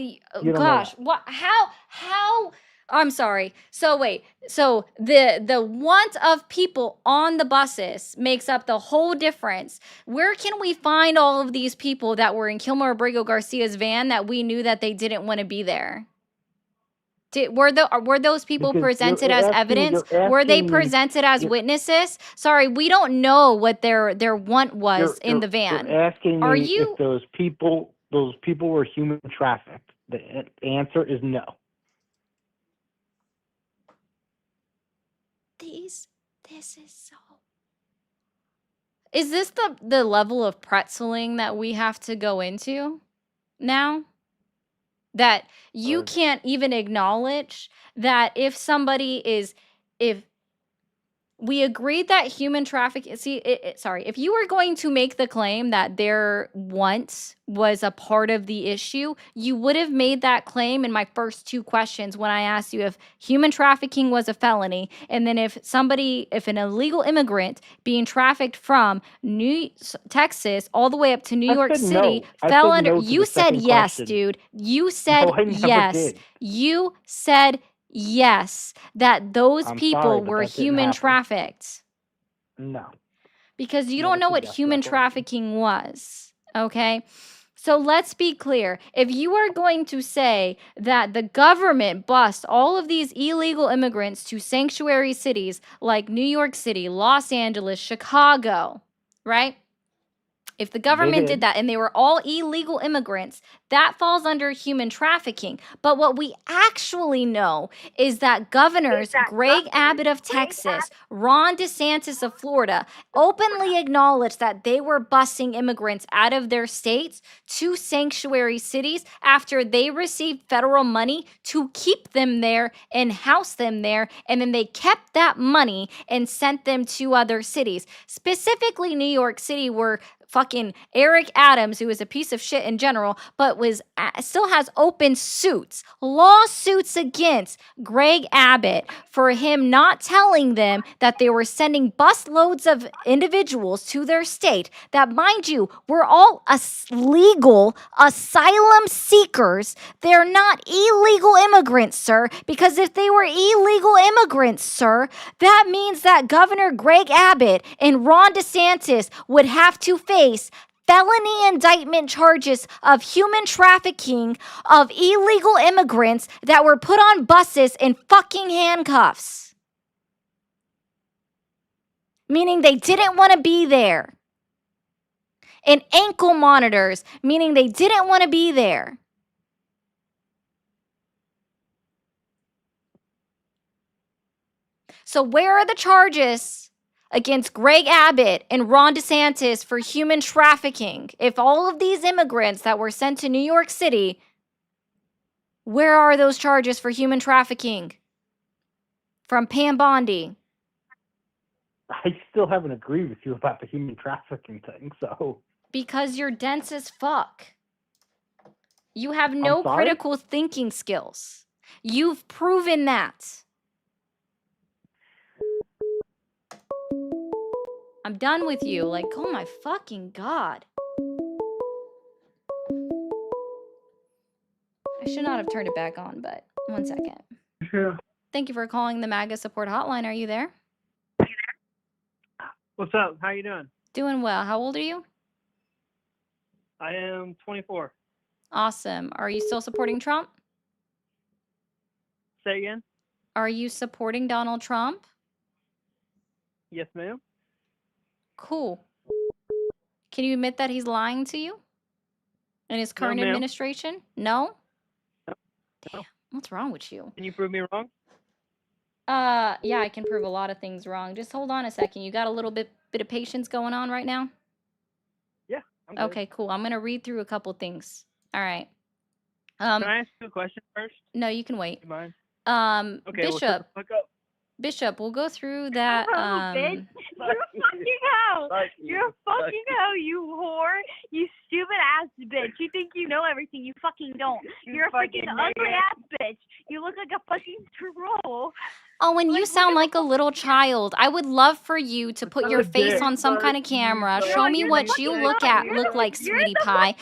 S1: I'm sorry. So wait, so the want of people on the buses makes up the whole difference. Where can we find all of these people that were in Kilmer Abrego Garcia's van that we knew that they didn't want to be there? Were those people presented as evidence? Were they presented as witnesses? Sorry, we don't know what their want was in the van.
S8: You're asking me if those people were human trafficked. The answer is no.
S1: This is so... Is this the level of pretzeling that we have to go into now? That you can't even acknowledge that if somebody is, we agreed that human trafficking. See, sorry, if you were going to make the claim that there once was a part of the issue, you would have made that claim in my first two questions when I asked you if human trafficking was a felony, and then if an illegal immigrant being trafficked from Texas all the way up to New York
S8: said
S1: City
S8: no.
S1: fell
S8: I said
S1: under.
S8: no to
S1: You
S8: the
S1: said
S8: second
S1: yes,
S8: question.
S1: dude. You said
S8: No, I never
S1: yes.
S8: did.
S1: You said yes, that those
S8: I'm
S1: people
S8: sorry, but
S1: were
S8: that didn't
S1: human
S8: happen.
S1: trafficked.
S8: No.
S1: Because you
S8: Never
S1: don't know
S8: said
S1: what
S8: yes to
S1: human
S8: that question.
S1: trafficking was, okay? So let's be clear. If you are going to say that the government bussed all of these illegal immigrants to sanctuary cities like New York City, Los Angeles, Chicago, right? If the government did that and they were all illegal immigrants, that falls under human trafficking. But what we actually know is that governors Greg Abbott of Texas, Ron DeSantis of Florida, openly acknowledged that they were busing immigrants out of their states to sanctuary cities after they received federal money to keep them there and house them there. And then they kept that money and sent them to other cities, specifically New York City, where fucking Eric Adams, who is a piece of shit in general, but still has open lawsuits against Greg Abbott for him not telling them that they were sending busloads of individuals to their state that, mind you, were all legal asylum seekers. They're not illegal immigrants, sir, because if they were illegal immigrants, sir, that means that Governor Greg Abbott and Ron DeSantis would have to face felony indictment charges of human trafficking of illegal immigrants that were put on buses in fucking handcuffs. Meaning they didn't want to be there. And ankle monitors, meaning they didn't want to be there. So where are the charges against Greg Abbott and Ron DeSantis for human trafficking? If all of these immigrants that were sent to New York City, where are those charges for human trafficking from Pam Bondi?
S8: I still haven't agreed with you about the human trafficking thing, so.
S1: Because you're dense as fuck. You have no critical thinking skills. You've proven that. I'm done with you. Like, oh my fucking God. I should not have turned it back on, but 1 second.
S9: Yeah.
S1: Thank you for calling the MAGA support hotline. Are you there?
S9: What's up? How you doing?
S1: Doing well. How old are you?
S9: I am 24.
S1: Awesome. Are you still supporting Trump?
S9: Say again?
S1: Are you supporting Donald Trump?
S9: Yes, ma'am.
S1: Cool. Can you admit that he's lying to you in his current administration? No? Damn. What's wrong with you?
S9: Can you prove me wrong?
S1: Yeah, I can prove a lot of things wrong. Just hold on a second. You got a little bit of patience going on right now?
S9: Yeah. I'm good.
S1: Okay, cool. I'm going to read through a couple things. All right.
S9: Can I ask you a question first?
S1: No, you can wait.
S9: Do you mind?
S1: Bishop.
S9: Okay, well, shut the fuck up.
S1: Bishop, we'll go through that.
S10: Bitch. You're a fucking hoe. You're a fucking hoe, you whore. You stupid ass bitch. You think you know everything. You fucking don't. You're a freaking ugly ass bitch. You look like a fucking troll.
S1: Oh, and you sound like a little child. I would love for you to put your face on some kind of camera. Show me what you look like, sweetie pie.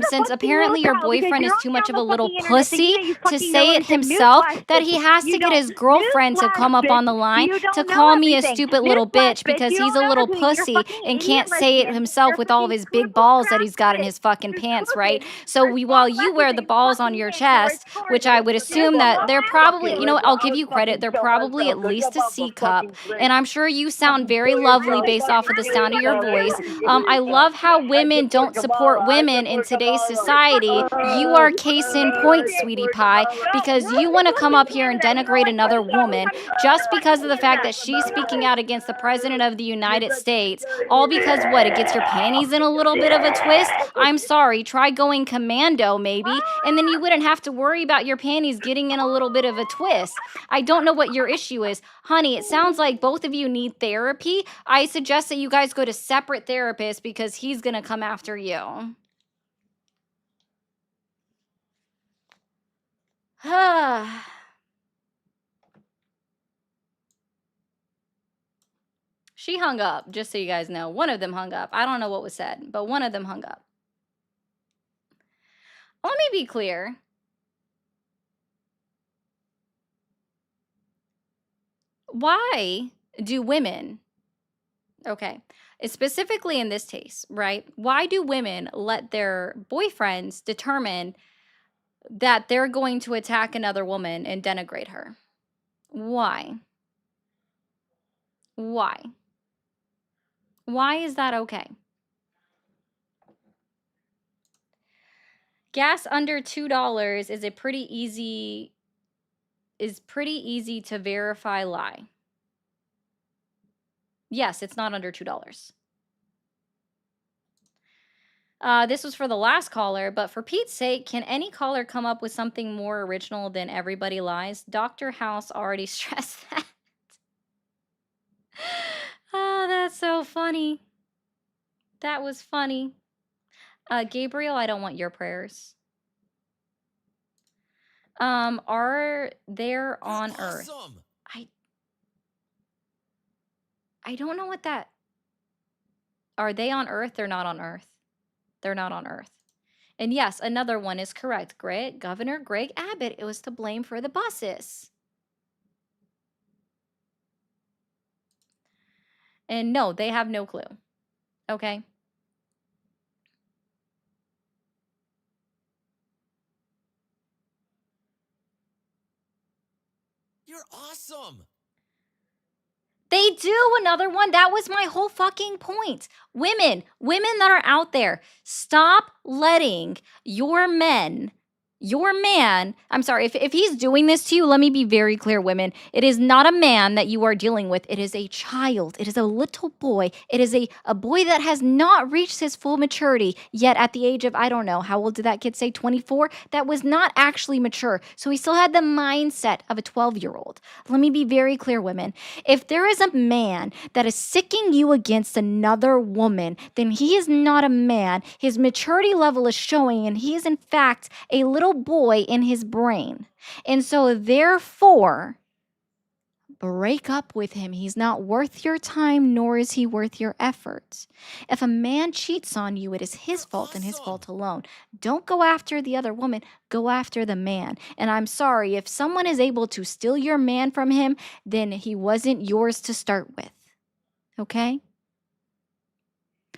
S1: Since apparently your boyfriend is too much of a little pussy to say it himself, that he has to get his girlfriend to come up on the line to call me a stupid little bitch because he's a little pussy and can't say it himself with all of his big balls that he's got in his fucking pants, right? So while you wear the balls on your chest, which I would assume that they're probably, you know what, I'll give you credit, they're probably at least a C cup, and I'm sure you sound very lovely based off of the sound of your voice. I love how women don't support women in today's society. You are case in point, sweetie pie, because you want to come up here and denigrate another woman just because of the fact that she's speaking out against the president of the United States, all because what, it gets your panties in a little bit of a twist? I'm sorry, try going commando maybe, and then you wouldn't have to worry about your panties getting in a little bit of a twist. I don't know what your issue is. Honey, it sounds like both of you need therapy. I suggest that you guys go to separate therapists because he's going to come after you. She hung up, just so you guys know. One of them hung up. I don't know what was said, but one of them hung up. Let me be clear. Why do women, okay, specifically in this case, right? Why do women let their boyfriends determine that they're going to attack another woman and denigrate her? Why? Why? Why is that okay? Gas under $2 is a pretty easy to verify lie. Yes, it's not under $2. This was for the last caller, but for Pete's sake, can any caller come up with something more original than everybody lies? Dr. House already stressed that. Oh, that's so funny. That was funny. Gabriel, I don't want your prayers. Are there on Earth? I don't know what that... Are they on Earth? They're not on Earth. They're not on Earth. And yes, another one is correct. Governor Greg Abbott, it was to blame for the buses. And no, they have no clue. Okay?
S11: You're awesome.
S1: They do another one. That was my whole fucking point. Women that are out there, stop letting your man, I'm sorry, if he's doing this to you, let me be very clear, women. It is not a man that you are dealing with. It is a child. It is a little boy. It is a boy that has not reached his full maturity yet at the age of, I don't know, how old did that kid say, 24? That was not actually mature. So he still had the mindset of a 12-year-old. Let me be very clear, women. If there is a man that is sicking you against another woman, then he is not a man. His maturity level is showing, and he is in fact a little boy in his brain. And so therefore, break up with him. He's not worth your time, nor is he worth your efforts. If a man cheats on you, it is his fault and his fault alone. Don't go after the other woman, go after the man. And I'm sorry, if someone is able to steal your man from him, then he wasn't yours to start with. Okay?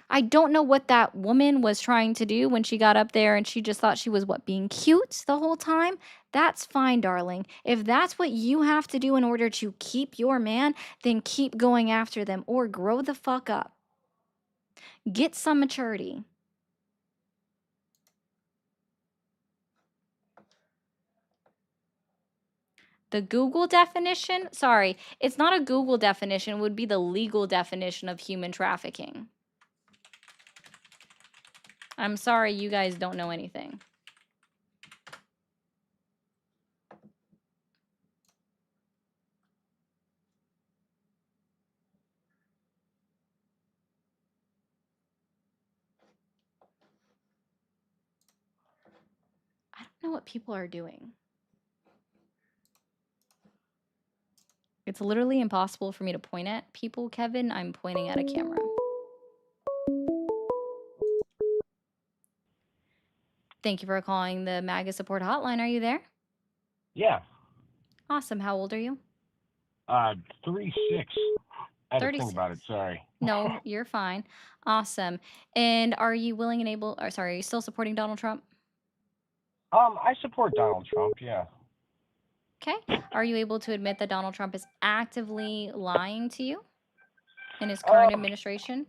S1: I don't know what that woman was trying to do when she got up there and she just thought she was, being cute the whole time? That's fine, darling. If that's what you have to do in order to keep your man, then keep going after them or grow the fuck up. Get some maturity. The Google definition? Sorry, it's not a Google definition. It would be the legal definition of human trafficking. I'm sorry, you guys don't know anything. I don't know what people are doing. It's literally impossible for me to point at people, Kevin. I'm pointing at a camera. Thank you for calling the MAGA support hotline. Are you there?
S12: Yeah.
S1: Awesome. How old are you?
S12: 36. I had to think about it. Sorry.
S1: No, you're fine. Awesome. And are you willing and able, or sorry, are you still supporting Donald Trump?
S12: I support Donald Trump, yeah.
S1: Okay. Are you able to admit that Donald Trump is actively lying to you in his current administration?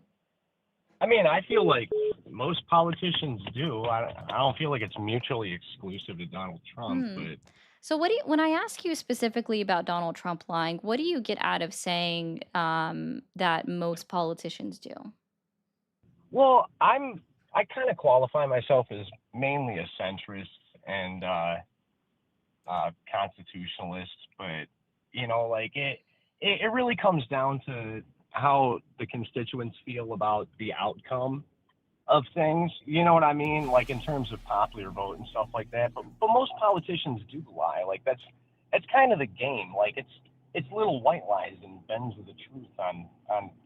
S12: I mean, I feel like most politicians do. I don't feel like it's mutually exclusive to Donald Trump, but
S1: So when I ask you specifically about Donald Trump lying, what do you get out of saying that most politicians do?
S12: well, I kind of qualify myself as mainly a centrist, and constitutionalist, but like it really comes down to how the constituents feel about the outcome of things. You know what I mean? Like in terms of popular vote and stuff like that. But most politicians do lie. Like that's kind of the game. Like it's little white lies and bends of the truth on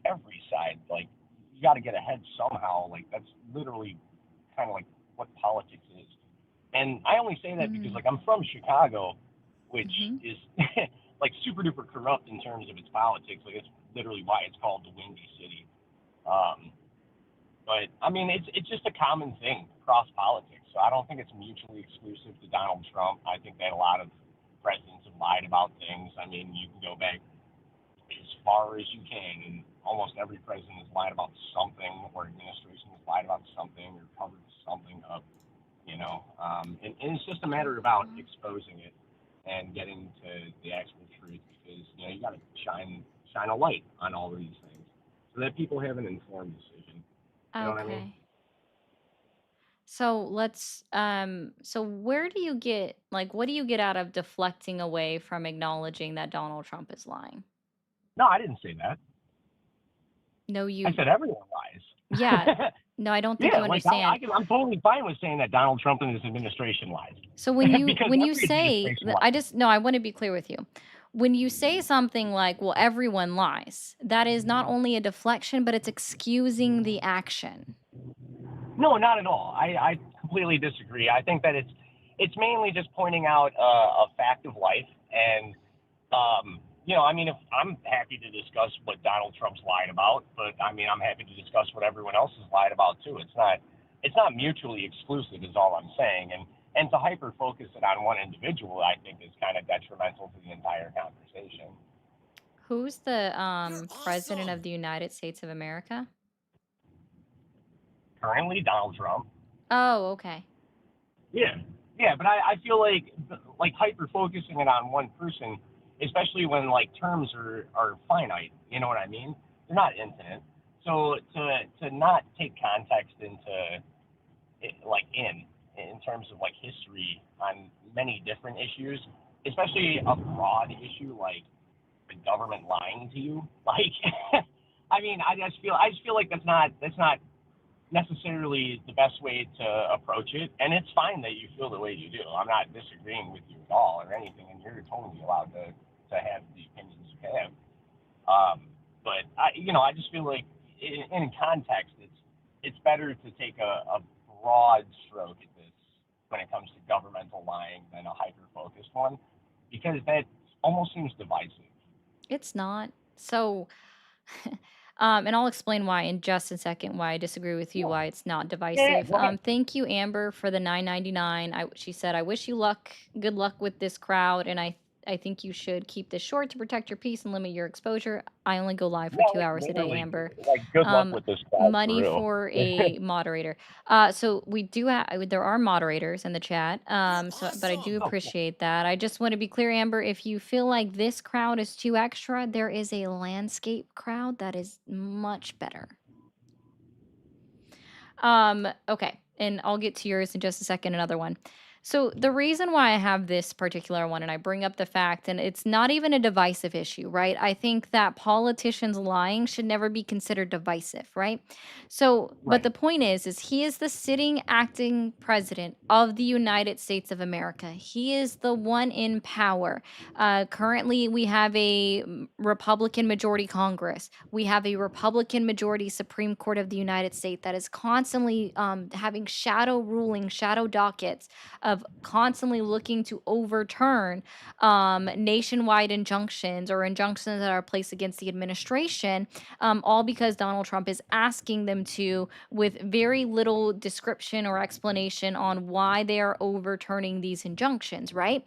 S12: every side. Like you got to get ahead somehow. Like that's literally kind of like what politics is. And I only say that because like I'm from Chicago, which is like super duper corrupt in terms of its politics. Like it's literally why it's called the Windy City. But I mean, it's just a common thing across politics. So I don't think it's mutually exclusive to Donald Trump. I think that a lot of presidents have lied about things. I mean, you can go back as far as you can, and almost every president has lied about something, or administration has lied about something, or covered something up. And it's just a matter about exposing it and getting to the actual truth, because you got to shine a light on all of these things so that people have an informed decision. You know what I mean?
S1: Okay. So so where do you get, like, what do you get out of deflecting away from acknowledging that Donald Trump is lying?
S12: No, I didn't say that.
S1: No,
S12: I said everyone lies.
S1: Yeah. No, I don't think you
S12: Yeah, like
S1: understand.
S12: I'm totally fine with saying that Donald Trump and his administration lies.
S1: So when you
S12: Because
S1: when you
S12: every
S1: say
S12: administration
S1: that,
S12: lies.
S1: I want to be clear with you. When you say something like, well, everyone lies, that is not only a deflection, but it's excusing the action.
S12: No, not at all. I completely disagree. I think that it's mainly just pointing out a fact of life, and I mean, if I'm happy to discuss what Donald Trump's lied about, but I mean, I'm happy to discuss what everyone else has lied about too. It's not mutually exclusive, is all I'm saying, and to hyper focus it on one individual, I think is kind of detrimental to the entire conversation.
S1: Who's the president of the United States of America?
S12: Currently, Donald Trump.
S1: Oh, okay.
S12: Yeah, but I feel like hyper focusing it on one person, especially when like terms are finite. You know what I mean? They're not infinite. So to not take context into in terms of like history on many different issues, especially a broad issue like the government lying to you, like I mean, I just feel like that's not necessarily the best way to approach it, and it's fine that you feel the way you do. I'm not disagreeing with you at all or anything, and you're totally allowed to have the opinions you have. But I just feel like in context, it's better to take a broad stroke at this when it comes to governmental lying than a hyper focused one, because that almost seems divisive.
S1: It's not. So and I'll explain why in just a second, why I disagree with you, why it's not divisive. Thank you, Amber, for the $9.99. She said, I wish you good luck with this crowd, and I think you should keep this short to protect your peace and limit your exposure. I only go live for 2 hours a day, Amber.
S12: Good luck with this crowd,
S1: Money
S12: for real.
S1: for a moderator. So we do have, there are moderators in the chat. But I do appreciate that. I just want to be clear, Amber, if you feel like this crowd is too extra, there is a landscape crowd that is much better. Okay, and I'll get to yours in just a second, another one. So the reason why I have this particular one, and I bring up the fact, and it's not even a divisive issue, right? I think that politicians lying should never be considered divisive, right? So, but the point is he is the sitting acting president of the United States of America. He is the one in power. Currently, we have a Republican majority Congress. We have a Republican majority Supreme Court of the United States that is constantly having shadow dockets of constantly looking to overturn nationwide injunctions or injunctions that are placed against the administration, all because Donald Trump is asking them to, with very little description or explanation on why they are overturning these injunctions, right?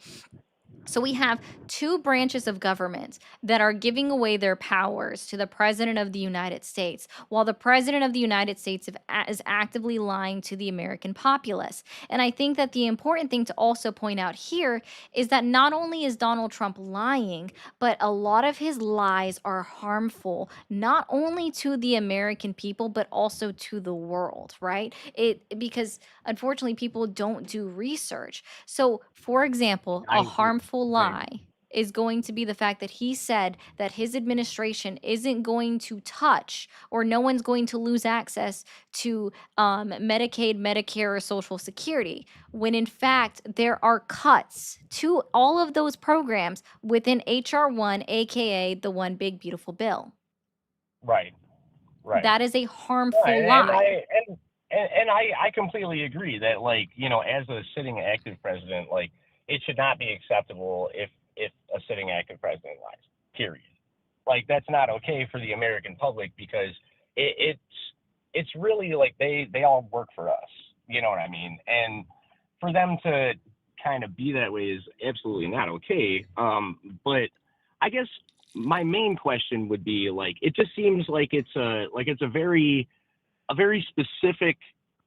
S1: So we have two branches of government that are giving away their powers to the President of the United States, while the President of the United States is actively lying to the American populace. And I think that the important thing to also point out here is that not only is Donald Trump lying, but a lot of his lies are harmful, not only to the American people, but also to the world, right? Because unfortunately people don't do research. So, for example, a
S12: I
S1: harmful
S12: I
S1: lie is going to be the fact that he said that his administration isn't going to touch, or no one's going to lose access to Medicaid, Medicare, or Social Security, when in fact there are cuts to all of those programs within H.R. 1, aka the One Big Beautiful Bill.
S12: right. Right.
S1: That is a
S12: No,
S1: harmful
S12: and
S1: lie.
S12: I completely agree that, like, you know, as a sitting active president, like, it should not be acceptable if a sitting active president lies. Period. Like, that's not okay for the American public, because it's really like they all work for us. You know what I mean? And for them to kind of be that way is absolutely not okay. But I guess my main question would be, like, it just seems like it's a very specific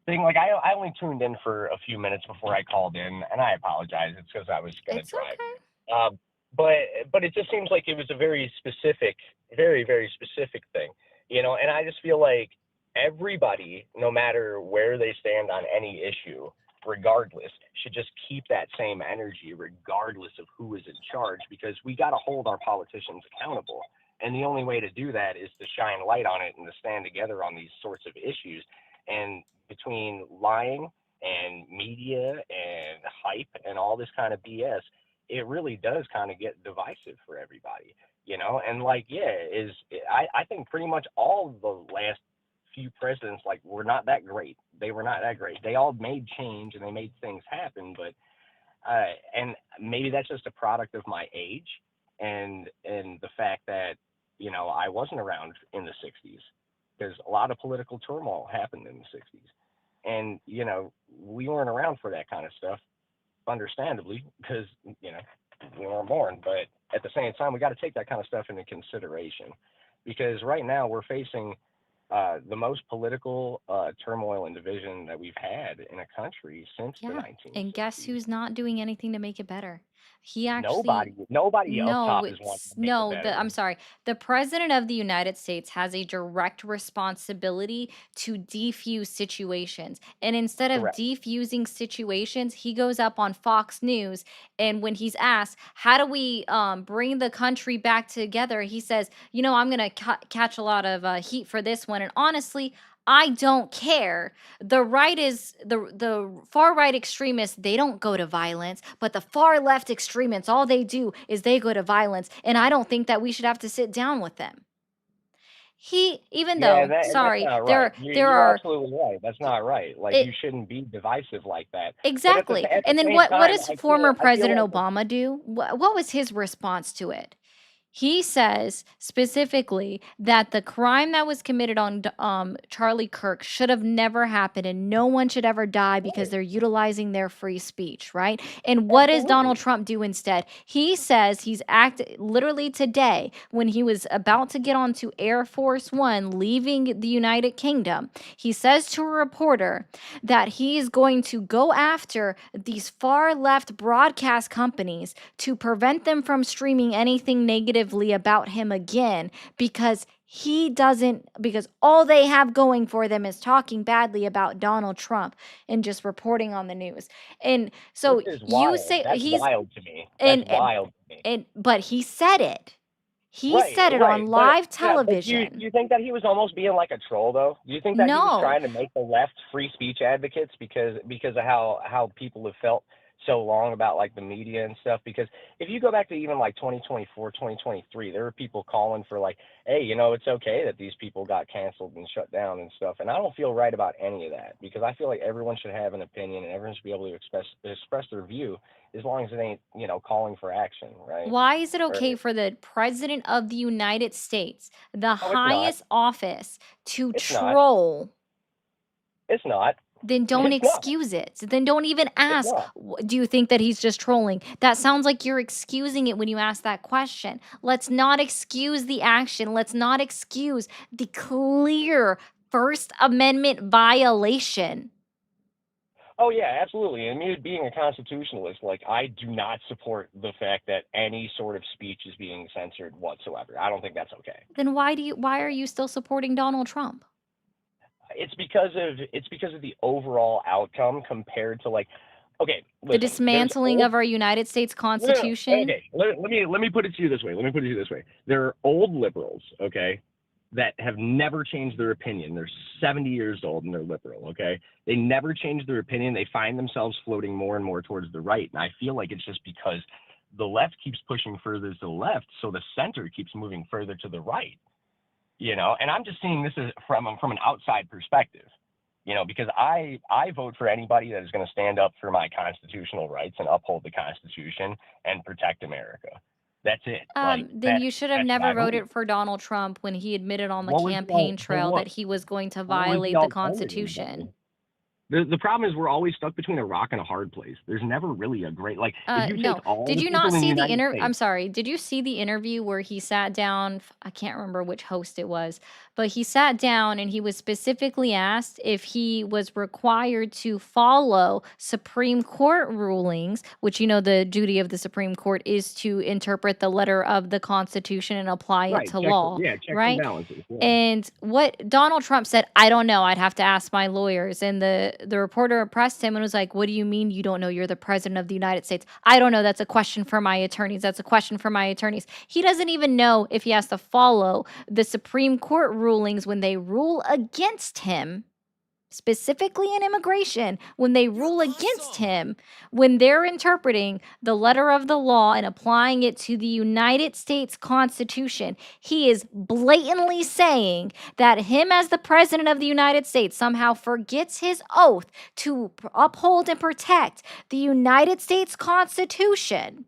S12: thing. Like, I only tuned in for a few minutes before I called in, and I apologize. It's because I was going to
S1: It's
S12: drive.
S1: okay.
S12: But it just seems like it was a very specific, very specific thing, you know. And I just feel like everybody, no matter where they stand on any issue, regardless, should just keep that same energy, regardless of who is in charge, because we got to hold our politicians accountable. And the only way to do that is to shine light on it and to stand together on these sorts of issues. And between lying and media and hype and all this kind of BS, it really does kind of get divisive for everybody, you know. And, like, yeah, I think pretty much all of the last few presidents, like, were not that great. They were not that great. They all made change and they made things happen, but and maybe that's just a product of my age and the fact that, you know, I wasn't around in the 60s, because a lot of political turmoil happened in the 60s, and, you know, we weren't around for that kind of stuff, understandably, because, you know, we weren't born. But at the same time, we got to take that kind of stuff into consideration, because right now we're facing the most political turmoil and division that we've had in a country since the
S1: Yeah.
S12: 1960s.
S1: And guess who's not doing anything to make it better? He
S12: Nobody,
S1: actually
S12: nobody up
S1: no,
S12: top is wanting
S1: it's
S12: to make it
S1: no,
S12: better.
S1: I'm sorry. The President of the United States has a direct responsibility to defuse situations. And instead of
S12: Correct.
S1: defusing situations, he goes up on Fox News, and when he's asked, "How do we bring the country back together?" he says, "You know, I'm going to catch a lot of heat for this one, and honestly, I don't care. The right is the far right extremists, they don't go to violence, but the far left extremists, all they do is they go to violence, and I don't think that we should have to sit down with them." Even
S12: Yeah,
S1: though,
S12: that's
S1: sorry,
S12: not right.
S1: there
S12: You're
S1: are
S12: absolutely right. That's not right. Like, you
S1: it
S12: shouldn't be divisive like that. But
S1: exactly.
S12: at the
S1: And then
S12: same
S1: what
S12: time,
S1: does former
S12: I feel
S1: President
S12: like
S1: Obama do? What was his response to it? He says specifically that the crime that was committed on Charlie Kirk should have never happened, and no one should ever die because they're utilizing their free speech, right? And what does Donald
S12: absolutely.
S1: Trump do instead? He says he's literally today, when he was about to get onto Air Force One leaving the United Kingdom, he says to a reporter that he is going to go after these far left broadcast companies to prevent them from streaming anything negatively about him again, because because all they have going for them is talking badly about Donald Trump and just reporting on the news. And
S12: Which
S1: so
S12: is
S1: you
S12: wild.
S1: say
S12: That's
S1: he's
S12: wild to me. That's
S1: and
S12: wild to me.
S1: but he said it. He
S12: Right,
S1: said it
S12: right.
S1: on
S12: But
S1: live
S12: yeah, but do
S1: television.
S12: you think that he was almost being like a troll, though? Do you think that he was
S1: No.
S12: trying to make the left free speech advocates because of how people have felt so long about, like, the media and stuff? Because if you go back to even, like, 2024, 2023, there were people calling for, like, hey, you know, it's okay that these people got canceled and shut down and stuff. And I don't feel right about any of that, because I feel like everyone should have an opinion and everyone should be able to express their view, as long as it ain't, you know, calling for action, right?
S1: Why is it
S12: Or,
S1: okay for the President of the United States, the
S12: no, it's not.
S1: highest office, to
S12: It's not.
S1: troll?
S12: It's not.
S1: Then don't
S12: It's not.
S1: excuse it. Then don't even
S12: It's
S1: ask,
S12: not.
S1: do you think that he's just trolling? That sounds like you're excusing it when you ask that question. Let's not excuse the action. Let's not excuse the clear First Amendment violation.
S12: Oh yeah, absolutely. And me being a constitutionalist, like I do not support the fact that any sort of speech is being censored whatsoever. I don't think that's okay.
S1: Then why are you still supporting Donald Trump?
S12: It's because of the overall outcome compared to like, okay,
S1: The
S12: listen,
S1: dismantling of our United States Constitution.
S12: Okay, let me put it to you this way. There are old liberals, okay, that have never changed their opinion. They're 70 years old and they're liberal, okay? They never change their opinion. They find themselves floating more and more towards the right. And I feel like it's just because the left keeps pushing further to the left, so the center keeps moving further to the right. You know, and I'm just seeing this as from an outside perspective, you know, because I vote for anybody that is going to stand up for my constitutional rights and uphold the Constitution and protect America. That's it.
S1: Then you should have
S12: that's what
S1: never
S12: I voted.
S1: voted for Donald Trump when he admitted on the
S12: What was the
S1: campaign trail
S12: what?
S1: that he was going to
S12: What was the
S1: violate the
S12: alternative,
S1: Constitution.
S12: though? The problem is we're always stuck between a rock and a hard place. There's never really a great, like, if you
S1: No.
S12: take all
S1: Did
S12: the
S1: you
S12: people
S1: not
S12: in the
S1: see the
S12: United
S1: I'm
S12: States,
S1: sorry. Did you see the interview where he sat down? I can't remember which host it was, but he sat down and he was specifically asked if he was required to follow Supreme Court rulings, which, you know, the duty of the Supreme Court is to interpret the letter of the Constitution and apply it
S12: right,
S1: to
S12: checks
S1: law,
S12: and
S1: right?
S12: balances. Yeah.
S1: And what Donald Trump said, I don't know. I'd have to ask my lawyers. And the reporter pressed him and was like, what do you mean you don't know? You're the president of the United States. I don't know. That's a question for my attorneys. That's a question for my attorneys. He doesn't even know if he has to follow the Supreme Court rulings when they rule against him, specifically in immigration, when they rule against him, when they're interpreting the letter of the law and applying it to the United States Constitution. He is blatantly saying that him as the president of the United States somehow forgets his oath to uphold and protect the United States Constitution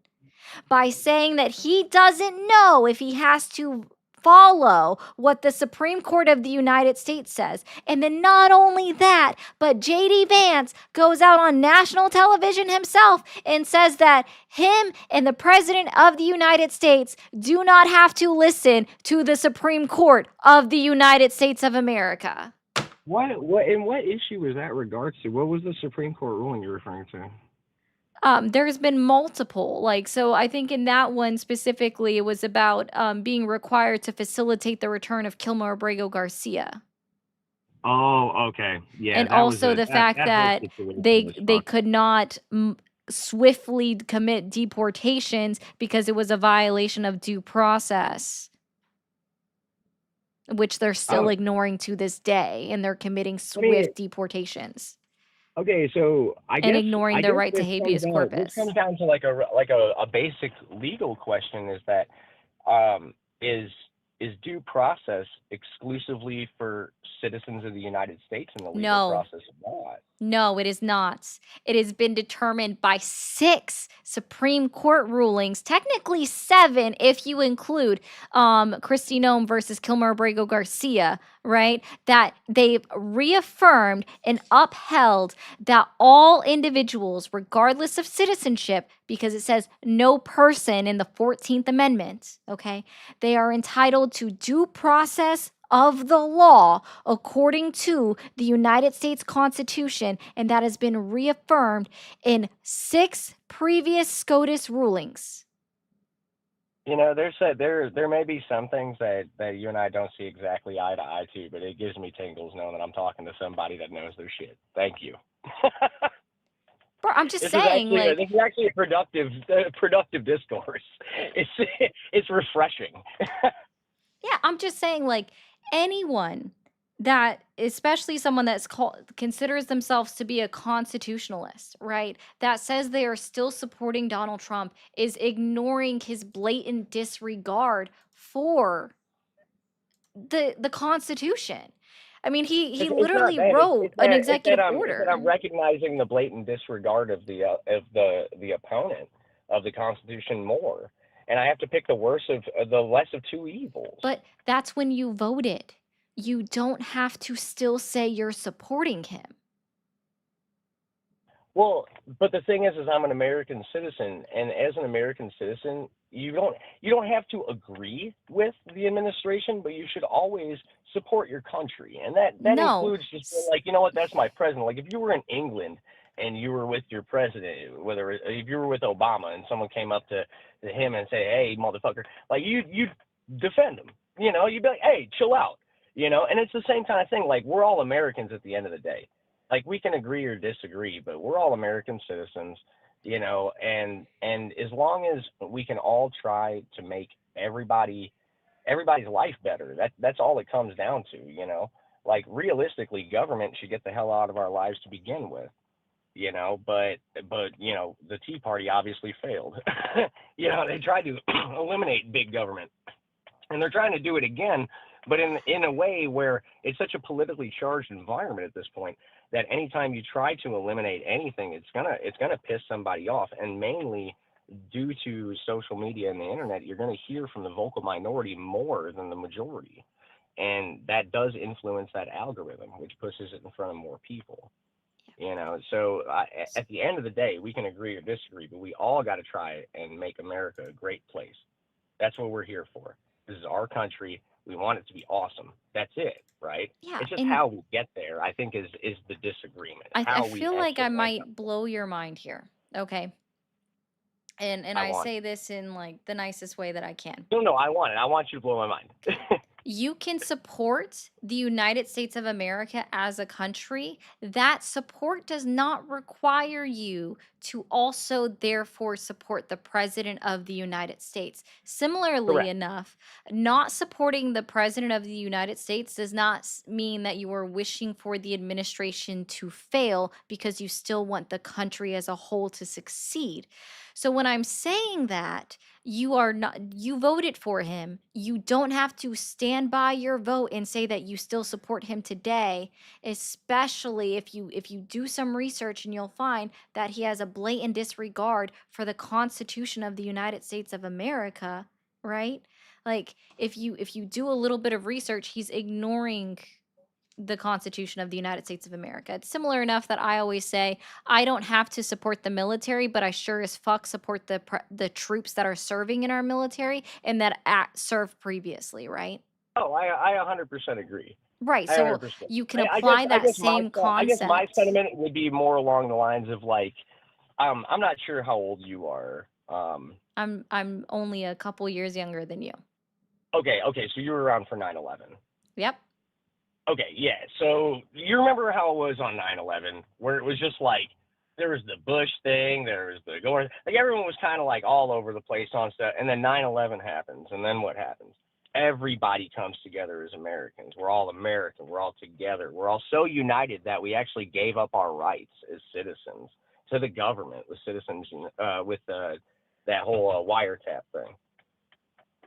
S1: by saying that he doesn't know if he has to follow what the Supreme Court of the United States says. And then not only that, but JD Vance goes out on national television himself and says that him and the President of the United States do not have to listen to the Supreme Court of the United States of America.
S12: What issue was that regards to? What was the Supreme Court ruling you're referring to?
S1: There's been multiple, like, so I think in that one specifically, it was about being required to facilitate the return of Kilmer Abrego Garcia.
S12: Oh, okay, yeah.
S1: And
S12: that was
S1: also
S12: it.
S1: the
S12: That
S1: fact
S12: whole
S1: that
S12: situation was
S1: they
S12: fucked.
S1: could not swiftly commit deportations because it was a violation of due process, which they're still ignoring to this day, and they're committing swift deportations.
S12: Okay, so I guess
S1: ignoring their right to habeas corpus.
S12: This comes down to like a basic legal question: is that is due process exclusively for citizens of the United States and the legal
S1: No.
S12: process of not?
S1: No, it is not. It has been determined by 6 Supreme Court rulings, technically 7 if you include Kristi Noem versus Kilmer Abrego Garcia, right? That they've reaffirmed and upheld that all individuals, regardless of citizenship, because it says no person in the 14th Amendment, okay, they are entitled to due process of the law according to the United States Constitution, and that has been reaffirmed in 6 previous SCOTUS rulings.
S12: You know, there may be some things that you and I don't see exactly eye to eye to, but it gives me tingles knowing that I'm talking to somebody that knows their shit. Thank you.
S1: Bro, I'm just saying,
S12: this is actually a productive discourse. It's refreshing.
S1: Yeah, I'm just saying, like, anyone that, especially someone that's considers themselves to be a constitutionalist, right? That says they are still supporting Donald Trump is ignoring his blatant disregard for the Constitution. I mean, he literally wrote an executive order.
S12: I'm recognizing the blatant disregard of the opponent of the Constitution more, and I have to pick the worst of the less of two evils.
S1: But that's when you voted. You don't have to still say you're supporting him.
S12: Well, but the thing is I'm an American citizen, and as an American citizen, you don't have to agree with the administration, but you should always support your country, and that
S1: No.
S12: includes just being like, you know what, that's my president. Like if you were in England and you were with your president, whether if you were with Obama and someone came up to him and say, hey, motherfucker, like you defend him. You know, you'd be like, hey, chill out. You know, and it's the same kind of thing. Like we're all Americans at the end of the day. Like we can agree or disagree, but we're all American citizens, you know, and as long as we can all try to make everybody's life better, that's all it comes down to, you know. Like realistically, government should get the hell out of our lives to begin with, you know, but you know, the Tea Party obviously failed. You know, they tried to eliminate big government, and they're trying to do it again, but in a way where it's such a politically charged environment at this point that anytime you try to eliminate anything, it's gonna piss somebody off, and mainly due to social media and the internet, you're gonna hear from the vocal minority more than the majority, and that does influence that algorithm, which pushes it in front of more people. You know, so at the end of the day, we can agree or disagree, but we all got to try and make America a great place. That's what we're here for. This is our country. We want it to be awesome. That's it, right?
S1: Yeah,
S12: It's just
S1: and
S12: how we get there, I think, is the disagreement.
S1: I
S12: How we
S1: feel like I
S12: actually end up
S1: might
S12: there.
S1: blow your mind here. Okay. And
S12: I
S1: I
S12: want
S1: say this in like the nicest way that I can.
S12: no, I want it. I want you to blow my mind.
S1: You can support the United States of America as a country. That support does not require you to also, therefore, support the President of the United States. Similarly
S12: Correct.
S1: enough, not supporting the President of the United States does not mean that you are wishing for the administration to fail because you still want the country as a whole to succeed. So when I'm saying that, you voted for him. You don't have to stand by your vote and say that you still support him today, especially if you do some research and you'll find that he has a blatant disregard for the Constitution of the United States of America, right? Like if you do a little bit of research, he's ignoring the Constitution of the United States of America. It's similar enough that I always say I don't have to support the military, but I sure as fuck support the troops that are serving in our military and that served previously, right?
S12: Oh, I 100% agree.
S1: Right.
S12: I
S1: So
S12: 100%.
S1: you can
S12: I guess
S1: apply
S12: I
S1: that
S12: guess my
S1: same
S12: I guess my
S1: concept.
S12: sentiment would be more along the lines of like, I'm not sure how old you are.
S1: I'm only a couple years younger than you.
S12: Okay, so you were around for 9/11.
S1: Yep.
S12: Okay, yeah. So you remember how it was on 9/11, where it was just like there was the Bush thing, there was the Gore, like everyone was kind of like all over the place on stuff, and then 9/11 happens, and then what happens? Everybody comes together as Americans. We're all American. We're all together. We're all so united that we actually gave up our rights as citizens to the government with citizens with that whole wiretap thing.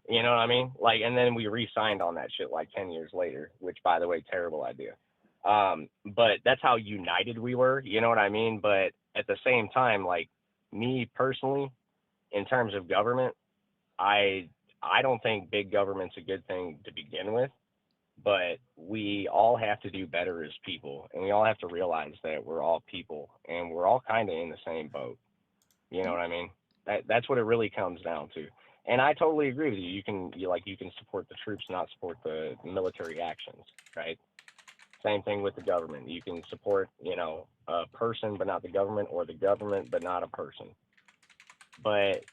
S12: You know what I mean? Like, and then we re-signed on that shit like 10 years later, which, by the way, terrible idea. But that's how united we were. You know what I mean? But at the same time, like me personally, in terms of government, I I don't think big government's a good thing to begin with. But we all have to do better as people, and we all have to realize that we're all people, and we're all kind of in the same boat. You know
S1: Yep.
S12: what I mean? That's what it really comes down to. And I totally agree with you. You can support the troops, not support the military actions, right? Same thing with the government. You can support, a person but not the government, or the government but not a person. But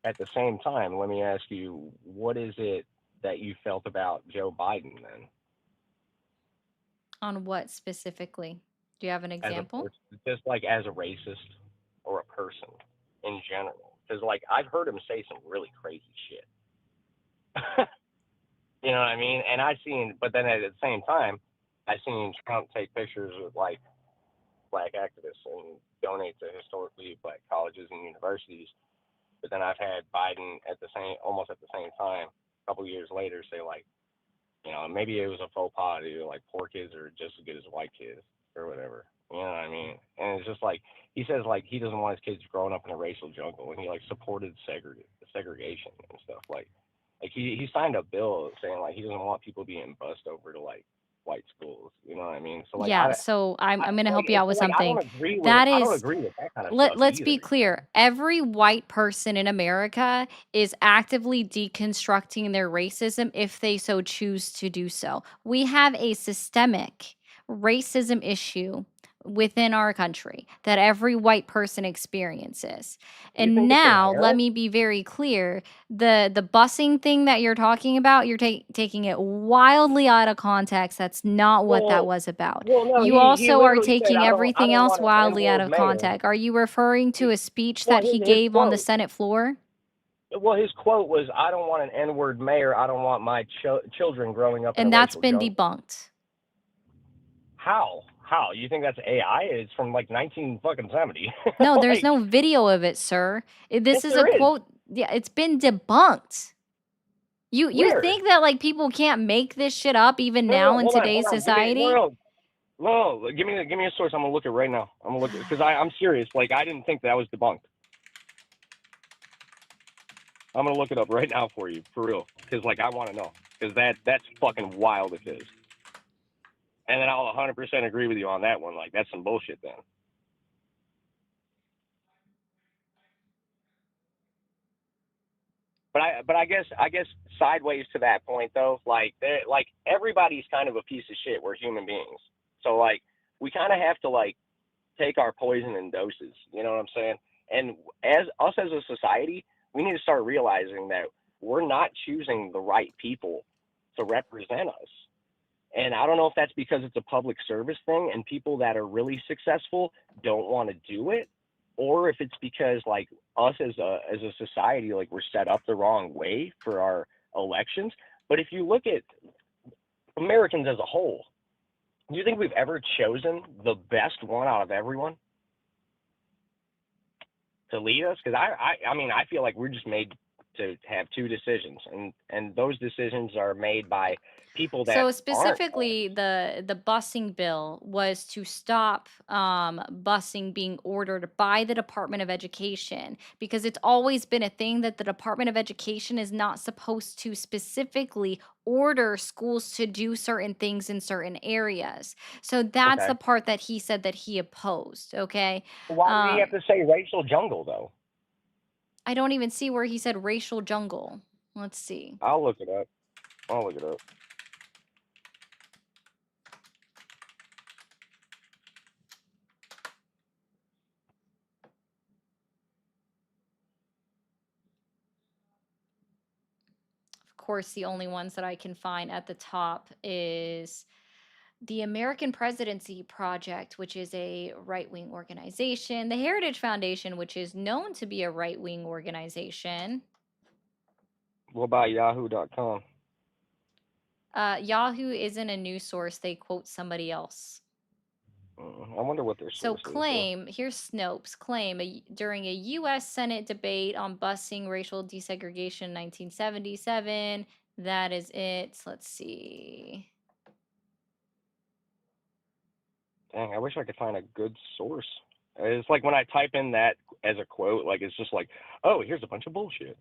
S12: at the same time, let me ask you, what is it that you felt about Joe Biden then,
S1: On what specifically? Do you have an
S12: as a
S1: example?
S12: person, just like as a racist or a person in general? Because like I've heard him say some really crazy shit. You know what I mean? And but then at the same time, I seen Trump take pictures with like black activists and donate to historically black colleges and universities. But then I've had Biden almost at the same time, a couple years later, say like, maybe it was a faux pas. Like poor kids are just as good as white kids or whatever. You know what I mean? And it's just like he says like he doesn't want his kids growing up in a racial jungle, and he like supported segregation and stuff like he signed a bill saying like he doesn't want people being bussed over to like white schools. You know what I mean? So like
S1: Yeah, so I'm going to help you out with
S12: I don't
S1: something.
S12: agree with
S1: That
S12: I don't
S1: is
S12: agree with that kind of stuff
S1: let's
S12: either.
S1: be clear. Every white person in America is actively deconstructing their racism if they so choose to do so. We have a systemic racism issue within our country that every white person experiences.
S12: Do you
S1: And
S12: think it's
S1: now, let
S12: inherent?
S1: me be very clear, the busing thing that you're talking about, you're taking it wildly out of context. That's not what that
S12: Well,
S1: was about.
S12: well, no,
S1: You
S12: he
S1: also are
S12: literally said
S1: taking
S12: I
S1: everything
S12: don't
S1: else
S12: want an
S1: wildly out
S12: N-word
S1: of
S12: mayor.
S1: context. Are you referring to a speech
S12: Well,
S1: that he
S12: his
S1: gave on the
S12: quote.
S1: Senate floor?
S12: Well, his quote was, "I don't want an N-word mayor. I don't want my children growing up in a
S1: And that's
S12: racial
S1: been
S12: jungle."
S1: debunked.
S12: How? How? You think that's AI? It's from like 1970.
S1: No, there's
S12: Like,
S1: no video of it, sir.
S12: yes,
S1: This is a
S12: there is.
S1: quote. Yeah, it's been debunked. You
S12: Where?
S1: think that like people can't make this shit up even
S12: No,
S1: now
S12: no,
S1: in
S12: hold on,
S1: today's
S12: Give me
S1: society?
S12: no. Give me a source. I'm gonna look it right now. I'm gonna look it because I'm serious. Like I didn't think that was debunked. I'm gonna look it up right now for you, for real, because like I want to know, because that's fucking wild if it is. And then I'll 100% agree with you on that one. Like that's some bullshit then. But I guess sideways to that point though, like everybody's kind of a piece of shit. We're human beings, so like we kind of have to like take our poison in doses. You know what I'm saying? And as a society, we need to start realizing that we're not choosing the right people to represent us. And I don't know if that's because it's a public service thing and people that are really successful don't want to do it, or if it's because like us as a society, like we're set up the wrong way for our elections. But if you look at Americans as a whole, do you think we've ever chosen the best one out of everyone to lead us? Because I mean, I feel like we're just made to have two decisions, and those decisions are made by people that
S1: So
S12: aren't.
S1: specifically, the busing bill was to stop busing being ordered by the Department of Education, because it's always been a thing that the Department of Education is not supposed to specifically order schools to do certain things in certain areas. So that's
S12: Okay.
S1: the part that he said that he opposed. Okay.
S12: Why did he have to say racial jungle though?
S1: I don't even see where he said racial jungle. Let's see.
S12: I'll look it up.
S1: Of course, the only ones that I can find at the top is the American Presidency Project, which is a right wing organization, the Heritage Foundation, which is known to be a right wing organization.
S12: What about Yahoo.com?
S1: Yahoo isn't a news source, they quote somebody else.
S12: I wonder what their
S1: So
S12: source is.
S1: claim, here's Snopes, claim during a U.S. Senate debate on busing racial desegregation in 1977. That is it. Let's see.
S12: Dang, I wish I could find a good source. It's like when I type in that as a quote, like it's just like, oh, here's a bunch of bullshit.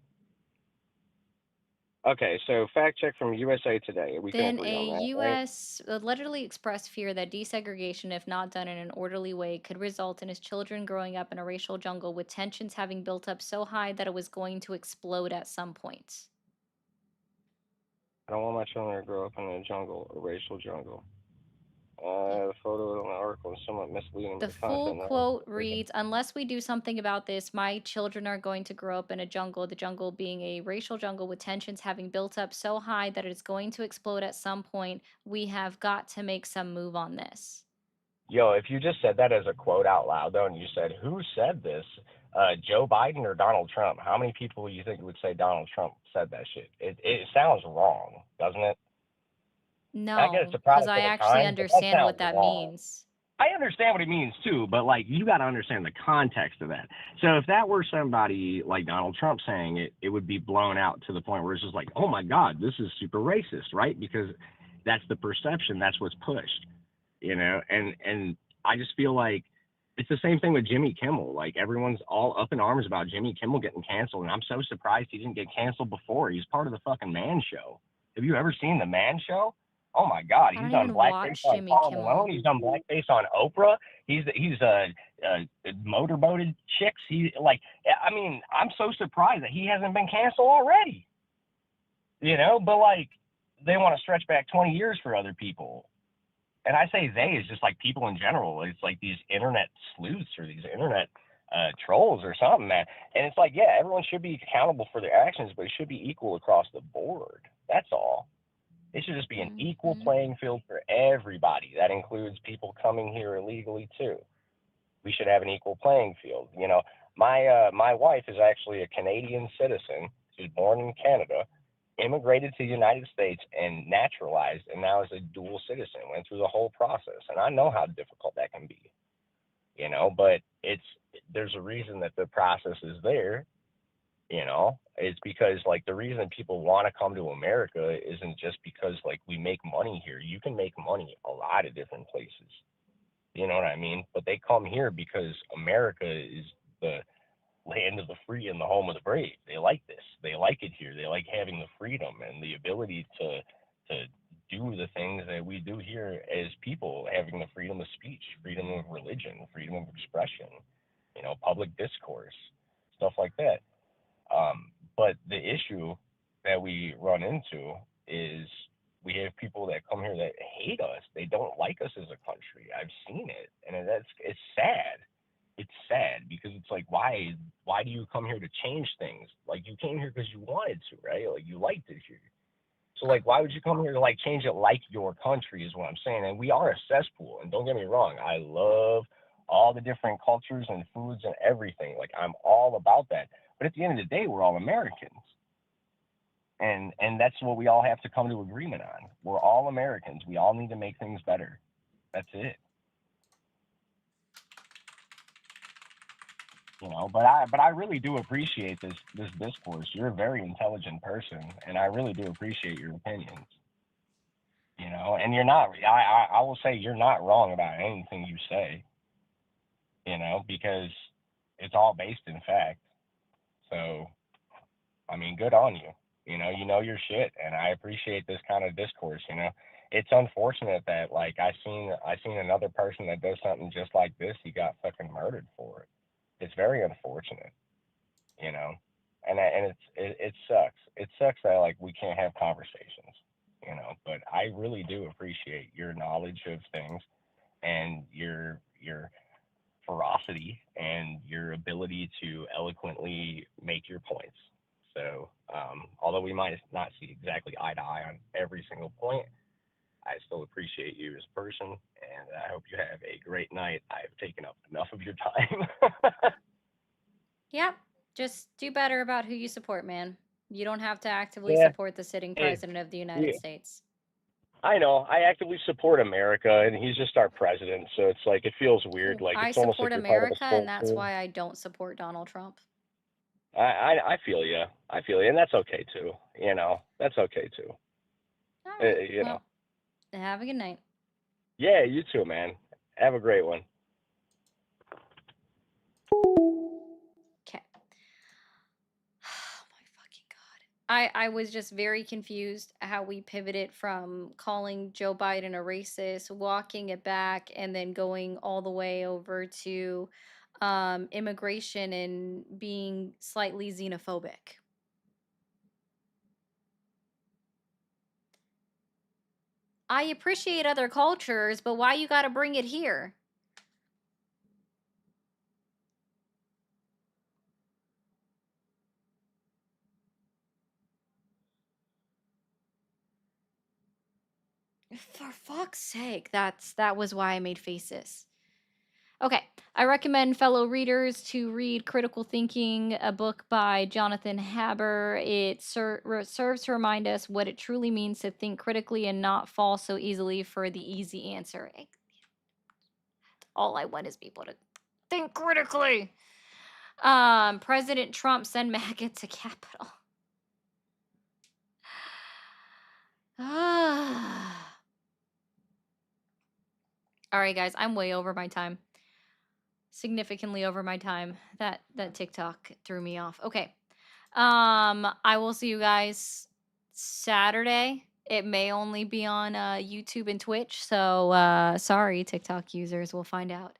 S12: Okay, so fact check from USA Today. We can
S1: Then
S12: agree
S1: a
S12: on that, right?
S1: U.S. allegedly expressed fear that desegregation, if not done in an orderly way, could result in his children growing up in a racial jungle with tensions having built up so high that it was going to explode at some point.
S12: I don't want my children to grow up in a jungle, a racial jungle. The photo in the article is somewhat misleading.
S1: The full quote reads, "Unless we do something about this, my children are going to grow up in a jungle, the jungle being a racial jungle with tensions having built up so high that it is going to explode at some point. We have got to make some move on this."
S12: Yo, if you just said that as a quote out loud, though, and you said, who said this? Joe Biden or Donald Trump? How many people you think would say Donald Trump said that shit? It sounds wrong, doesn't it? I get it's
S1: No,
S12: a
S1: because
S12: product
S1: I
S12: of the
S1: actually
S12: time, but that
S1: understand what
S12: sounds
S1: that
S12: wrong.
S1: means.
S12: I understand what it means too, but like you got to understand the context of that. So if that were somebody like Donald Trump saying it, it would be blown out to the point where it's just like, oh my God, this is super racist, right? Because that's the perception, that's what's pushed, you know. And I just feel like it's the same thing with Jimmy Kimmel. Like everyone's all up in arms about Jimmy Kimmel getting canceled, and I'm so surprised he didn't get canceled before. He's part of the fucking Man Show. Have you ever seen the Man Show? Oh my God,
S1: I
S12: he's
S1: don't
S12: done
S1: even
S12: blackface
S1: watch
S12: on
S1: Jimmy
S12: Paul
S1: Kimmel.
S12: Malone. He's done blackface on Oprah. He's motorboated chicks. I mean, I'm so surprised that he hasn't been canceled already. You know, but like they want to stretch back 20 years for other people. And I say they is just like people in general. It's like these internet sleuths or these internet trolls or something, man. And it's like, yeah, everyone should be accountable for their actions, but it should be equal across the board. That's all. It should just be an equal playing field for everybody. That includes people coming here illegally too. We should have an equal playing field. You know, my wife is actually a Canadian citizen. She's born in Canada, immigrated to the United States, and naturalized, and now is a dual citizen. Went through the whole process, and I know how difficult that can be. You know, but there's a reason that the process is there. You know, it's because like the reason people want to come to America isn't just because like we make money here. You can make money a lot of different places. You know what I mean? But they come here because America is the land of the free and the home of the brave. They like this. They like it here. They like having the freedom and the ability to do the things that we do here as people, having the freedom of speech, freedom of religion, freedom of expression, you know, public discourse, stuff like that. But the issue that we run into is we have people that come here that hate us. They don't like us as a country. I've seen it, and it's sad. It's sad because it's like, why do you come here to change things? Like you came here because you wanted to, right? Like you liked it here. So like, why would you come here to like change it like your country is what I'm saying. And we are a cesspool. And don't get me wrong, I love all the different cultures and foods and everything. Like I'm all about that. But at the end of the day, we're all Americans. And that's what we all have to come to agreement on. We're all Americans. We all need to make things better. That's it. You know, but I really do appreciate this discourse. You're a very intelligent person, and I really do appreciate your opinions. You know, and you're not. I will say you're not wrong about anything you say. You know, because it's all based in fact. So, I mean, good on you. You know your shit, and I appreciate this kind of discourse. You know, it's unfortunate that like I seen another person that does something just like this. He got fucking murdered for it. It's very unfortunate. You know, and it sucks. It sucks that like we can't have conversations. You know, but I really do appreciate your knowledge of things and your ferocity and your ability to eloquently make your points. So, although we might not see exactly eye to eye on every single point, I still appreciate you as a person, and I hope you have a great night. I've taken up enough of your time.
S1: Yep. Just do better about who you support, man. You don't have to actively
S12: Yeah.
S1: support the sitting
S12: Hey,
S1: president of the United
S12: yeah.
S1: States.
S12: I know. I actively support America, and he's just our president, so it's like it feels weird.
S1: Cool.
S12: Like
S1: I
S12: it's almost
S1: support
S12: like you're part of a
S1: America, and that's
S12: spokesman.
S1: why I don't support Donald Trump.
S12: I feel you. I feel you, and that's okay too. You know, that's okay too.
S1: All right.
S12: You know.
S1: Well, have a good night.
S12: Yeah, you too, man. Have a great one.
S1: Okay. Oh my fucking God. I was just very confused how we pivoted from calling Joe Biden a racist, walking it back, and then going all the way over to immigration and being slightly xenophobic. I appreciate other cultures, but why you gotta bring it here? For fuck's sake, that was why I made faces. Okay, I recommend fellow readers to read Critical Thinking, a book by Jonathan Haber. It serves to remind us what it truly means to think critically and not fall so easily for the easy answer. All I want is people to think critically. President Trump send MAGA to Capitol. All right, guys, I'm way over my time. Significantly over my time. That TikTok threw me off. Okay. I will see you guys Saturday It may only be on YouTube and Twitch, so sorry, TikTok users. We'll find out.